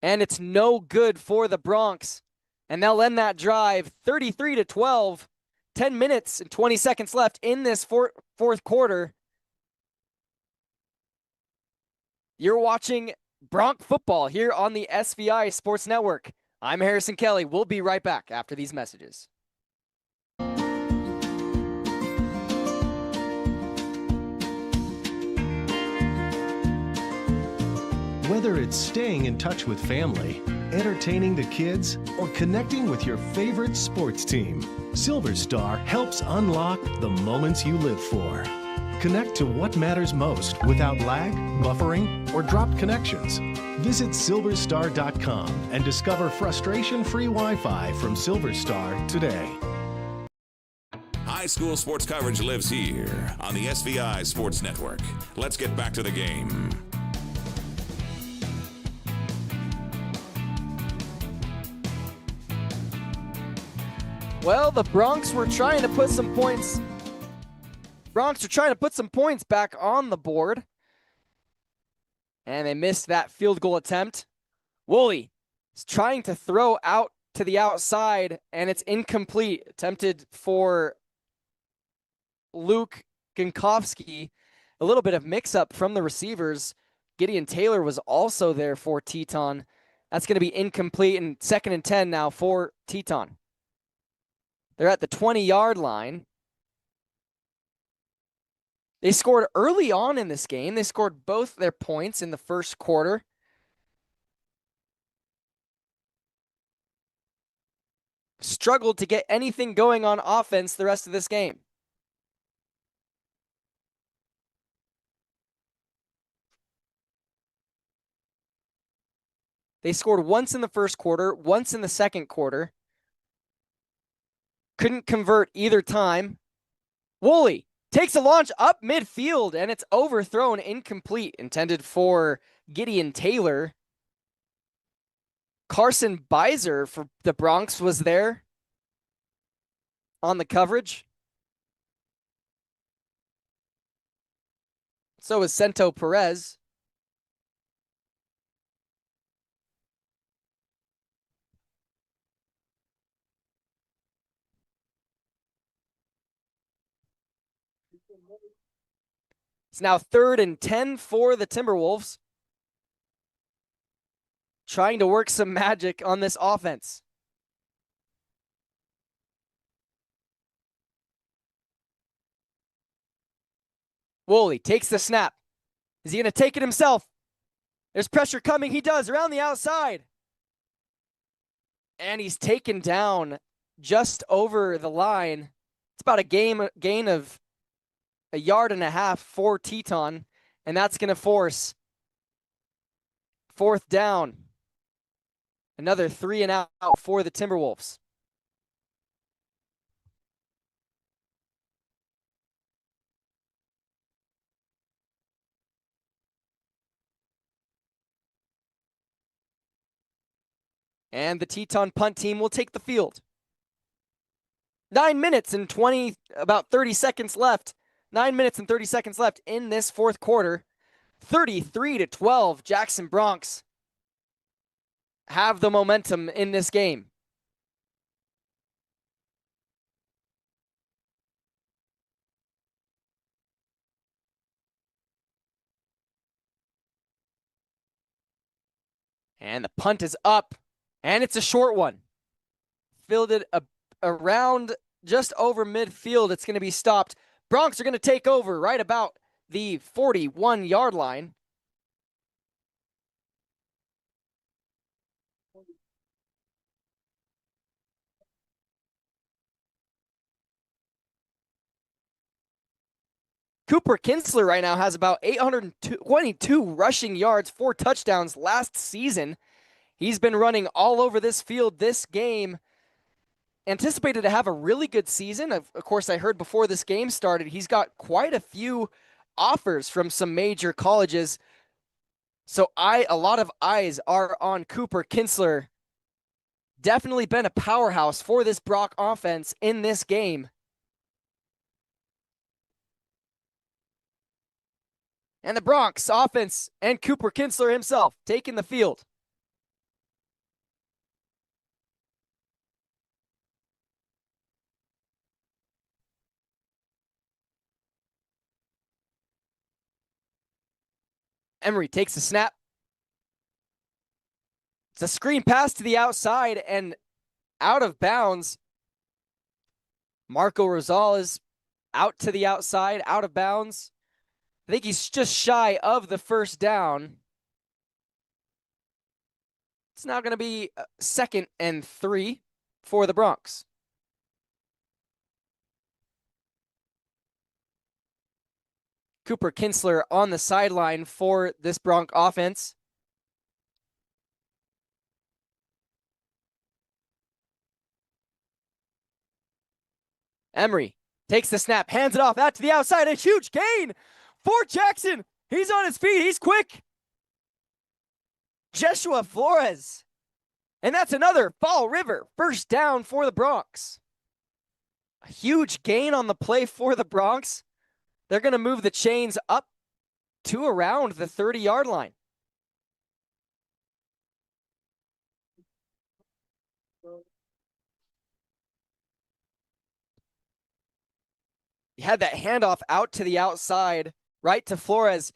and it's no good for the Bronx. And they'll end that drive 33-12. 10 minutes and 20 seconds left in this fourth quarter. You're watching Bronx football here on the SVI Sports Network. I'm Harrison Kelly. We'll be right back after these messages. Whether it's staying in touch with family, entertaining the kids, or connecting with your favorite sports team, Silver Star helps unlock the moments you live for. Connect to what matters most without lag, buffering, or dropped connections. Visit silverstar.com and discover frustration-free Wi-Fi from Silver Star today. High school sports coverage lives here on the SVI Sports Network. Let's get back to the game. Well, the Bronx were trying to put some points. Bronx are trying to put some points back on the board. And they missed that field goal attempt. Woolley is trying to throw out to the outside, and it's incomplete. Attempted for Luke Gankowski. A little bit of mix-up from the receivers. Gideon Taylor was also there for Teton. That's going to be incomplete, and 2nd and 10 now for Teton. They're at the 20-yard line. They scored early on in this game. They scored both their points in the first quarter. Struggled to get anything going on offense the rest of this game. They scored once in the first quarter, once in the second quarter. Couldn't convert either time. Woolley takes a launch up midfield, and it's overthrown, incomplete, intended for Gideon Taylor. Carson Beiser for the Bronx was there on the coverage. So is Cento Perez. It's now 3rd and 10 for the Timberwolves. Trying to work some magic on this offense. Woolley takes the snap, Is he going to take it himself? There's pressure coming. He does, around the outside. And he's taken down just over the line. It's about a gain of 1.5 yards for Teton, and that's going to force 4th down. Another 3 and out for the Timberwolves. And the Teton punt team will take the field. 9 minutes and about 30 seconds left. 9 minutes and 30 seconds left in this 4th quarter. 33-12, Jackson Bronx have the momentum in this game. And the punt is up, and it's a short one. Fielded around just over midfield. It's going to be stopped. Bronx are going to take over right about the 41-yard line. Cooper Kinsler right now has about 822 rushing yards, 4 touchdowns last season. He's been running all over this field this game. Anticipated to have a really good season. Of course, I heard before this game started, he's got quite a few offers from some major colleges. So a lot of eyes are on Cooper Kinsler. Definitely been a powerhouse for this Brock offense in this game. And the Bronx offense and Cooper Kinsler himself taking the field. Emery takes a snap. It's a screen pass to the outside and out of bounds. Marco Rosales out to the outside, out of bounds. I think he's just shy of the 1st down. It's now going to be 2nd and 3 for the Bronx. Cooper Kinsler on the sideline for this Bronx offense. Emery takes the snap, hands it off out to the outside. A huge gain for Jackson. He's on his feet. He's quick. Joshua Flores. And that's another Fall River 1st down for the Bronx. A huge gain on the play for the Bronx. They're going to move the chains up to around the 30-yard line. He had that handoff out to the outside, right to Flores,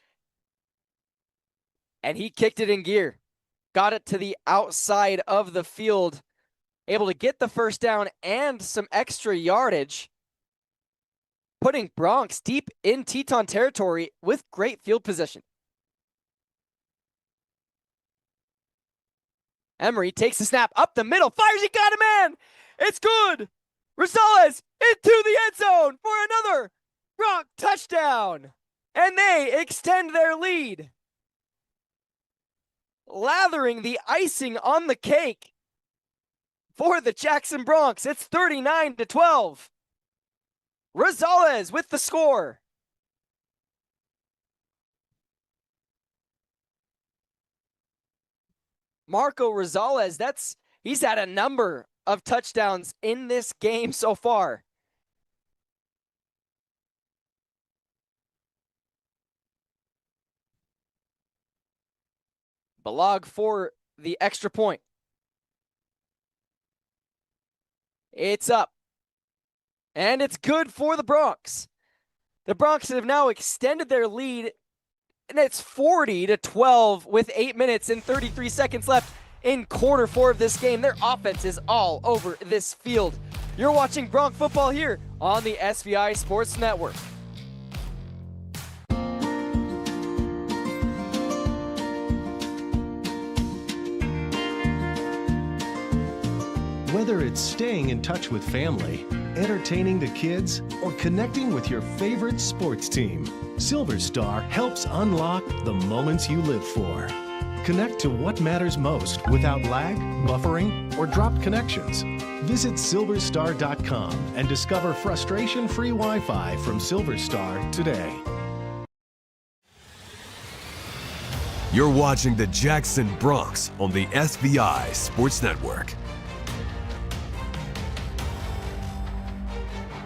and he kicked it in gear. Got it to the outside of the field, able to get the 1st down and some extra yardage, putting Bronx deep in Teton territory with great field position. Emery takes the snap up the middle, fires, he got a man! It's good! Rosales into the end zone for another Bronx touchdown! And they extend their lead. Lathering the icing on the cake for the Jackson Bronx. It's 39-12. Rosales with the score. Marco Rosales, he's had a number of touchdowns in this game so far. Balog for the extra point. It's up. And it's good for the Bronx. The Bronx have now extended their lead, and it's 40-12 with 8 minutes and 33 seconds left in quarter 4 of this game. Their offense is all over this field. You're watching Bronx football here on the SVI Sports Network. Whether it's staying in touch with family, entertaining the kids, or connecting with your favorite sports team, Silver Star helps unlock the moments you live for. Connect to what matters most without lag, buffering, or dropped connections. Visit silverstar.com and discover frustration-free Wi-Fi from Silver Star today. You're watching the Jackson Bronx on the SVI Sports Network.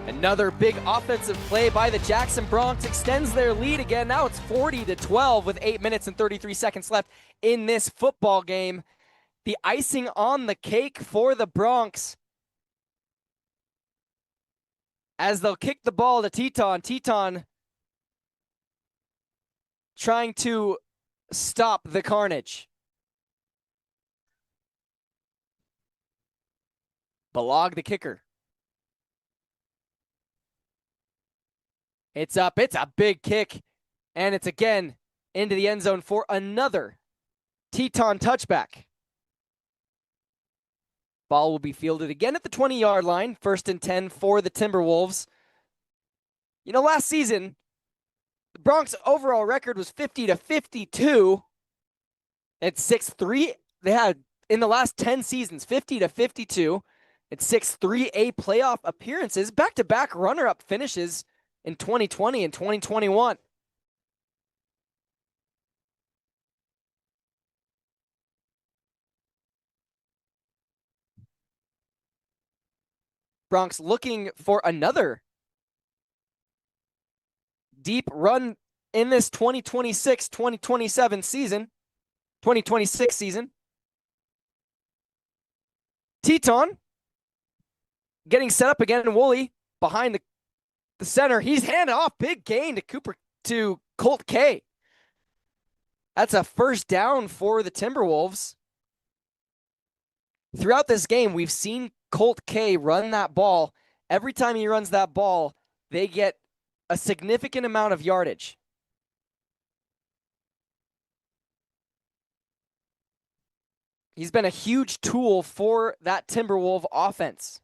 Another big offensive play by the Jackson Bronx extends their lead again. Now it's 40-12 with 8 minutes and 33 seconds left in this football game. The icing on the cake for the Bronx as they'll kick the ball to Teton. Teton trying to stop the carnage. Balog the kicker. It's up. It's a big kick. And it's again into the end zone for another Teton touchback. Ball will be fielded again at the 20-yard line. 1st and 10 for the Timberwolves. You know, last season, the Bronx overall record was 50-52. It's 6-3. They had, in the last 10 seasons, 50-52. It's 6-3 playoff appearances. Back-to-back runner-up finishes in 2020 and 2021. Bronx looking for another deep run in this 2026-2027 season, 2026 season. Teton getting set up again, and Woolley behind the center. He's handed off. Big gain to Colt K. That's a first down for the Timberwolves. Throughout this game, we've seen Colt K run that ball. Every time he runs that ball, they get a significant amount of yardage. He's been a huge tool for that Timberwolf offense.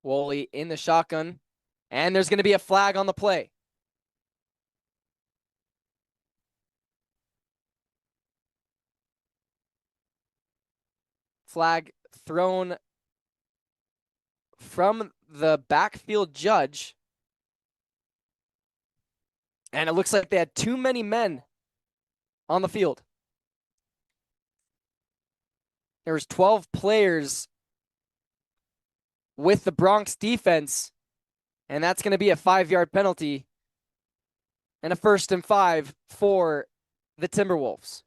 Woolley in the shotgun, and there's going to be a flag on the play. Flag thrown from the backfield judge. And it looks like they had too many men on the field. There was 12 players with the Bronx defense, and that's going to be a 5-yard penalty and a 1st and 5 for the Timberwolves.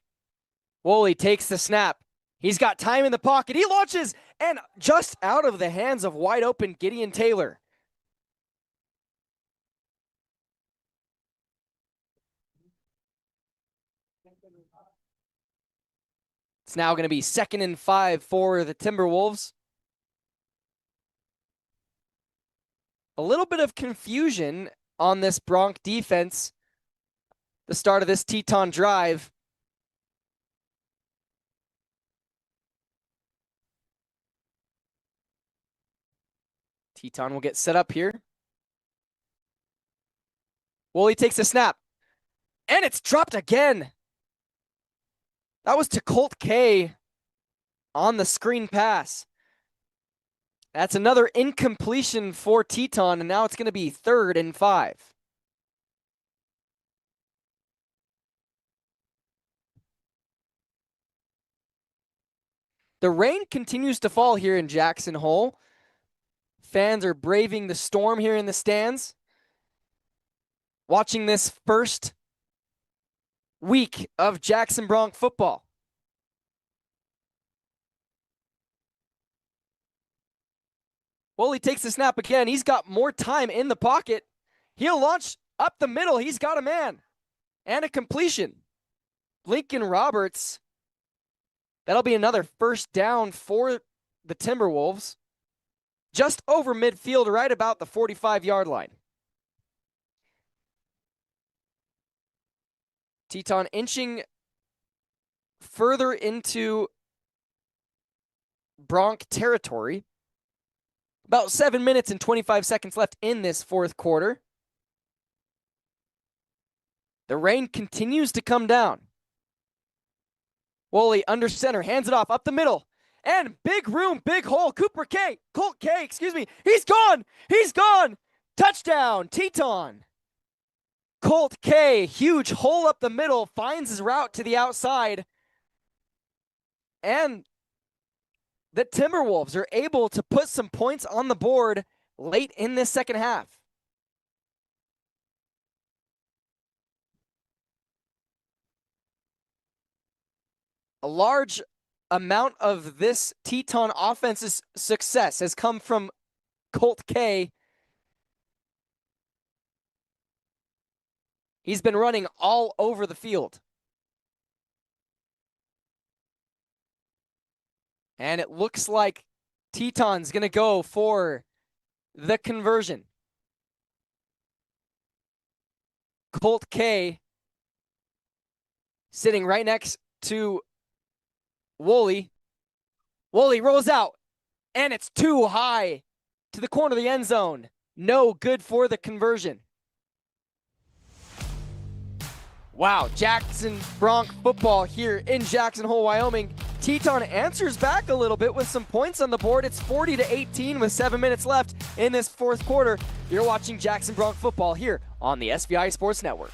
Woolley takes the snap. He's got time in the pocket. He launches, and just out of the hands of wide open Gideon Taylor. It's now going to be 2nd and 5 for the Timberwolves. A little bit of confusion on this Bronx defense. The start of this Teton drive. Teton will get set up here. Woolley takes a snap. And it's dropped again. That was to Colt K on the screen pass. That's another incompletion for Teton, and now it's going to be 3rd and 5. The rain continues to fall here in Jackson Hole. Fans are braving the storm here in the stands. Watching this first week of Jackson Bronx football. Woolley takes the snap again. He's got more time in the pocket. He'll launch up the middle. He's got a man. And a completion. Lincoln Roberts. That'll be another 1st down for the Timberwolves. Just over midfield, right about the 45-yard line. Teton inching further into Bronc territory. About 7 minutes and 25 seconds left in this fourth quarter. The rain continues to come down. Woolley under center, hands it off up the middle. And big room, big hole. Colt K, excuse me. He's gone. He's gone. Touchdown, Teton. Colt K, huge hole up the middle, finds his route to the outside. And the Timberwolves are able to put some points on the board late in this second half. A large amount of this Teton offense's success has come from Colt K. He's been running all over the field. And it looks like Teton's going to go for the conversion. Colt K sitting right next to Woolley. Woolley rolls out, and it's too high to the corner of the end zone. No good for the conversion. Wow, Jackson Bronc football here in Jackson Hole, Wyoming. Teton answers back a little bit with some points on the board. It's 40-18 with 7 minutes left in this fourth quarter. You're watching Jackson Bronc football here on the SVI Sports Network.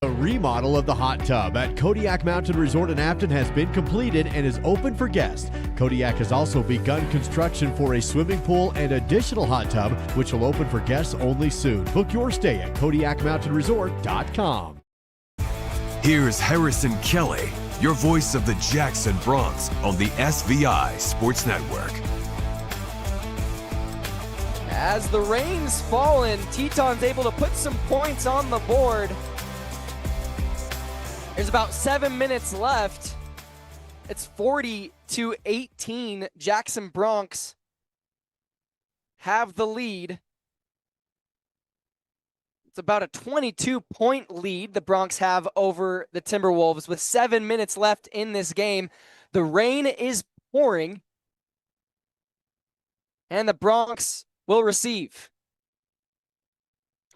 The remodel of the hot tub at Kodiak Mountain Resort in Afton has been completed and is open for guests. Kodiak has also begun construction for a swimming pool and additional hot tub, which will open for guests only soon. Book your stay at KodiakMountainResort.com. Here's Harrison Kelly, your voice of the Jackson Bronx on the SVI Sports Network. As the rain's fallen, Teton's able to put some points on the board. There's about 7 minutes left. It's 40-18. Jackson Bronx have the lead. It's about a 22-point lead the Bronx have over the Timberwolves with 7 minutes left in this game. The rain is pouring, and the Bronx will receive.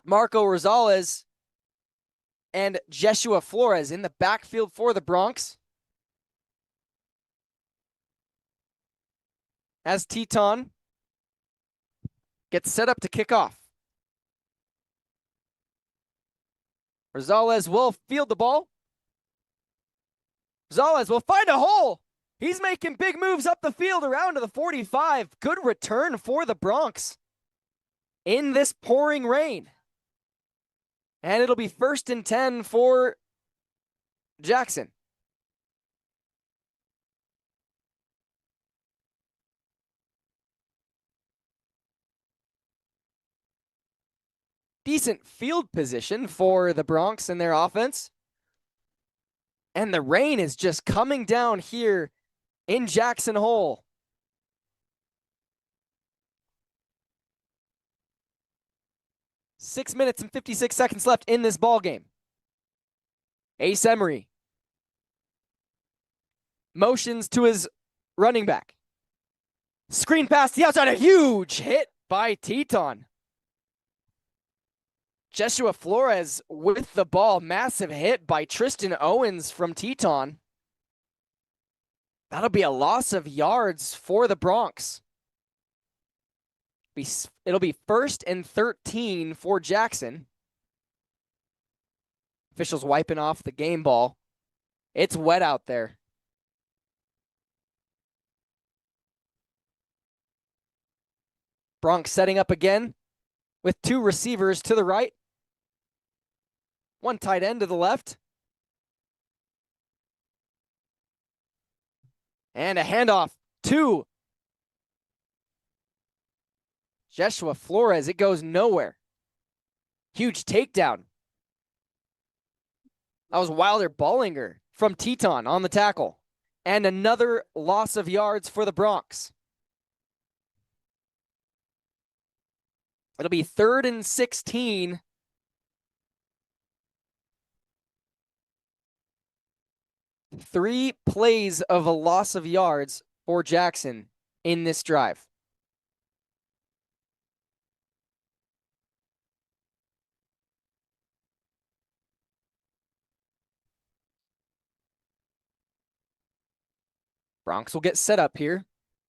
Marco Rosales and Jeshua Flores in the backfield for the Bronx. As Teton gets set up to kick off. Rosales will field the ball. Rosales will find a hole. He's making big moves up the field around to the 45. Good return for the Bronx in this pouring rain. And it'll be 1st and 10 for Jackson. Decent field position for the Bronx and their offense. And the rain is just coming down here in Jackson Hole. Six minutes and 56 seconds left in this ball game. Ace Emery motions to his running back. Screen pass to the outside. A huge hit by Teton. Jeshua Flores with the ball. Massive hit by Tristan Owens from Teton. That'll be a loss of yards for the Bronx. It'll be 1st and 13 for Jackson. Officials wiping off the game ball. It's wet out there. Bronx setting up again with two receivers to the right. One tight end to the left. And a handoff to Jeshua Flores. It goes nowhere. Huge takedown. That was Wilder Ballinger from Teton on the tackle. And another loss of yards for the Bronx. It'll be 3rd and 16 3 plays of a loss of yards for Jackson in this drive. Bronx will get set up here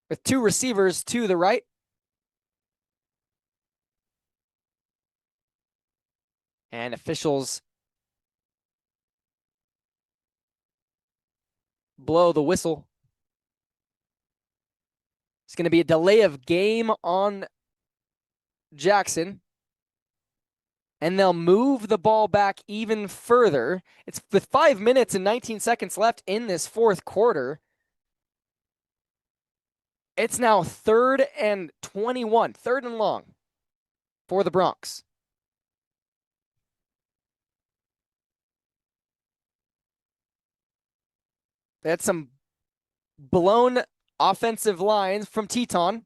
with 2 receivers to the right. And officials blow the whistle. It's going to be a delay of game on Jackson. And they'll move the ball back even further. It's with 5 minutes and 19 seconds left in this fourth quarter. It's now 3rd and 21, 3rd and long for the Bronx. They had some blown offensive lines from Teton,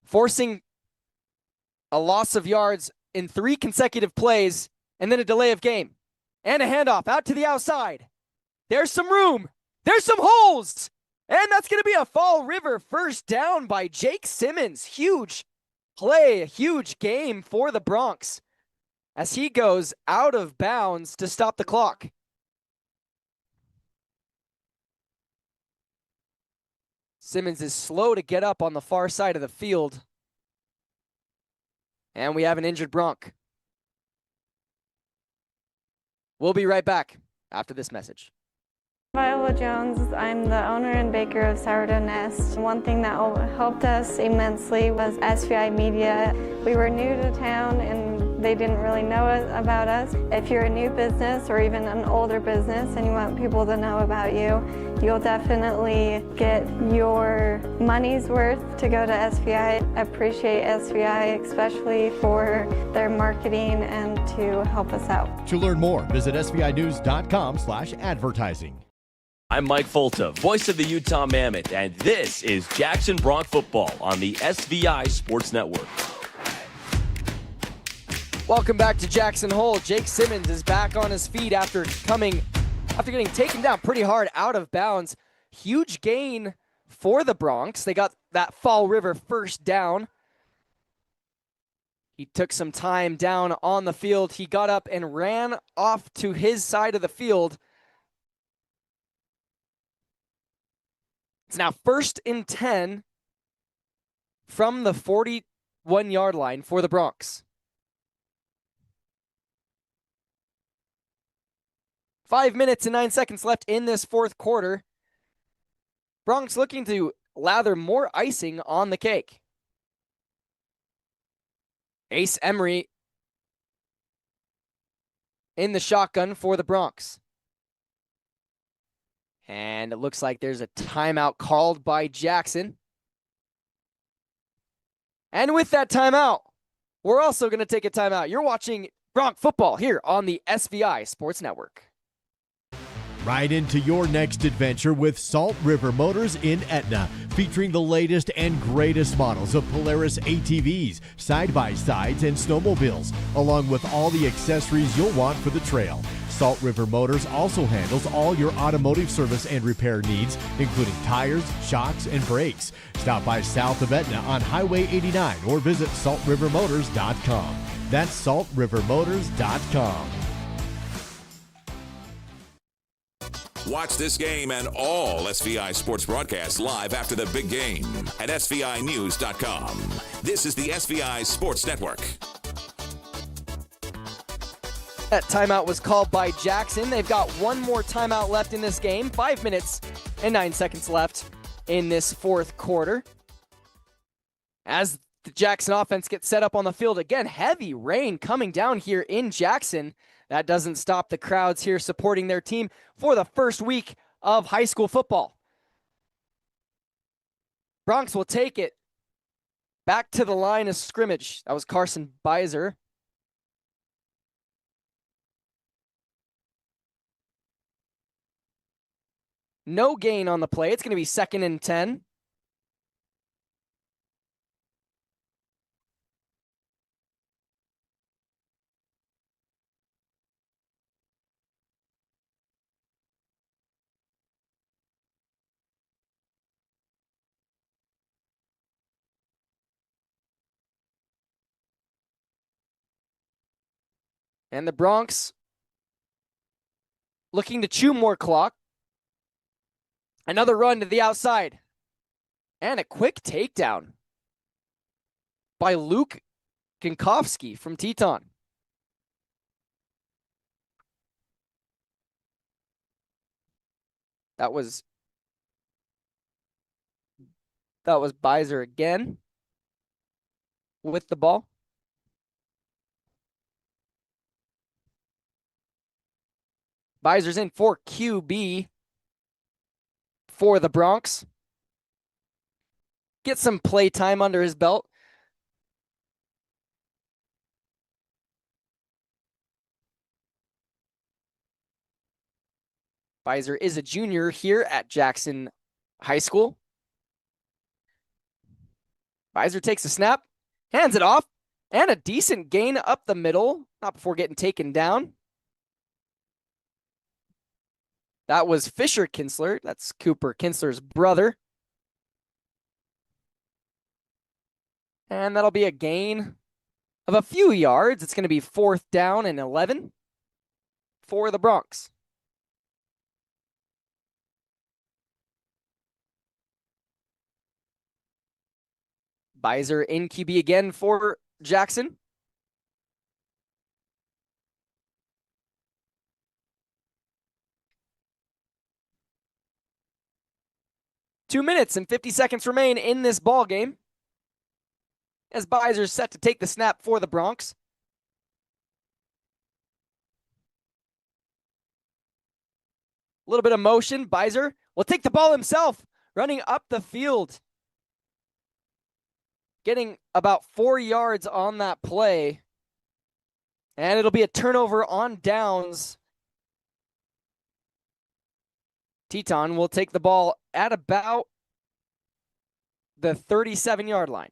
forcing a loss of yards in 3 consecutive plays, and then a delay of game. And a handoff out to the outside. There's some room. There's some holes. And that's going to be a Fall River first down by Jake Simmons. Huge play, a huge game for the Bronx as he goes out of bounds to stop the clock. Simmons is slow to get up on the far side of the field. And we have an injured Bronc. We'll be right back after this message. Viola Jones, I'm the owner and baker of Sourdough Nest. One thing that helped us immensely was SVI Media. We were new to town and they didn't really know about us. If you're a new business or even an older business and you want people to know about you, you'll definitely get your money's worth to go to SVI. I appreciate SVI especially for their marketing and to help us out. To learn more, visit svinews.com/advertising. I'm Mike Folta, voice of the Utah Mammoth, and this is Jackson Bronc Football on the SVI Sports Network. Welcome back to Jackson Hole. Jake Simmons is back on his feet after getting taken down pretty hard out of bounds. Huge gain for the Bronx. They got that Fall River first down. He took some time down on the field. He got up and ran off to his side of the field. It's now 1st and 10 from the 41-yard line for the Bronx. 5 minutes and 9 seconds left in this fourth quarter. Bronx looking to lather more icing on the cake. Ace Emery in the shotgun for the Bronx. And it looks like there's a timeout called by Jackson. And with that timeout, we're also going to take a timeout. You're watching Bronc football here on the SVI Sports Network. Ride into your next adventure with Salt River Motors in Etna, featuring the latest and greatest models of Polaris ATVs, side-by-sides, and snowmobiles, along with all the accessories you'll want for the trail. Salt River Motors also handles all your automotive service and repair needs, including tires, shocks, and brakes. Stop by south of Etna on Highway 89 or visit saltrivermotors.com. That's saltrivermotors.com. Watch this game and all SVI sports broadcasts live after the big game at SVInews.com. This is the SVI Sports Network. That timeout was called by Jackson. They've got one more timeout left in this game. 5 minutes and 9 seconds left in this fourth quarter. As the Jackson offense gets set up on the field again, heavy rain coming down here in Jackson. That doesn't stop the crowds here supporting their team for the first week of high school football. Bronx will take it back to the line of scrimmage. That was Carson Beiser. No gain on the play. It's going to be 2nd and 10. And the Bronx looking to chew more clock. Another run to the outside. And a quick takedown by Luke Kinkowski from Teton. That was Beiser again with the ball. Beiser's in for QB for the Bronx. Get some play time under his belt. Beiser is a junior here at Jackson High School. Beiser takes a snap, hands it off, and a decent gain up the middle, not before getting taken down. That was Fisher Kinsler. That's Cooper Kinsler's brother. And that'll be a gain of a few yards. It's going to be 4th down and 11 for the Bronx. Beiser in QB again for Jackson. Two minutes and 50 seconds remain in this ball game, as Beiser's set to take the snap for the Bronx. A little bit of motion. Beiser will take the ball himself, running up the field. Getting about 4 yards on that play. And it'll be a turnover on downs. Teton will take the ball at about the 37-yard line.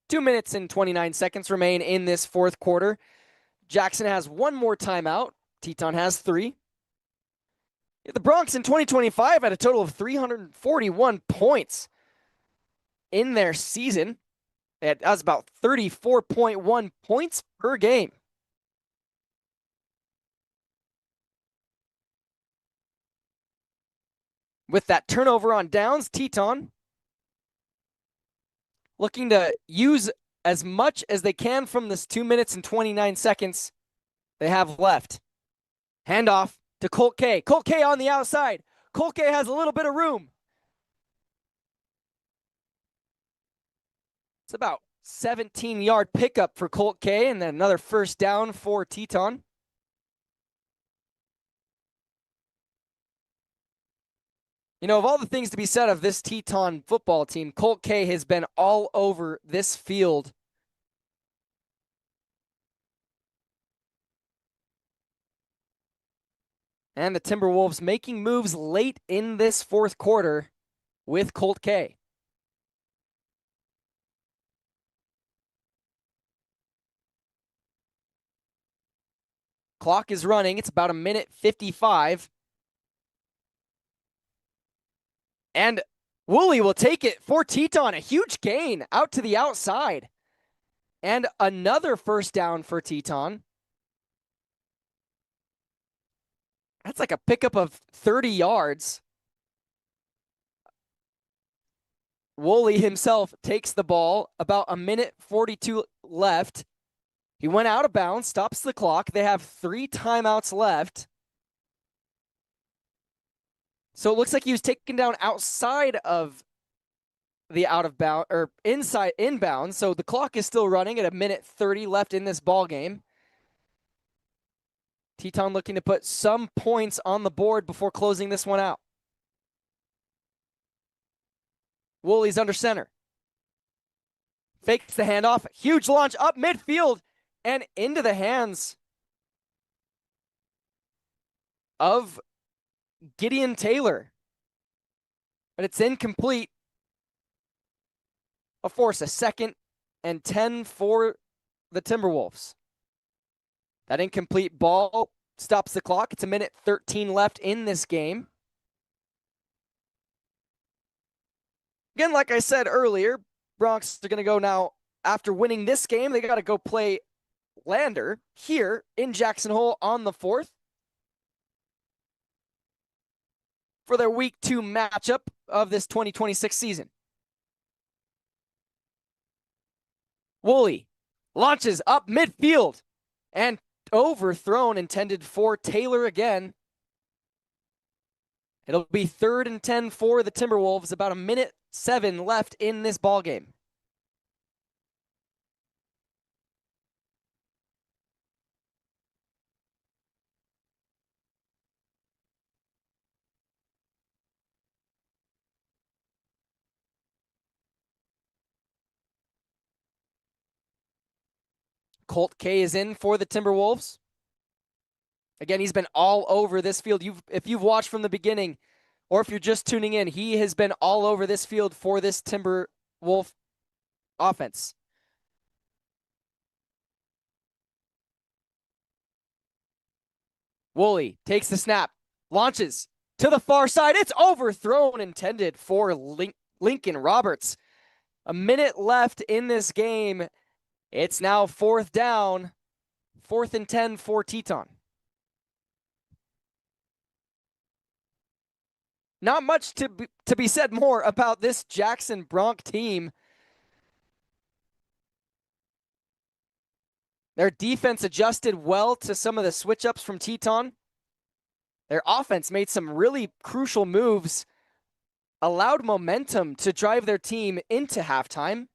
2 minutes and 29 seconds remain in this fourth quarter. Jackson has one more timeout. Teton has 3. The Bronx in 2025 had a total of 341 points in their season. That was about 34.1 points per game. With that turnover on downs, Teton looking to use as much as they can from this 2 minutes and 29 seconds they have left. Handoff to Colt K. Colt K on the outside. Colt K has a little bit of room. It's about 17-yard pickup for Colt K, and then another first down for Teton. You know, of all the things to be said of this Teton football team, Colt K has been all over this field. And the Timberwolves making moves late in this fourth quarter with Colt K. Clock is running. It's about 1:55. And Woolley will take it for Teton. A huge gain out to the outside. And another first down for Teton. That's like a pickup of 30 yards. Woolley himself takes the ball. About 1:42 left. He went out of bounds, stops the clock. They have 3 timeouts left. So it looks like he was taken down outside of the out of bound or inside inbound. So the clock is still running at 1:30 left in this ball game. Teton looking to put some points on the board before closing this one out. Woolley's under center. Fakes the handoff. Huge launch up midfield and into the hands of Gideon Taylor. But it's incomplete. A force, a 2nd and 10 for the Timberwolves. That incomplete ball stops the clock. It's 1:13 left in this game. Again, like I said earlier, Bronx are going to go now, after winning this game, they got to go play Lander here in Jackson Hole on the 4th for their Week 2 matchup of this 2026 season. Woolley launches up midfield and overthrown, intended for Taylor again. It'll be 3rd and 10 for the Timberwolves, about 1:07 left in this ballgame. Colt K is in for the Timberwolves. Again, he's been all over this field. If you've watched from the beginning, or if you're just tuning in, he has been all over this field for this Timberwolf offense. Woolley takes the snap, launches to the far side. It's overthrown, intended for Lincoln Roberts. A minute left in this game. It's now 4th down, 4th and 10 for Teton. Not much to be said more about this Jackson Bronc team. Their defense adjusted well to some of the switch-ups from Teton. Their offense made some really crucial moves, allowed momentum to drive their team into halftime,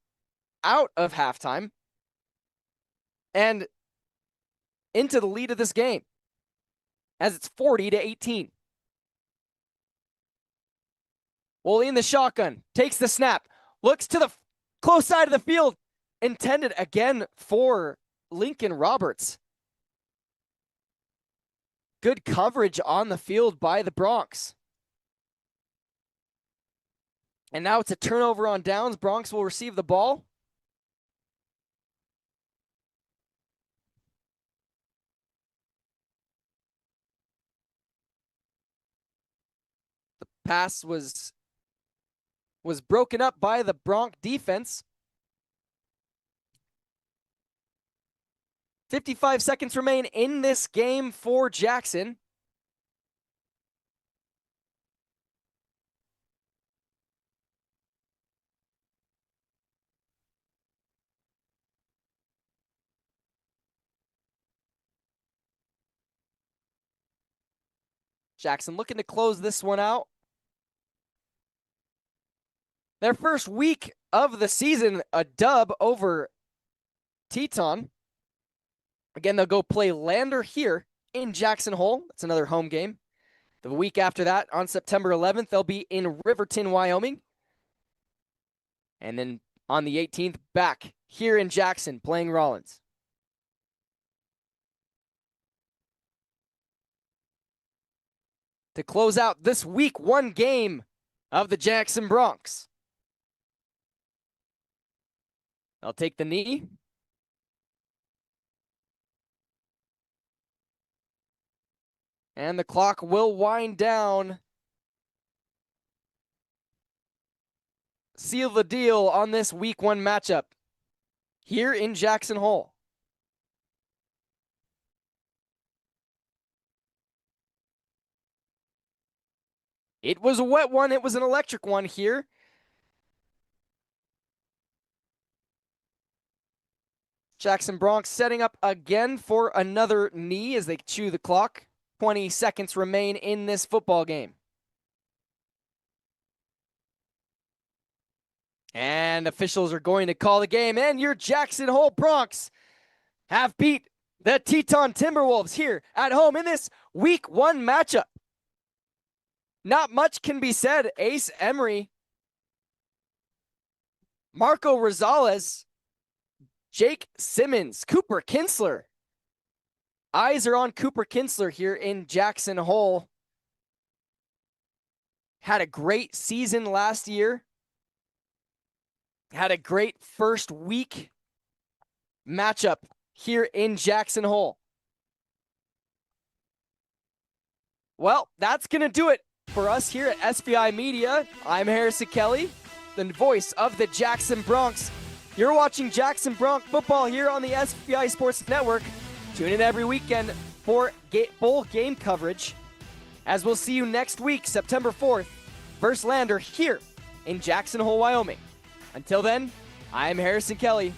out of halftime, and into the lead of this game, as it's 40-18. Woolley in the shotgun, takes the snap, looks to the close side of the field, intended again for Lincoln Roberts. Good coverage on the field by the Broncs. And now it's a turnover on downs. Broncs will receive the ball. The pass was broken up by the Bronc defense. 55 seconds remain in this game for Jackson. Jackson looking to close this one out. Their first week of the season, a dub over Teton. Again, they'll go play Lander here in Jackson Hole. That's another home game. The week after that, on September 11th, they'll be in Riverton, Wyoming. And then on the 18th, back here in Jackson, playing Rollins. To close out this week 1 game of the Jackson Broncs. They'll take the knee. And the clock will wind down. Seal the deal on this week 1 matchup here in Jackson Hole. It was a wet one. It was an electric one here. Jackson Broncs setting up again for another knee as they chew the clock. 20 seconds remain in this football game. And officials are going to call the game, and your Jackson Hole Broncs have beat the Teton Timberwolves here at home in this week 1 matchup. Not much can be said. Ace Emery, Marco Rosales, Jake Simmons, Cooper Kinsler. Eyes are on Cooper Kinsler here in Jackson Hole. Had a great season last year. Had a great first week matchup here in Jackson Hole. Well, that's going to do it for us here at SVI Media. I'm Harrison Kelly, the voice of the Jackson Broncs. You're watching Jackson Bronc football here on the SVI Sports Network. Tune in every weekend for bowl game coverage, as we'll see you next week, September 4th, versus Lander here in Jackson Hole, Wyoming. Until then, I'm Harrison Kelly.